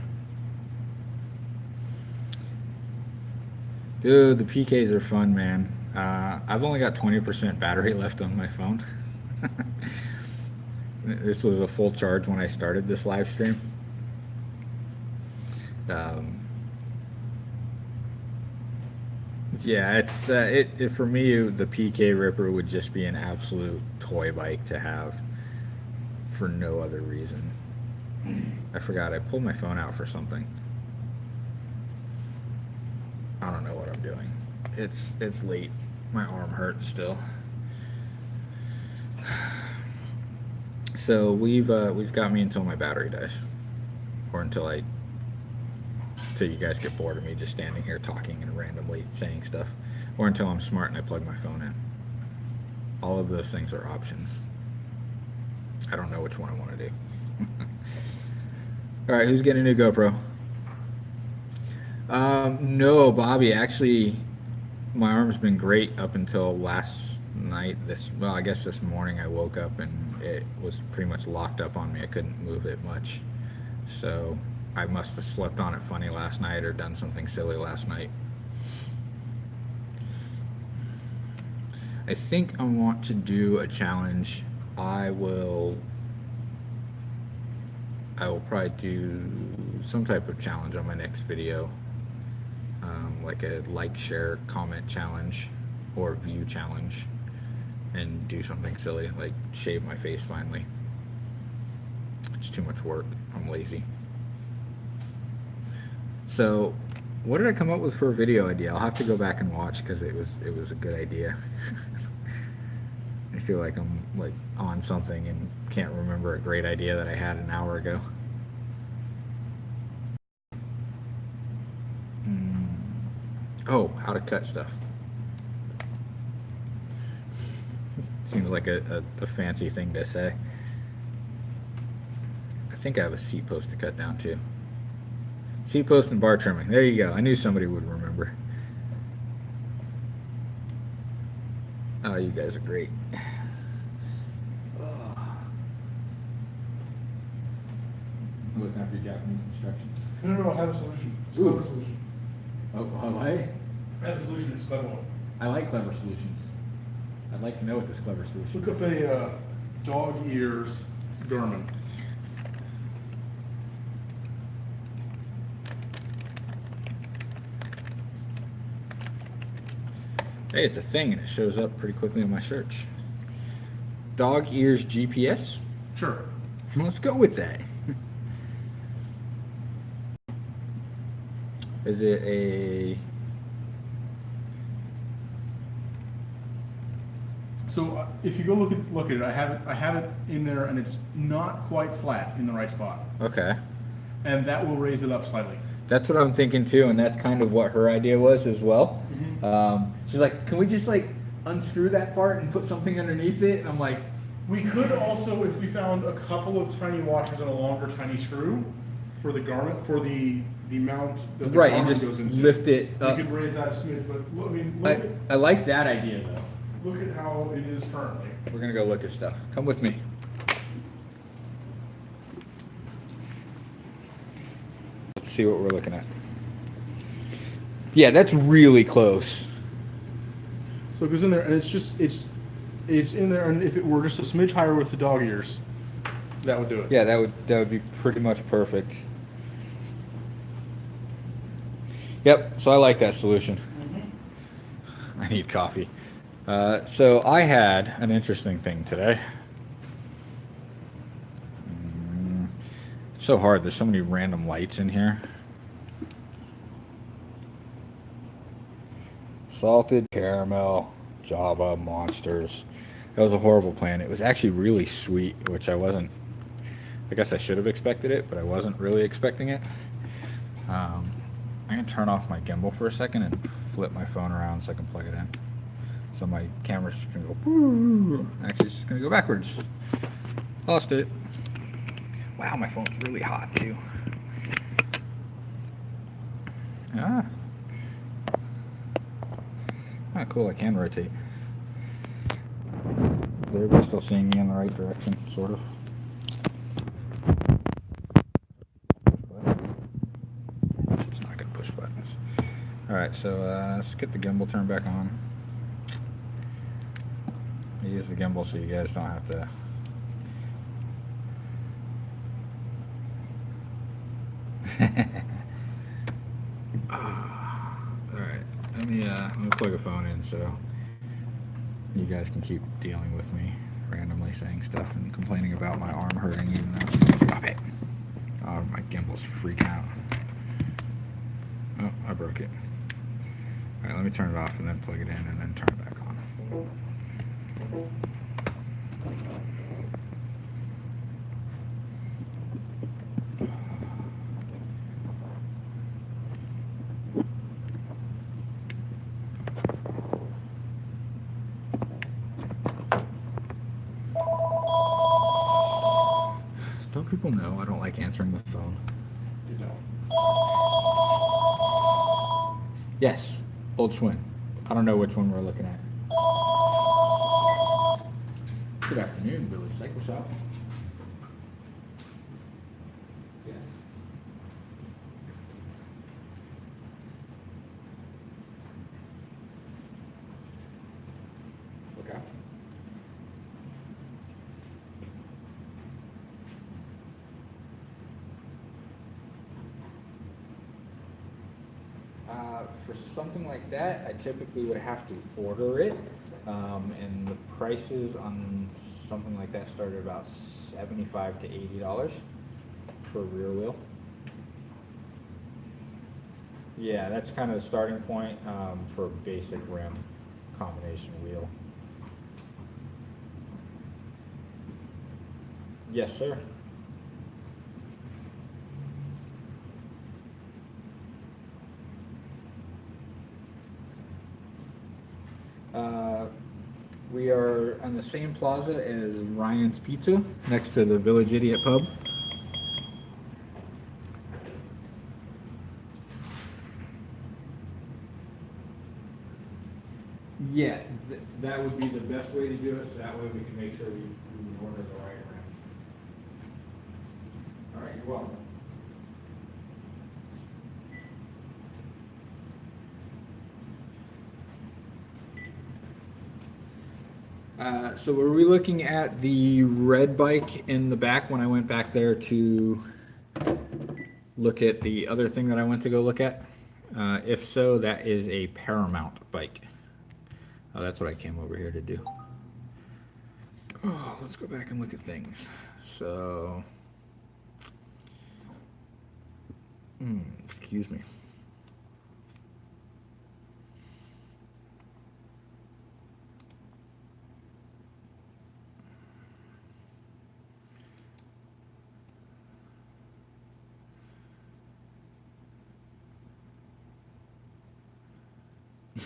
Dude, the PKs are fun, man. I've only got 20% battery left on my phone. This was a full charge when I started this live stream. Yeah, it's it for me, the PK Ripper would just be an absolute toy bike to have for no other reason. I forgot I pulled my phone out for something. I don't know what I'm doing. It's late. My arm hurts still. So we've got me until my battery dies, or until you guys get bored of me just standing here talking and randomly saying stuff, or until I'm smart and I plug my phone in. All of those things are options. I don't know which one I want to do. All right, who's getting a new GoPro? No, Bobby. Actually, my arm's been great up until last night. I guess this morning I woke up and it was pretty much locked up on me. I couldn't move it much. So I must have slept on it funny last night or done something silly last night. I think I want to do a challenge. I will probably do some type of challenge on my next video. Like a like, share, comment challenge or view challenge, and do something silly like shave my face finally. It's too much work. I'm lazy. So what did I come up with for a video idea? I'll have to go back and watch because it was a good idea. I feel like I'm like on something and can't remember a great idea that I had an hour ago. Oh, how to cut stuff. Seems like a fancy thing to say. I think I have a seat post to cut down too. Seat post and bar trimming. There you go. I knew somebody would remember. Oh, you guys are great. Looking after Japanese instructions. No, I have a solution. It's a clever solution. Oh, I have a solution, it's a clever one. I like clever solutions. I'd like to know what this clever solution Look up a, dog ears Garmin. Hey, it's a thing and it shows up pretty quickly on my search. Dog ears GPS? Sure. Let's go with that. Is it a... So if you go look at it, I have it in there, and it's not quite flat in the right spot, Okay. and that will raise it up slightly. That's what I'm thinking too, and that's kind of what her idea was as well. Mhm. She's like, can we just like unscrew that part and put something underneath it? And I'm like, We could also, if we found a couple of tiny washers and a longer tiny screw for the garment, for the mount that the right, and garment just goes into. lift it We up. could raise that a smidge, but I mean, I like that idea though. look at how it is currently. We're gonna go look at stuff. Come with me. Let's see what we're looking at. Yeah, that's really close. So it goes in there, and it's in there, and if it were just a smidge higher with the dog ears, that would do it. Yeah, that would be pretty much perfect. Yep, so I like that solution. I need coffee. So I had an interesting thing today. It's so hard. There's so many random lights in here. Salted caramel, Java monsters. That was a horrible plan. It was actually really sweet, which I wasn't. I guess I should have expected it, but I wasn't really expecting it. I'm gonna turn off my gimbal for a second and flip my phone around so I can plug it in. So my camera's just gonna go. Boo. Actually, it's just gonna go backwards. Lost it. Wow, my phone's really hot too. Ah. Ah, cool. I can rotate. Is everybody still seeing me in the right direction? Sort of. It's not gonna push buttons. Alright, so let's get the gimbal turned back on. I use the gimbal so you guys don't have to. Alright, let me plug a phone in so you guys can keep dealing with me randomly saying stuff and complaining about my arm hurting even though. Stop it! Oh, my gimbal's freaking out. Oh, I broke it. Alright, let me turn it off and then plug it in and then turn it back on. Don't people know I don't like answering the phone? You don't. Yes, Old Schwinn. I don't know which one we're looking at. Good afternoon, Village Cycle Shop. Yes. Look out. For something like that, I typically would have to order it, and the prices on something like that start at about $75 to $80 for a rear wheel. Yeah, that's kind of the starting point for a basic rim combination wheel. Yes, sir. We are on the same plaza as Ryan's Pizza, next to the Village Idiot Pub. Yeah, that would be the best way to do it, so that way we can make sure we order the right round. All right, you're welcome. So were we looking at the red bike in the back when I went back there to look at the other thing that I went to go look at? If so, that is a Paramount bike. Oh, that's what I came over here to do. Oh, let's go back and look at things. So, excuse me.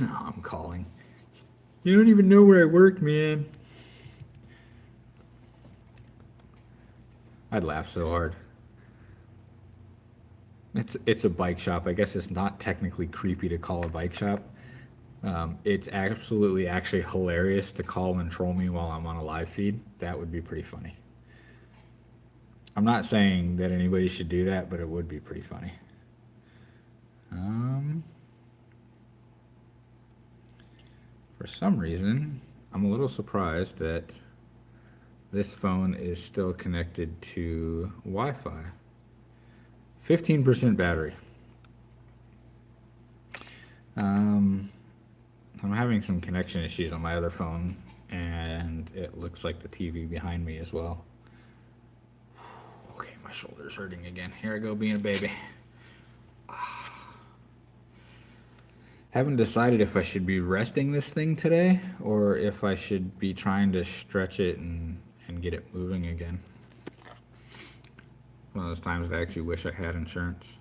No, I'm calling. You don't even know where I work, man. I'd laugh so hard. It's a bike shop. I guess it's not technically creepy to call a bike shop. It's absolutely actually hilarious to call and troll me while I'm on a live feed. That would be pretty funny. I'm not saying that anybody should do that, but it would be pretty funny. For some reason, I'm a little surprised that this phone is still connected to Wi-Fi. 15% battery. I'm having some connection issues on my other phone, and it looks like the TV behind me as well. Okay, my shoulder's hurting again. Here I go being a baby. Haven't decided if I should be resting this thing today or if I should be trying to stretch it and get it moving again. One of those times I actually wish I had insurance.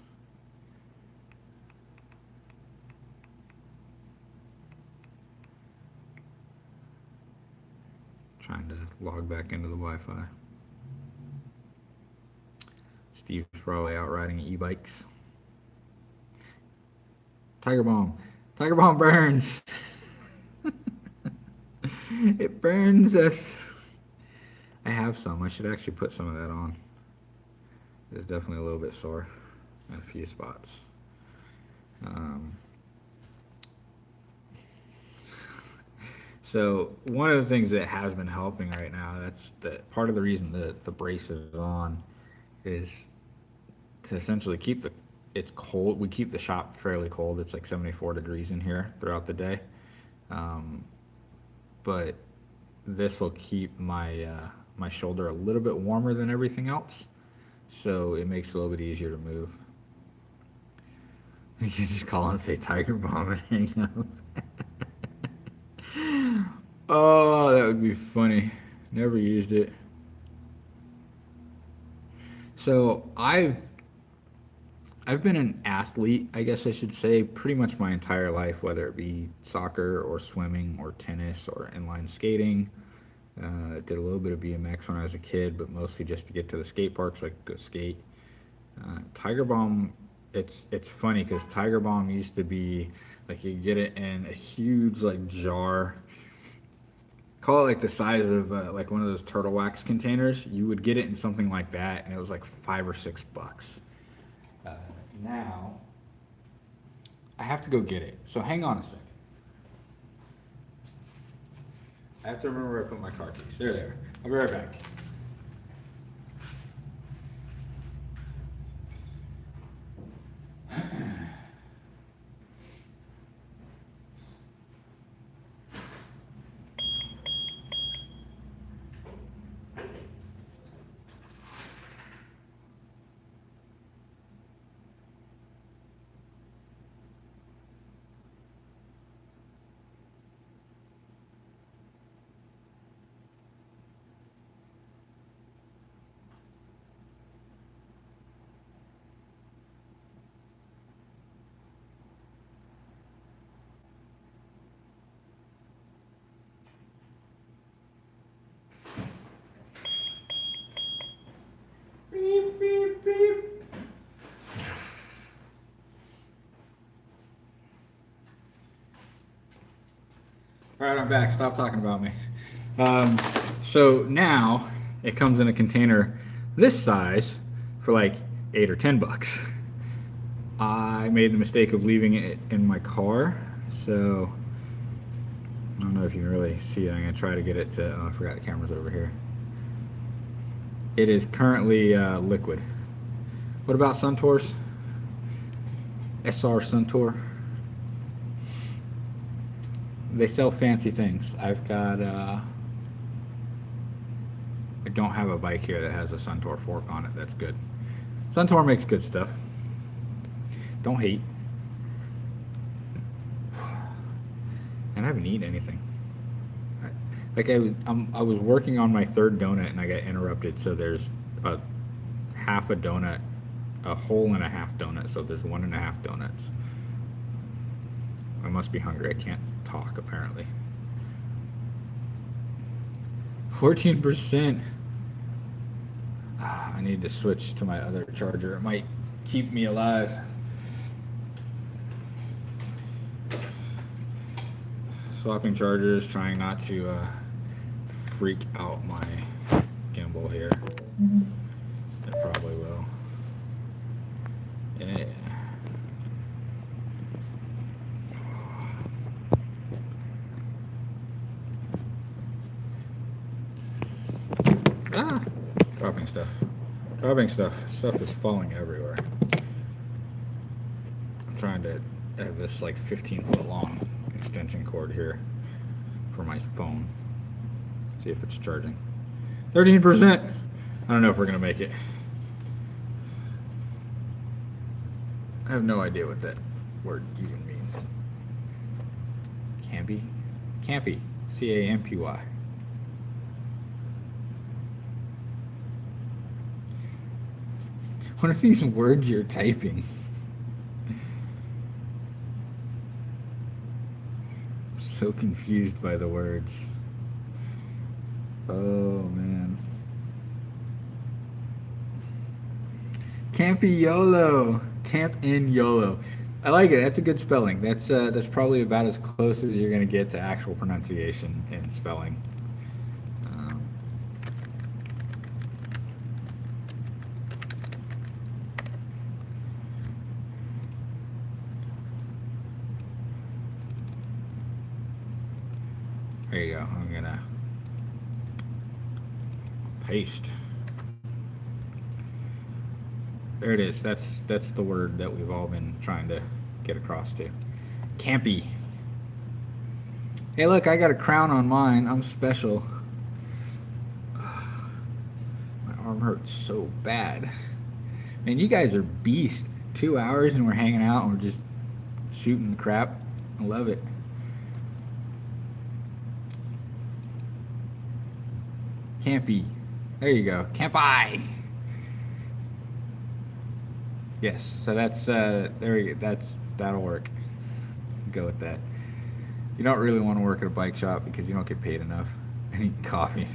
Trying to log back into the Wi-Fi. Steve's probably out riding e-bikes. Tiger Balm. Tiger Balm burns. It burns us. I have some. I should actually put some of that on. It's definitely a little bit sore in a few spots. So one of the things that has been helping right now, that's the part of the reason that the brace is on, is to essentially keep it's cold. We keep the shop fairly cold. It's like 74 degrees in here throughout the day. But this will keep my my shoulder a little bit warmer than everything else, so it makes it a little bit easier to move. You can just call and say Tiger Balm and hang up. Oh, that would be funny. Never used it. So I've been an athlete, I guess I should say, pretty much my entire life, whether it be soccer or swimming or tennis or inline skating. Did a little bit of BMX when I was a kid, but mostly just to get to the skate park so I could go skate. Tiger Balm, it's funny because Tiger Balm used to be like you get it in a huge like jar. Call it like the size of like one of those Turtle Wax containers. You would get it in something like that, and it was like $5 or $6. Now, I have to go get it. So hang on a second. I have to remember where I put my car keys. They're there. I'll be right back. All right, I'm back. Stop talking about me. So now it comes in a container this size for like $8 or $10. I made the mistake of leaving it in my car, so I don't know if you can really see it. I'm gonna try to get it to. Oh, I forgot the camera's over here. It is currently liquid. What about Suntours? SR Suntour. They sell fancy things. I've got. I don't have a bike here that has a Suntour fork on it. That's good. Suntour makes good stuff. Don't hate. And I haven't eaten anything. I was working on my third donut and I got interrupted. So there's a half a donut, a whole and a half donut. So there's 1.5 donuts. I must be hungry. I can't talk apparently. 14%. I need to switch to my other charger. It might keep me alive. Swapping chargers, trying not to freak out my gimbal here. It probably will. Yeah. Ah! Dropping stuff. Dropping stuff. Stuff is falling everywhere. I'm trying to have this like 15-foot long extension cord here for my phone. See if it's charging. 13%. I don't know if we're gonna make it. I have no idea what that word even means. Campy? Campy. C-A-M-P-Y. What are these words you're typing? I'm so confused by the words. Oh man. Campy YOLO. Camp in YOLO. I like it. That's a good spelling. That's probably about as close as you're gonna get to actual pronunciation and spelling. There you go. I'm gonna paste. There it is. That's the word that we've all been trying to get across to. Campy. Hey, look, I got a crown on mine. I'm special. My arm hurts so bad. Man, you guys are beast. 2 hours and we're hanging out and we're just shooting the crap. I love it. Campy. There you go. Campi. Yes. So that's there we go. That'll work. Go with that. You don't really want to work at a bike shop because you don't get paid enough. I need coffee.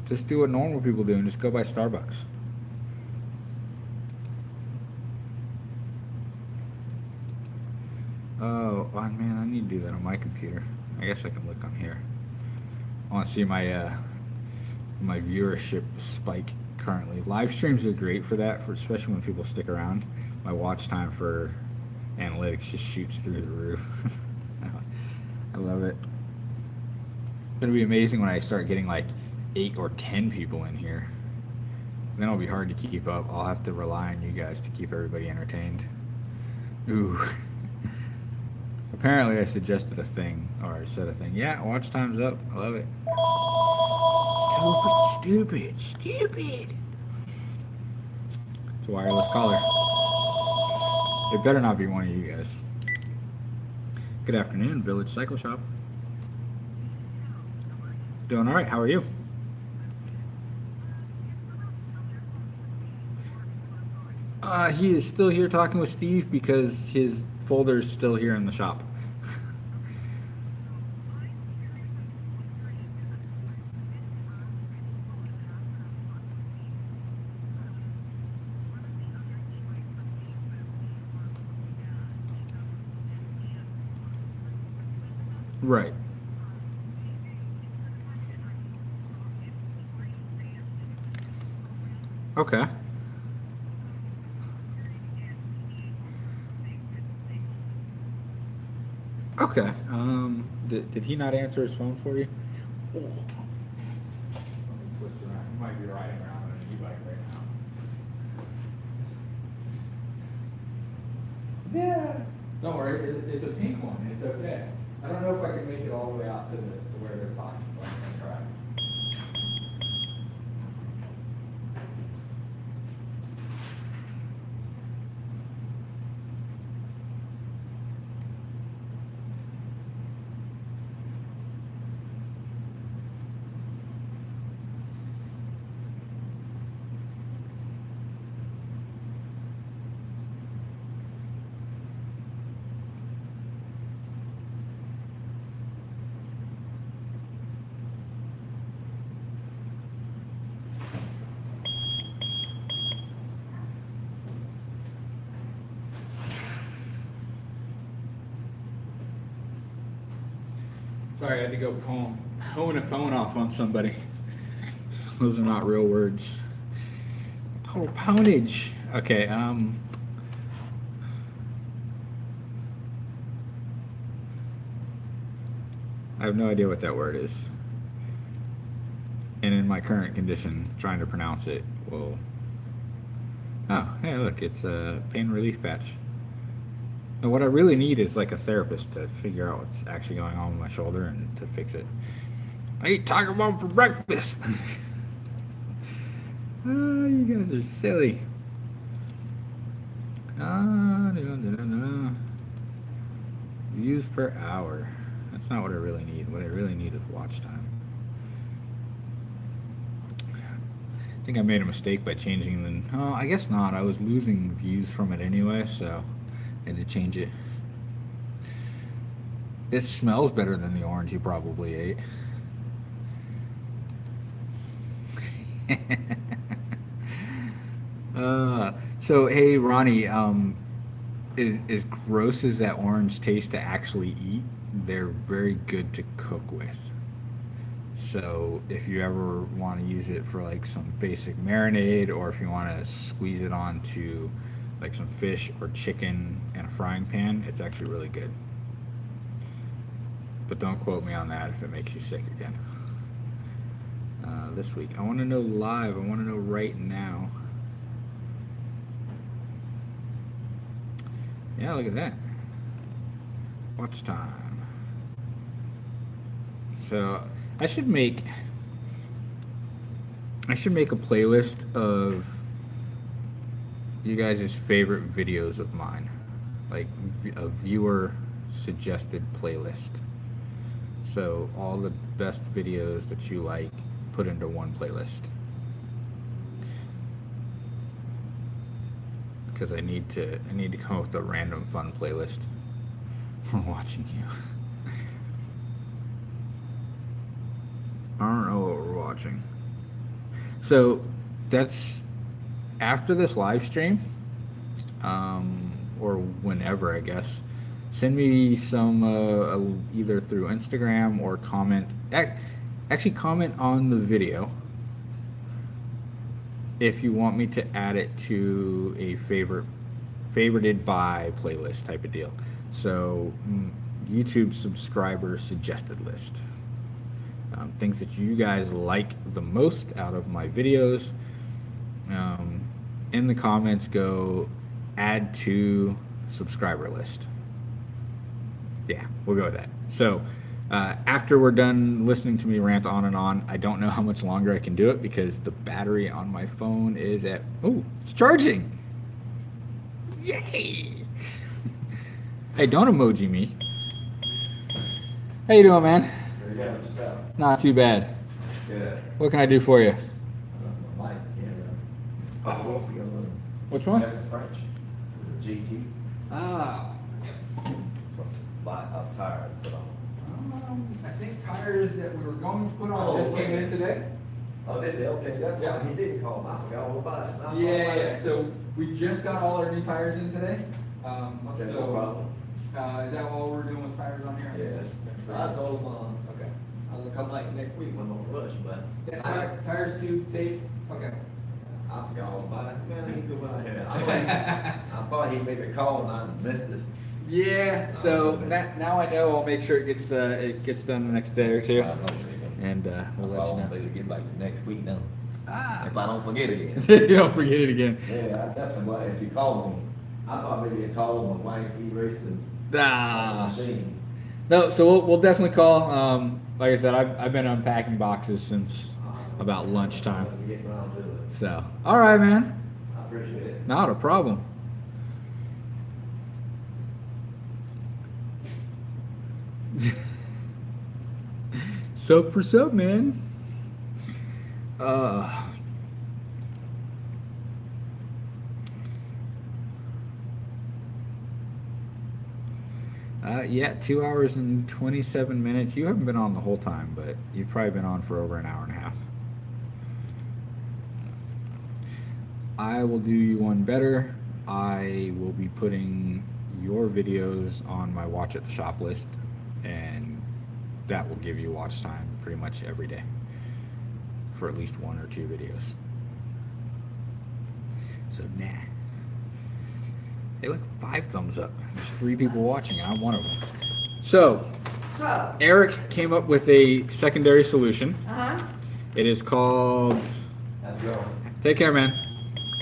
Just do what normal people do and just go by Starbucks. Oh man, I need to do that on my computer. I guess I can look on here. I want to see my my viewership spike currently. Live streams are great for that, especially when people stick around. My watch time for analytics just shoots through the roof. I love it. It'll be amazing when I start getting like 8 or 10 people in here. Then it'll be hard to keep up. I'll have to rely on you guys to keep everybody entertained. Ooh. Apparently I suggested a thing, or I said a thing. Yeah, watch time's up. I love it. Stupid. It's a wireless collar. It better not be one of you guys. Good afternoon, Village Cycle Shop. Doing all right. How are you? He is still here talking with Steve because his folder's still here in the shop. Right. Okay. Okay. Did he not answer his phone for you? Let me twist around. You might be riding around on an e-bike right now. Yeah. Don't worry. It's a pink one. It's okay. I don't know if I can make it all the way out to where they're talking, but I'm gonna try. Sorry, I had to go hone a phone off on somebody. Those are not real words. Oh, poundage. Okay, I have no idea what that word is. And in my current condition, trying to pronounce it will... Oh, hey, look, it's a pain relief patch. And what I really need is like a therapist to figure out what's actually going on with my shoulder and to fix it. I eat Tiger Bomb for breakfast. Oh, you guys are silly. Views per hour. That's not what I really need. What I really need is watch time. I think I made a mistake by changing the... Oh, I guess not. I was losing views from it anyway, so... had to change it. It smells better than the orange you probably ate. So hey Ronnie, as gross as that orange tastes to actually eat, they're very good to cook with. So if you ever want to use it for like some basic marinade, or if you want to squeeze it onto like some fish or chicken in a frying pan, it's actually really good. But don't quote me on that if it makes you sick again. This week, I want to know live. I want to know right now. Yeah, look at that. Watch time. So I should make a playlist of you guys' favorite videos of mine, like a viewer suggested playlist. So all the best videos that you like, put into one playlist. Because I need to come up with a random fun playlist for watching you. I don't know what we're watching. So that's after this live stream, or whenever, I guess. Send me some either through Instagram or comment. Actually, comment on the video if you want me to add it to a favorited by playlist type of deal. So YouTube subscriber suggested list. Things that you guys like the most out of my videos. In the comments, go add to subscriber list. Yeah, we'll go with that. So after we're done listening to me rant on and on, I don't know how much longer I can do it because the battery on my phone is at... Oh, it's charging! Yay! Hey, don't emoji me. How you doing, man? Very good. Yourself. Not too bad. Good. What can I do for you? Mike, Oh. yeah. Which one? That's the French. GT. Ah. Buy up tires, put on. I think tires that we were going to put on Oh, just came in today. Oh, did they? Okay, that's Yeah. why he did call. I forgot all about it. Yeah. So we just got all our new tires in today. Okay, no problem. Is that all we're doing with tires on here? Yeah. I told him, Okay. I was gonna come back next week when I'm rush, but Tires, tube, tape, okay. I forgot all about it. I said, man, he go out here. I thought he'd maybe call and I missed it. Yeah, so now I know, I'll make sure it gets done the next day or two, and we'll let you know. Maybe get back next week now. Ah. If I don't forget again. You don't forget it again. Yeah, I definitely will. If you call me, I thought maybe you'd call my wife, he racing Ah. machine. No, so we'll definitely call. Like I said, I've been unpacking boxes since about lunchtime. We get around to it. So, all right, man. I appreciate it. Not a problem. Soap for soap, man. Yeah, 2 hours and 27 minutes. You haven't been on the whole time, but you've probably been on for over an hour and a half. I will do you one better. I will be putting your videos on my watch at the shop list, and that will give you watch time pretty much every day for at least 1 or 2 videos. So nah. Hey, look, 5 thumbs up. There's 3 people watching, and I'm one of them. So, Eric came up with a secondary solution. It is called. How's it going? Take care, man.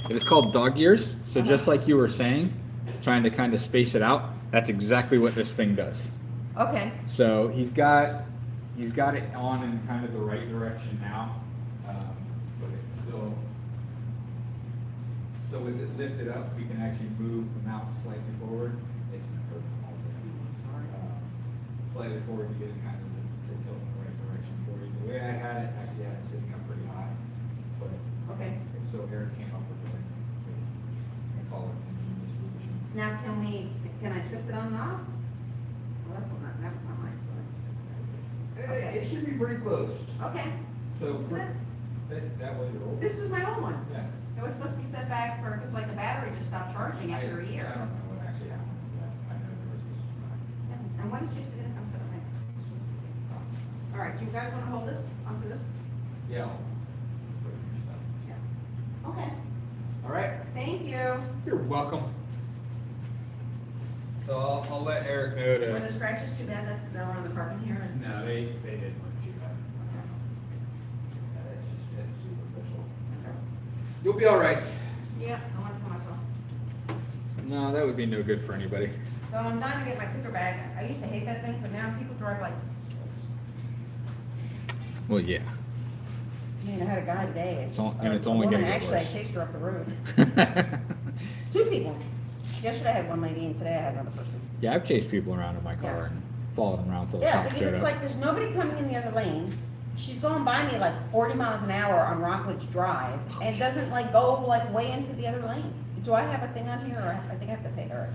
It is called dog ears. So just like you were saying, trying to kind of space it out, that's exactly what this thing does. Okay. So he's got it on in kind of the right direction now, but it's still. So with it lifted up, we can actually move the mount slightly forward. It's slightly forward to get it kind of to tilt in the right direction for you. The way I had it, actually had it sitting up pretty high, but Okay. so Eric came up with it. I call it an ingenious solution. Now can I twist it on and off? Well, that's not, that was not mine, so It should be pretty close. Okay. So Is that- that was your old. This was my old one. Yeah. It was supposed to be set back for, because like the battery just stopped charging after a year. I don't know what actually happened with that. I know there was this. And when is she gonna come set up next? All right, do you guys wanna hold this, onto this? Yeah. I'll put it in your stuff. Yeah. Okay, All right. thank you. You're welcome. So I'll let Eric know Were the to. scratches too bad that they're on the carpet here? Is- No, they didn't look too bad. It's superficial. You'll be all right. Yeah, I want it for myself. No, that would be no good for anybody. So I'm dying to get my cooker bag. I used to hate that thing, but now people drive like, Well, yeah. I mean, I had a guy today. It's only gonna get Actually, I worse. chased her up the road. 2 people. Yesterday I had one lady and today I had another person. Yeah, I've chased people around in my car Yeah. and followed them around till the Yeah, cops because showed it's up. like there's nobody coming in the other lane. She's going by me like 40 miles an hour on Rockledge Drive and doesn't like go like way into the other lane. Do I have a thing on here or I think I have to pay her?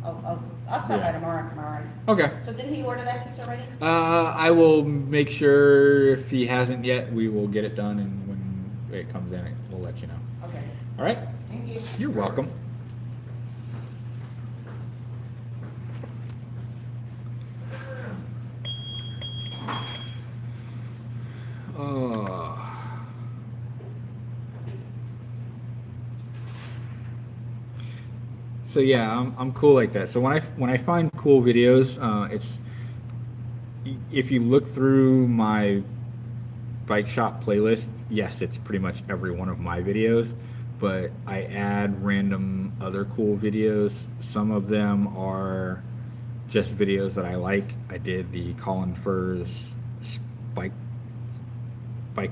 I'll stop by Yeah. tomorrow. Okay. So did he order that piece already? I will make sure if he hasn't yet, we will get it done, and when it comes in, we'll let you know. Okay. All right? Thank you. You're welcome. So yeah, I'm cool like that. So when I find cool videos, it's if you look through my bike shop playlist, yes, it's pretty much every one of my videos, but I add random other cool videos. Some of them are just videos that I like. I did the Colin Furs bike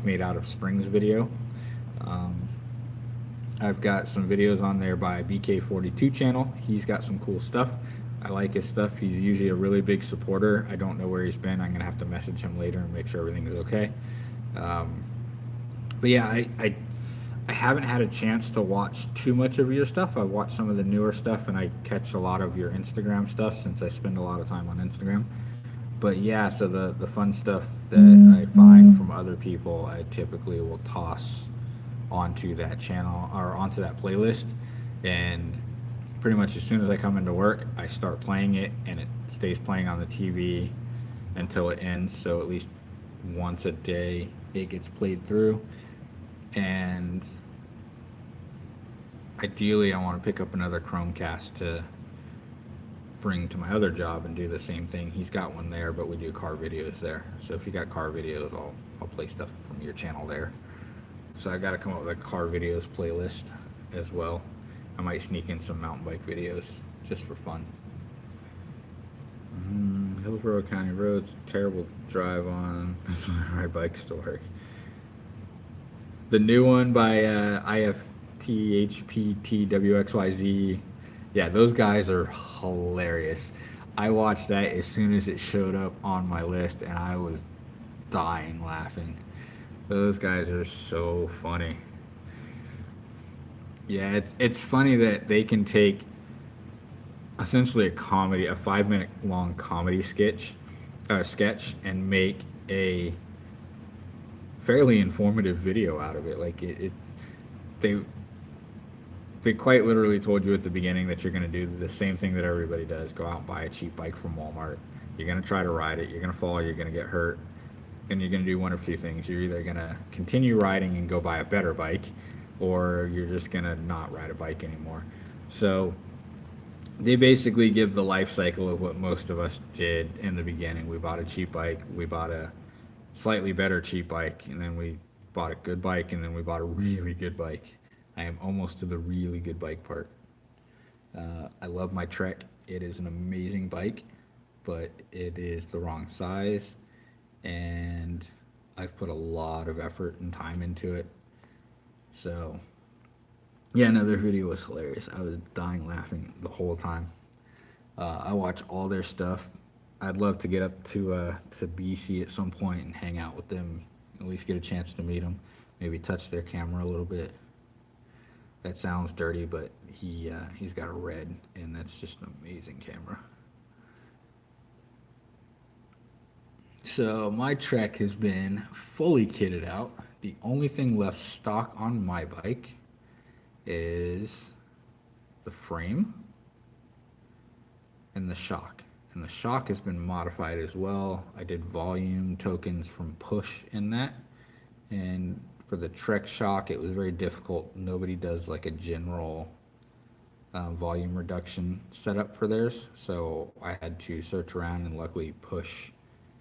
made out of springs video. I've got some videos on there by BK42 channel. He's got some cool stuff. I like his stuff. He's usually a really big supporter. I don't know where he's been. I'm gonna have to message him later and make sure everything is okay. But yeah, I haven't had a chance to watch too much of your stuff. I watch some of the newer stuff and I catch a lot of your Instagram stuff since I spend a lot of time on Instagram. But yeah, so the fun stuff that I find from other people, I typically will toss onto that channel or onto that playlist, and pretty much as soon as I come into work, I start playing it, and it stays playing on the TV until it ends. So at least once a day it gets played through. And ideally I want to pick up another Chromecast to bring to my other job and do the same thing. He's got one there, but we do car videos there. So if you got car videos, I'll play stuff from your channel there. So I got to come up with a car videos playlist as well. I might sneak in some mountain bike videos just for fun. Hillsborough County Roads, terrible drive on. That's when I ride bikes to work. The new one by IFTHPTWXYZ. Yeah, those guys are hilarious. I watched that as soon as it showed up on my list, and I was dying laughing. Those guys are so funny. Yeah, it's funny that they can take essentially a 5-minute long comedy sketch, and make a fairly informative video out of it. Like they quite literally told you at the beginning that you're going to do the same thing that everybody does: go out and buy a cheap bike from Walmart. You're going to try to ride it. You're going to fall. You're going to get hurt. And you're going to do one of two things. You're either going to continue riding and go buy a better bike, or you're just going to not ride a bike anymore. So they basically give the life cycle of what most of us did in the beginning. We bought a cheap bike. We bought a slightly better cheap bike. And then we bought a good bike. And then we bought a really good bike. I am almost to the really good bike part. I love my Trek. It is an amazing bike, but it is the wrong size. And I've put a lot of effort and time into it. So yeah, no, their video was hilarious. I was dying laughing the whole time. I watch all their stuff. I'd love to get up to BC at some point and hang out with them, at least get a chance to meet them, maybe touch their camera a little bit. That sounds dirty, but he's got a red, and that's just an amazing camera. So my Trek has been fully kitted out. The only thing left stock on my bike is the frame and the shock. And the shock has been modified as well. I did volume tokens from Push in that. And for the Trek shock, it was very difficult. Nobody does like a general volume reduction setup for theirs. So I had to search around, and luckily Push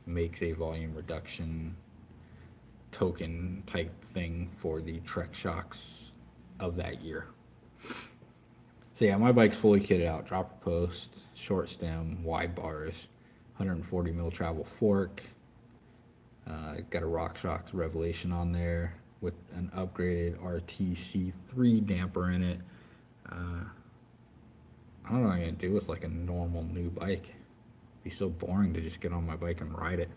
makes a volume reduction token type thing for the Trek shocks of that year. So yeah, my bike's fully kitted out. Dropper post, short stem, wide bars, 140 mil travel fork. Got a RockShox Revelation on there with an upgraded RTC3 damper in it. I don't know what I'm gonna do with like a normal new bike. It'd be so boring to just get on my bike and ride it.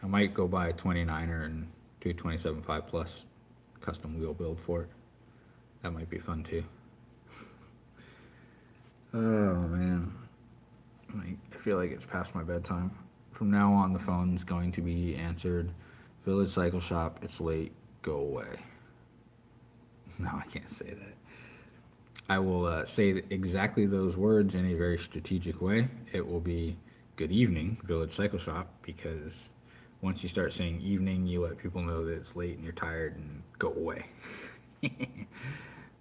I might go buy a 29er and do 27.5 plus custom wheel build for it. That might be fun too. Oh man, I feel like it's past my bedtime. From now on, the phone's going to be answered. Village Cycle Shop, it's late, go away. No, I can't say that. I will say exactly those words in a very strategic way. It will be good evening, Village Cycle Shop, because once you start saying evening, you let people know that it's late and you're tired and go away.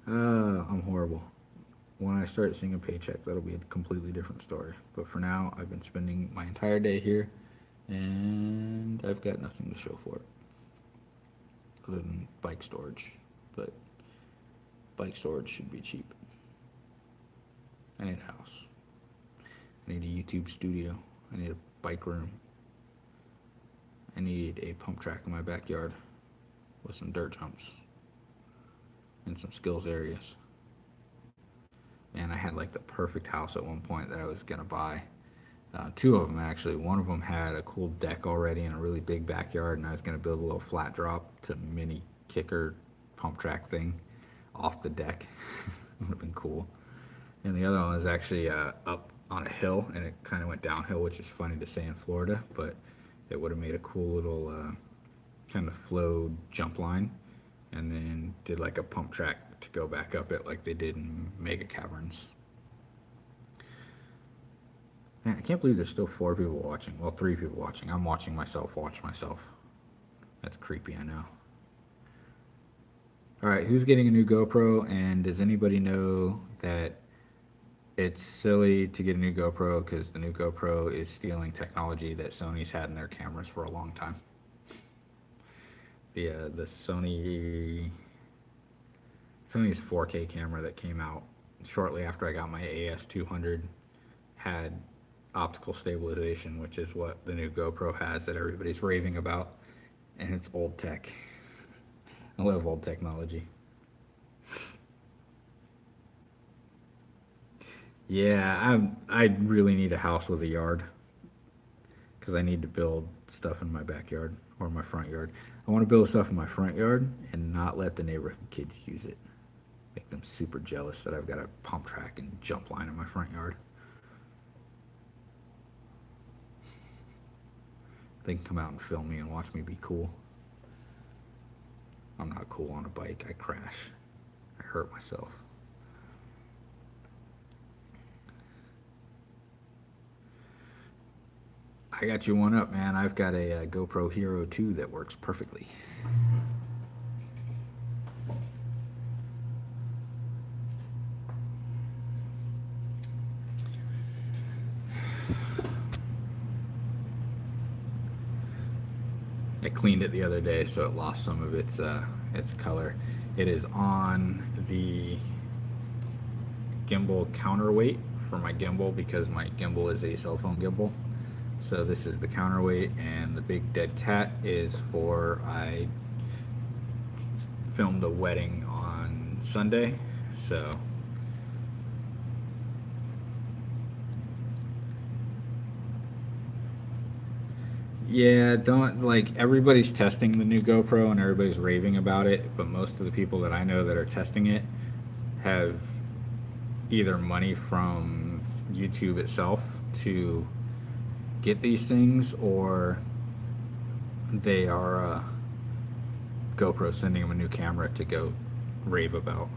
I'm horrible. When I start seeing a paycheck, that'll be a completely different story. But for now, I've been spending my entire day here, and I've got nothing to show for it other than bike storage. But bike storage should be cheap. I need a house. I need a YouTube studio. I need a bike room. I need a pump track in my backyard with some dirt jumps and some skills areas. And I had like the perfect house at one point that I was gonna buy. Two of them actually. One of them had a cool deck already and a really big backyard, and I was gonna build a little flat drop to mini kicker pump track thing off the deck. Would have been cool. And the other one was actually up on a hill, and it kind of went downhill, which is funny to say in Florida, but it would have made a cool little kind of flow jump line, and then did like a pump track to go back up it like they did in Mega Caverns. Man, I can't believe there's still 4 people watching. Well, 3 people watching. I'm watching myself watch myself. That's creepy, I know. Alright, who's getting a new GoPro? And does anybody know that it's silly to get a new GoPro because the new GoPro is stealing technology that Sony's had in their cameras for a long time? The Sony's 4K camera that came out shortly after I got my AS200 had optical stabilization, which is what the new GoPro has that everybody's raving about, and it's old tech. I love old technology. Yeah, I really need a house with a yard because I need to build stuff in my backyard or my front yard. I want to build stuff in my front yard and not let the neighborhood kids use it. Make them super jealous that I've got a pump track and jump line in my front yard. They can come out and film me and watch me be cool. I'm not cool on a bike. I crash. I hurt myself. I got you one up, man. I've got a GoPro Hero 2 that works perfectly. I cleaned it the other day, so it lost some of its color. It is on the gimbal counterweight for my gimbal because my gimbal is a cell phone gimbal. So this is the counterweight, and the big dead cat is for, I filmed a wedding on Sunday, so yeah, don't, like, everybody's testing the new GoPro and everybody's raving about it, but most of the people that I know that are testing it have either money from YouTube itself to get these things, or they are GoPro sending them a new camera to go rave about.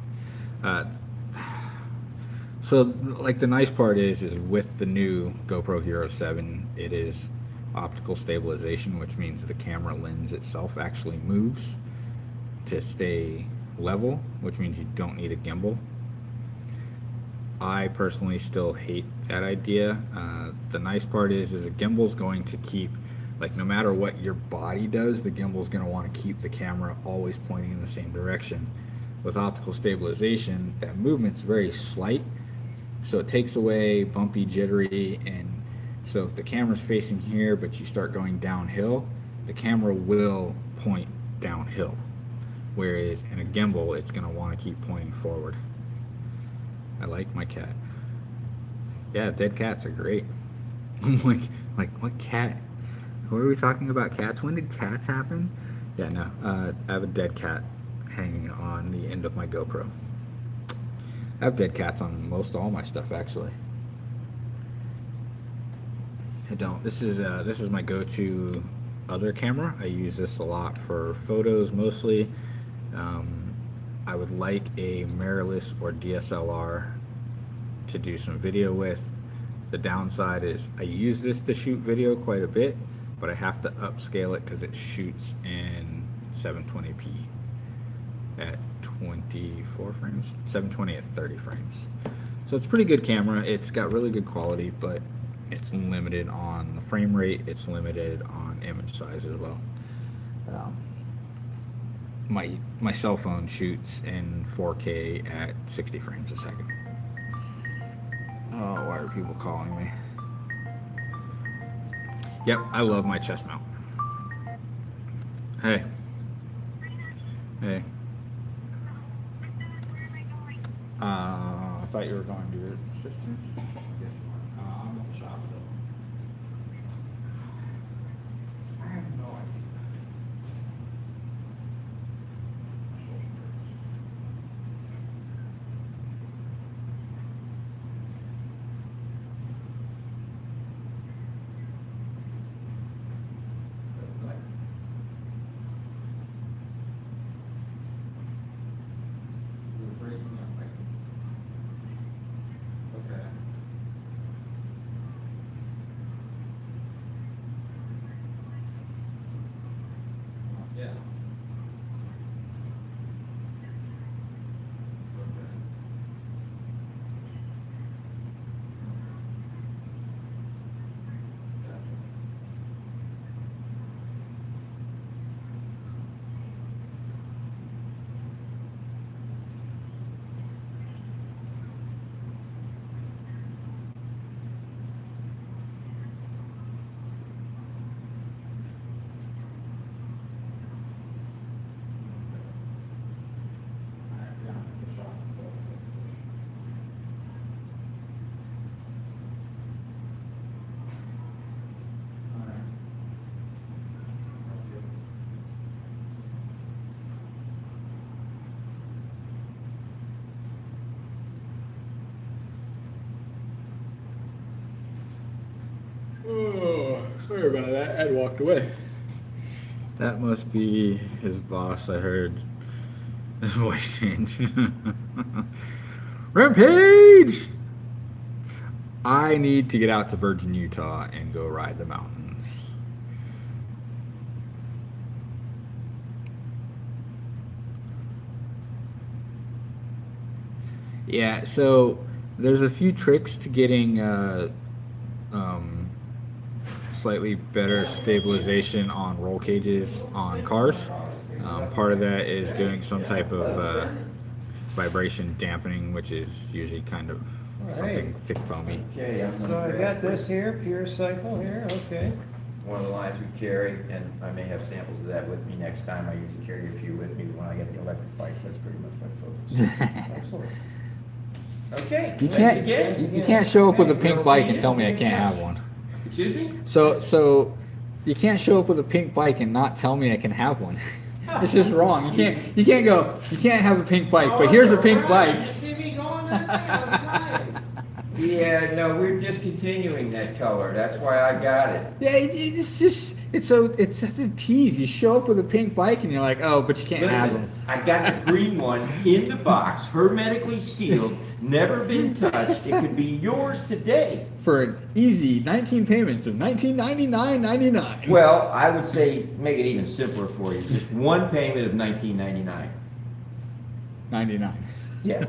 So like the nice part is with the new GoPro Hero 7, it is optical stabilization, which means the camera lens itself actually moves to stay level, which means you don't need a gimbal. I personally still hate that idea. The nice part is a gimbal's going to keep, like, no matter what your body does, the gimbal's going to want to keep the camera always pointing in the same direction. With optical stabilization, that movement's very slight, so it takes away bumpy, jittery, and so if the camera's facing here but you start going downhill, the camera will point downhill. Whereas in a gimbal, it's going to want to keep pointing forward. I like my cat. Yeah, dead cats are great. I'm like what cat? What are we talking about? Cats? When did cats happen? Yeah, no. I have a dead cat hanging on the end of my GoPro. I have dead cats on most all my stuff, actually. I don't. This is my go-to other camera. I use this a lot for photos mostly. I would like a mirrorless or DSLR to do some video with. The downside is I use this to shoot video quite a bit, but I have to upscale it because it shoots in 720p at 24 frames, 720 at 30 frames. So it's a pretty good camera. It's got really good quality, but it's limited on the frame rate. It's limited on image size as well. My cell phone shoots in 4K at 60 frames a second. Oh, why are people calling me? Yep, I love my chest mount. Hey. Hey. I thought you were going to your sister's. Yes, you are. I'm at the shop still. I have no idea. Oh, sorry about that. Ed walked away. That must be his boss. I heard his voice change. Rampage! I need to get out to Virgin, Utah and go ride the mountains. Yeah, so there's a few tricks to getting slightly better stabilization on roll cages on cars. Part of that is doing some type of vibration dampening, which is usually kind of something thick foamy. Okay, I'm So gonna I grab got this here, Pure Cycle here, okay. one of the lines we carry, and I may have samples of that with me next time. I usually carry a few with me when I get the electric bikes. That's pretty much my focus. Excellent. Okay, You thanks again. can't you can't show up with a pink bike and tell me I can't have one. Excuse me? So you can't show up with a pink bike and not tell me I can have one. It's just wrong. You can't go. You can't have a pink bike, but here's a pink bike. You see me going that way, I was fine. Yeah, no, we're discontinuing that color. That's why I got it. Yeah, it's such a tease. You show up with a pink bike and you're like, oh, but you can't have Listen, it. I got the green one in the box, hermetically sealed, never been touched. It could be yours today. For an easy 19 payments of $19.99.99. Well, I would say make it even simpler for you. Just one payment of $19.99. 99. Yeah.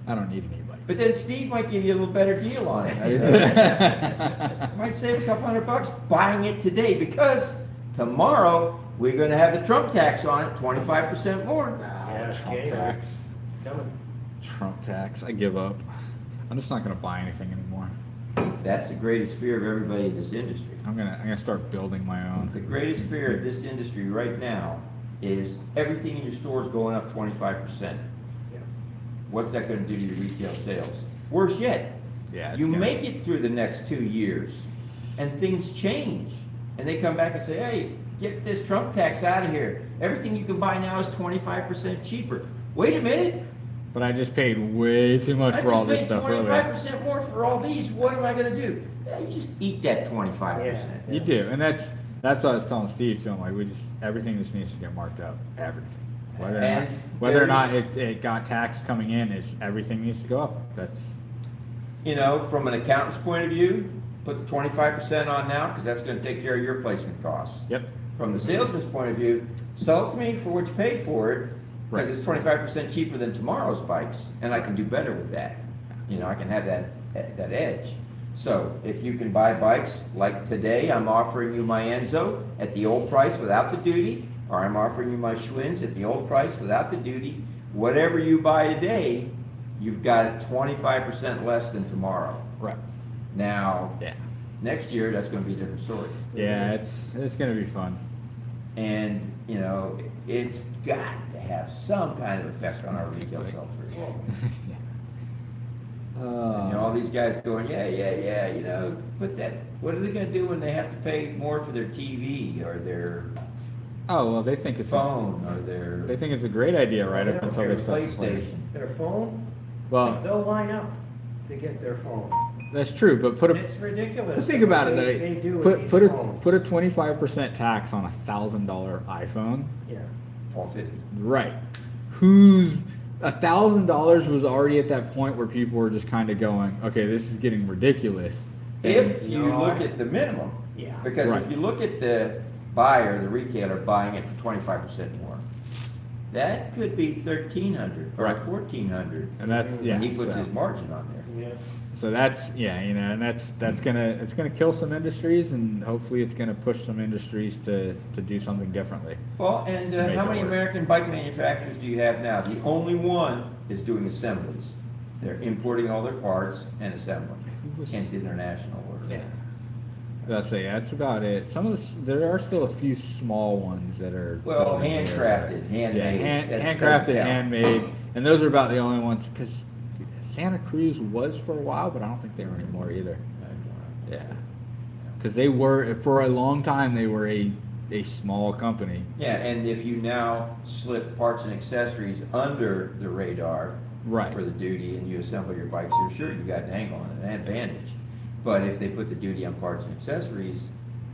I don't need an e-bike. But then Steve might give you a little better deal on it. Might save a couple $100 buying it today, because tomorrow we're gonna have the Trump tax on it, 25% more. Yeah, Trump January. tax. Coming. Trump tax. I give up. I'm just not gonna buy anything anymore. That's the greatest fear of everybody in this industry. I'm gonna start building my own. The greatest fear of this industry right now is everything in your store is going up 25%. Yeah. What's that gonna do to your retail sales? Worse yet, Yeah. it's you gonna- make it through the next 2 years, and things change, and they come back and say, hey, get this Trump tax out of here. Everything you can buy now is 25% cheaper. Wait a minute, But I just paid way too much I for all just this paid stuff earlier. 25% more for all these, what am I gonna do? Yeah, you just eat that 25%. Yeah. You do, and that's what I was telling Steve too. I'm like, everything just needs to get marked up. Everything. And Whether or not there's- it got tax coming in, is everything needs to go up. That's You know, from an accountant's point of view, put the 25% on now, because that's gonna take care of your placement costs. yep. From the salesman's point of view, sell it to me for what you paid for it, because Right. it's 25% cheaper than tomorrow's bikes, and I can do better with that. You know, I can have that edge. So if you can buy bikes, like today, I'm offering you my Enzo at the old price without the duty, or I'm offering you my Schwinns at the old price without the duty. Whatever you buy today, you've got it 25% less than tomorrow. Right. Now, Yeah. next year, that's gonna be a different story. Yeah. It's gonna be fun. And, you know, it's got to have some kind of effect on our retail sell-through. You know, all these guys going, yeah, you know, but what are they gonna do when they have to pay more for their TV or their Oh well, they think it's phone or they their think it's a great idea right up until they start complaining. PlayStation? Their phone, Well, they'll line up to get their phone. that's true, but put a It's ridiculous. think about it They do though. with these Put a phones. 25% tax on $1,000 iPhone. Yeah. $12.50. Right. Who's $1,000 was already at that point where people were just kind of going, okay, this is getting ridiculous. If And, you you know, look I- at the minimum. Yeah. Because Right. if you look at the buyer, the retailer buying it for 25% more, that could be 1,300 or Right. 1,400. And that's yeah. He puts so- his margin on there. Yeah. So that's and that's gonna kill some industries, and hopefully it's gonna push some industries to do something differently. Well, and To make how it many work. American bike manufacturers do you have now? The only one is doing assemblies. They're importing all their parts and assembling. Who was- Kent International or. Yeah. That's that's about it. Some of there are still a few small ones that are Well, building there. handcrafted, handmade. Yeah, that doesn't handcrafted, count. handmade, and those are about the only ones. Because Santa Cruz was for a while, but I don't think they are anymore either. Yeah, because they were for a long time. They were a small company. Yeah, and if you now slip parts and accessories under the radar Right. for the duty and you assemble your bikes, you're sure you got an angle on it, an advantage. But if they put the duty on parts and accessories,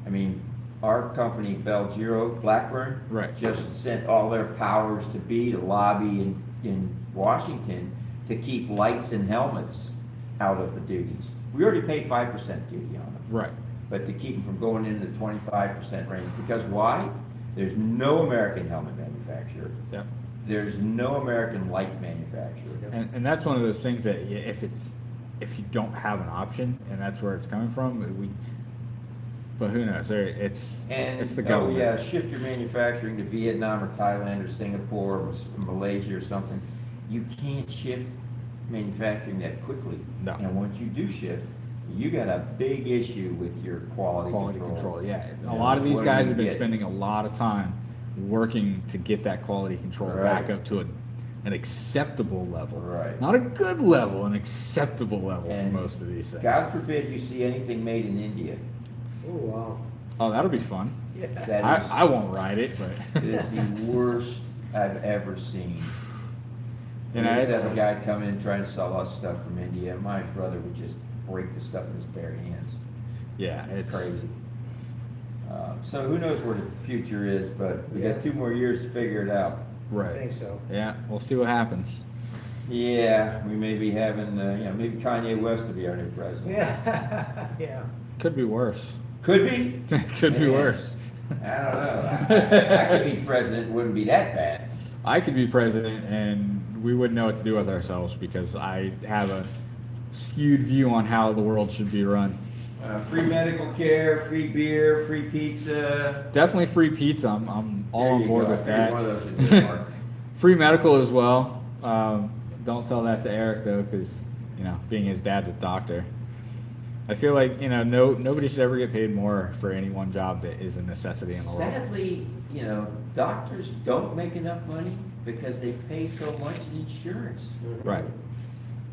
I mean, our company, Bell Giro, Blackburn. Right. Just sent all their powers to be to lobby in Washington to keep lights and helmets out of the duties. We already pay 5% duty on them. Right. But to keep them from going into the 25% range, because why? There's no American helmet manufacturer. Yep. There's no American light manufacturer. And that's one of those things that if you don't have an option, and that's where it's coming from, but who knows? It's the government. Oh yeah, shift your manufacturing to Vietnam or Thailand or Singapore or Malaysia or something. You can't shift manufacturing that quickly. No. And once you do shift, you got a big issue with your quality control. Yeah. You A know, lot of these what do guys you have been get? spending a lot of time working to get that quality control Right. back up to an acceptable level. Right. Not a good level, an acceptable level And for most of these things. God forbid you see anything made in India. Oh, wow. Oh, that'll be fun. Yeah. That I won't ride it, but is the worst I've ever seen. You We know, used to it's- have a guy come in trying to sell us stuff from India. My brother would just break the stuff in his bare hands. yeah, it's Crazy. So who knows where the future is, but we Yeah. got 2 more years to figure it out. I right. think so. Yeah, we'll see what happens. Yeah, we may be having, maybe Kanye West will be our new president. Yeah, yeah. Could be worse. Could be. Could be Yeah. worse. I don't know. I could be president, it wouldn't be that bad. I could be president and we wouldn't know what to do with ourselves because I have a skewed view on how the world should be run. Free medical care, free beer, free pizza. Definitely free pizza. I'm all There on you board go. with I figured that. one of those would do it, Mark. Free medical as well. Don't tell that to Eric though, because being his dad's a doctor. I feel like nobody should ever get paid more for any one job that is a necessity in the world. Sadly, doctors don't make enough money because they pay so much in insurance. Right.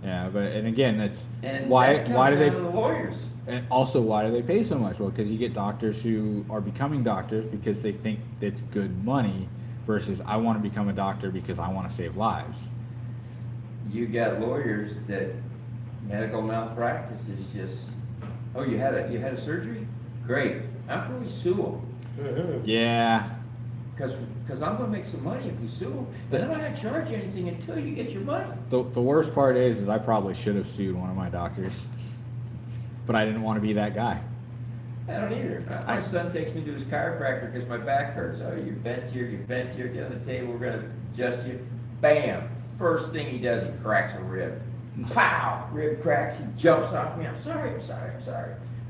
Yeah, and again, that's And why that comes why do they down to the lawyers? and also why do they pay so much? Well, because you get doctors who are becoming doctors because they think it's good money versus I want to become a doctor because I want to save lives. You got lawyers that medical malpractice is just, oh, you had a surgery? Great. How can we sue them? Yeah. Because I'm gonna make some money if we sue them. But I'm not gonna charge you anything until you get your money. The worst part is I probably should have sued one of my doctors, but I didn't want to be that guy. I don't either. My son takes me to his chiropractor because my back hurts. Oh, you're bent here, get on the table, we're gonna adjust you. Bam! First thing he does, he cracks a rib. Pow! Rib cracks, he jumps off me. I'm sorry.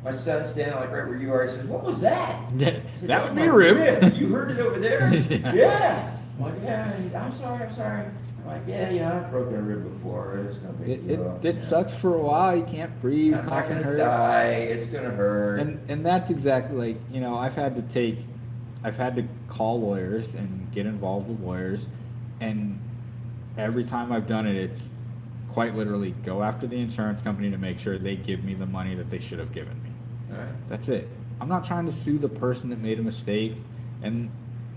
My son's standing like right where you are. He says, "What was that?" I said, That would was be my a rib. You heard it over there? Yeah. Yeah. Well, yeah, I'm sorry. I'm like, yeah, I've broken a rib before. It's no big deal. It sucks for a while. You can't breathe. I'm not Coughing gonna hurts. die. It's gonna hurt. And that's exactly like I've had to call lawyers and get involved with lawyers, and every time I've done it, it's quite literally go after the insurance company to make sure they give me the money that they should have given me. All right. That's it. I'm not trying to sue the person that made a mistake, and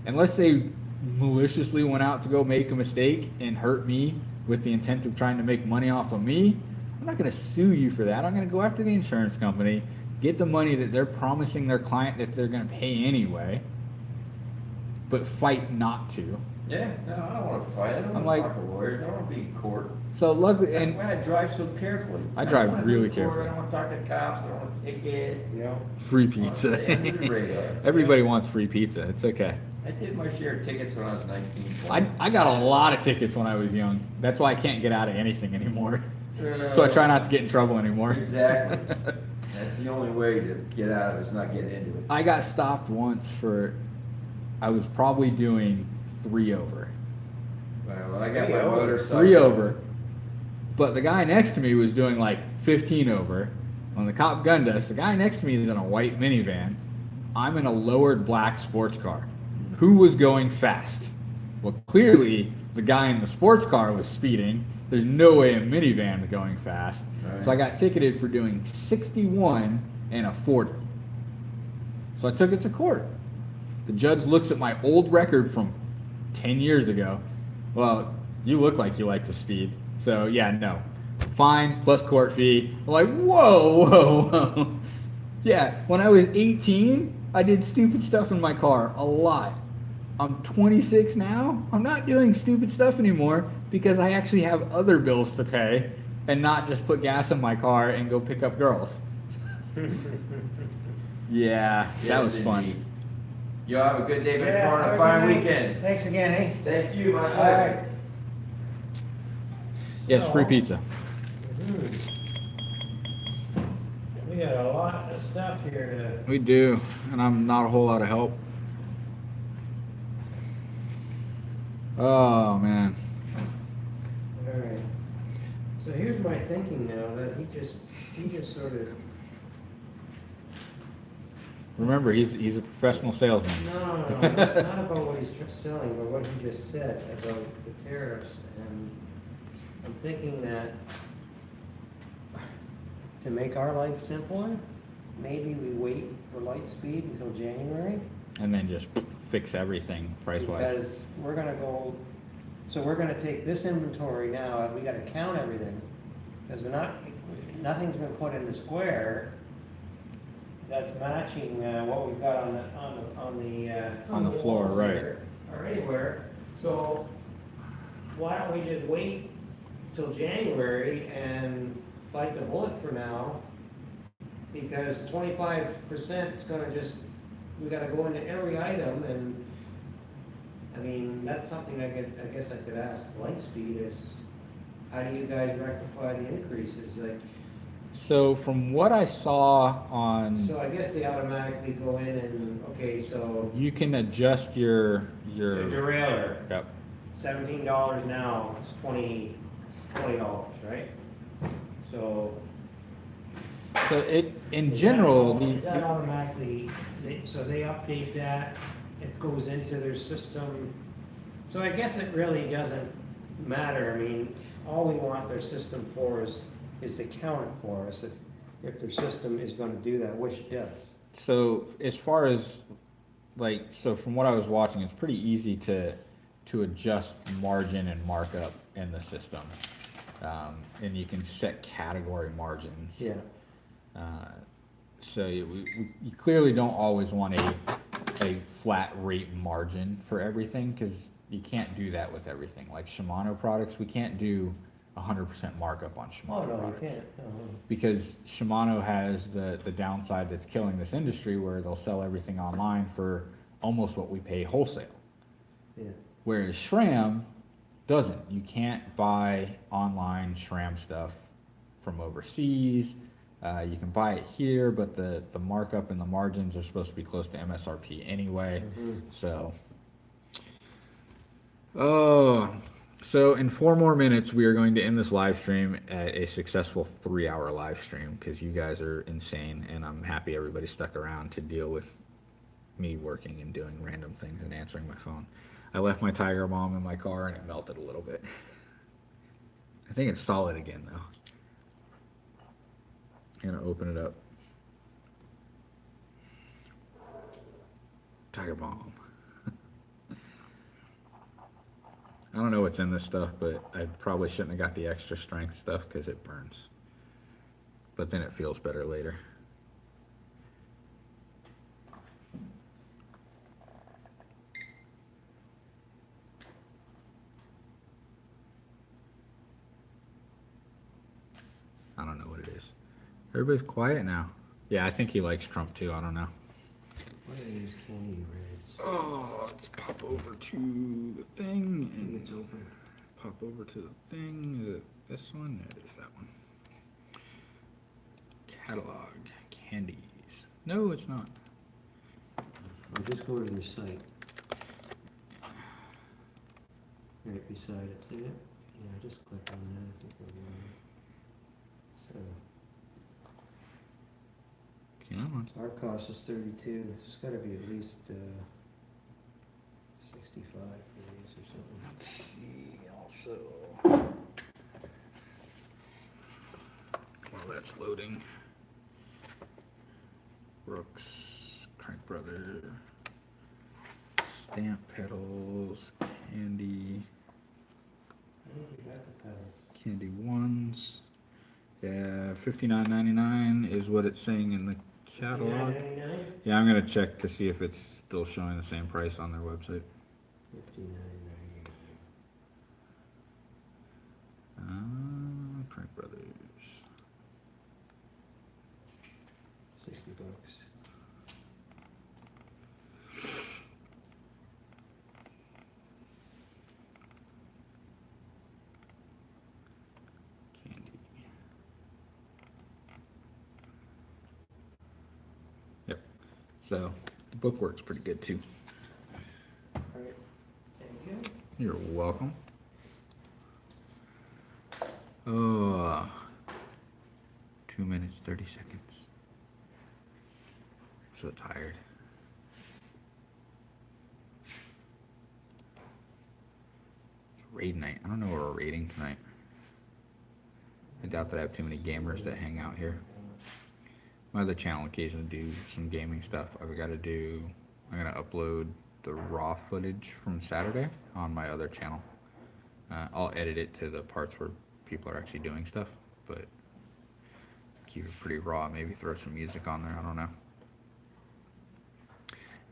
unless they maliciously went out to go make a mistake and hurt me with the intent of trying to make money off of me, I'm not going to sue you for that. I'm going to go after the insurance company, get the money that they're promising their client that they're going to pay anyway, but fight not to. Yeah, no, I don't want to fight. I don't I'm want like- to talk to lawyers. I don't want to be in court. So luckily, That's and why I drive so carefully. I don't drive wanna be really in court. carefully. I don't want to talk to cops. I don't want to ticket. Yeah. free I wanna stay under the radar. Everybody wants free pizza. It's okay. I did my share of tickets when I was 19. I got a lot of tickets when I was young. That's why I can't get out of anything anymore. So I try not to get in trouble anymore. Exactly. That's the only way to get out of it, is not get into it. I got stopped once I was probably doing 3 over. Well, I got my 3 over. motorcycle. 3 over. But the guy next to me was doing like 15 over. When the cop gunned us, the guy next to me is in a white minivan. I'm in a lowered black sports car. Who was going fast? Well, clearly the guy in the sports car was speeding. There's no way a minivan is going fast. Right. So I got ticketed for doing 61 and a 40. So I took it to court. The judge looks at my old record from 10 years ago. Well, you look like you like to speed. So yeah, no. fine plus court fee. I'm like, whoa, whoa, whoa. Yeah, when I was 18, I did stupid stuff in my car a lot. I'm 26 now. I'm not doing stupid stuff anymore because I actually have other bills to pay and not just put gas in my car and go pick up girls. Yeah, that Yes, was fun. indeed. Y'all have a good day, Yeah, man, for have a a fine good night. weekend. Thanks again, eh? Thank you, my All pleasure. right. Yes, free pizza. We got a lot of stuff here We do, and I'm not a whole lot of help. Oh man. All right. So here's my thinking now, that he just sort of, Remember, he's a professional salesman. no, not about what he's selling, but what he just said about the tariffs. And I'm thinking that to make our life simpler, maybe we wait for Lightspeed until January. And then just fix everything price wise. Because we're gonna go, so we're gonna take this inventory now, and we gotta count everything. Because nothing's been put in the square that's matching, what we've got On the floor, walls right. here, or anywhere. So why don't we just wait till January and bite the bullet for now? Because 25% is gonna just, we gotta go into every item, and, I mean, that's something I guess I could ask Lightspeed is, how do you guys rectify the increases? Like, So from what I saw on, so I guess they automatically go in and, okay, so you can adjust your your derailleur, yep. $17 now, it's $20, right? So. So it in general Is that the automatically, so they update that, it goes into their system? So I guess it really doesn't matter, I mean, all we want their system for is to count it for us, if their system is gonna do that, which it does. so as far as like so from what I was watching, it's pretty easy to adjust margin and markup in the system, and you can set category margins. Yeah. So you clearly don't always want a flat rate margin for everything because you can't do that with everything. Like Shimano products, we can't do 100% markup on Oh, Shimano no, you products. can't, no. Because Shimano has the downside that's killing this industry where they'll sell everything online for almost what we pay wholesale. Yeah. Whereas SRAM doesn't. You can't buy online SRAM stuff from overseas. You can buy it here, but the markup and the margins are supposed to be close to MSRP anyway. So, so in 4 more minutes, we are going to end this live stream at a successful 3-hour live stream because you guys are insane, and I'm happy everybody stuck around to deal with me working and doing random things and answering my phone. I left my Tiger Bomb in my car and it melted a little bit. I think it's solid again though. I'm gonna open it up. Tiger Bomb. I don't know what's in this stuff, but I probably shouldn't have got the extra strength stuff because it burns. But then it feels better later. I don't know what it is. Everybody's quiet now. Yeah, I think he likes Trump too. I don't know. What are these candy reds? Oh, let's pop over to the thing and It's open. pop over to the thing. Is it this one? It is that one. Catalog candies. No, it's not. I'll just go to their site. Right beside it, see it? Yeah, just click on that, I think we're going. So, Come on. our cost is 32, it's gotta be at least, 65 for these or something. Let's see also. While that's loading. Brooks, Crank Brother, stamp pedals, candy, I think we got the pedals. candy ones. Yeah, $59.99 is what it's saying in the catalog. $59.99? Yeah, I'm gonna check to see if it's still showing the same price on their website. Crank Brothers. $60. Candy. Yep. So the book works pretty good too. Alright, thank you. You're welcome. Oh, 2 minutes, 30 seconds. So tired. It's raid night. I don't know what we're raiding tonight. I doubt that I have too many gamers that hang out here. My other channel occasionally do some gaming stuff. I'm gonna upload the raw footage from Saturday on my other channel. I'll edit it to the parts where people are actually doing stuff, but keep it pretty raw. Maybe throw some music on there. I don't know.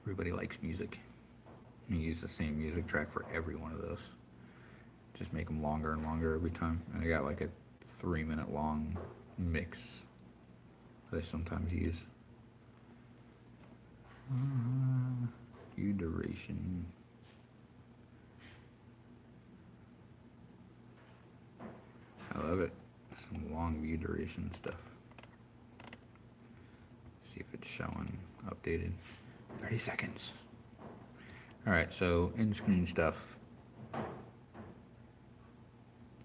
Everybody likes music. You use the same music track for every one of those. Just make them longer and longer every time. And I got like a 3-minute long mix that I sometimes use. View duration. I love it. Some long view duration stuff. See if it's showing updated. 30 seconds. Alright, so in-screen stuff.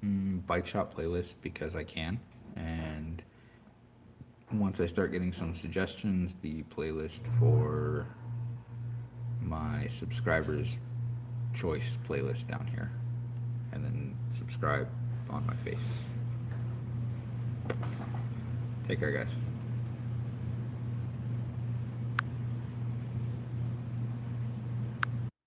Bike shop playlist because I can. And once I start getting some suggestions, the playlist for my subscribers choice playlist down here. And then subscribe on my face. Take care, guys.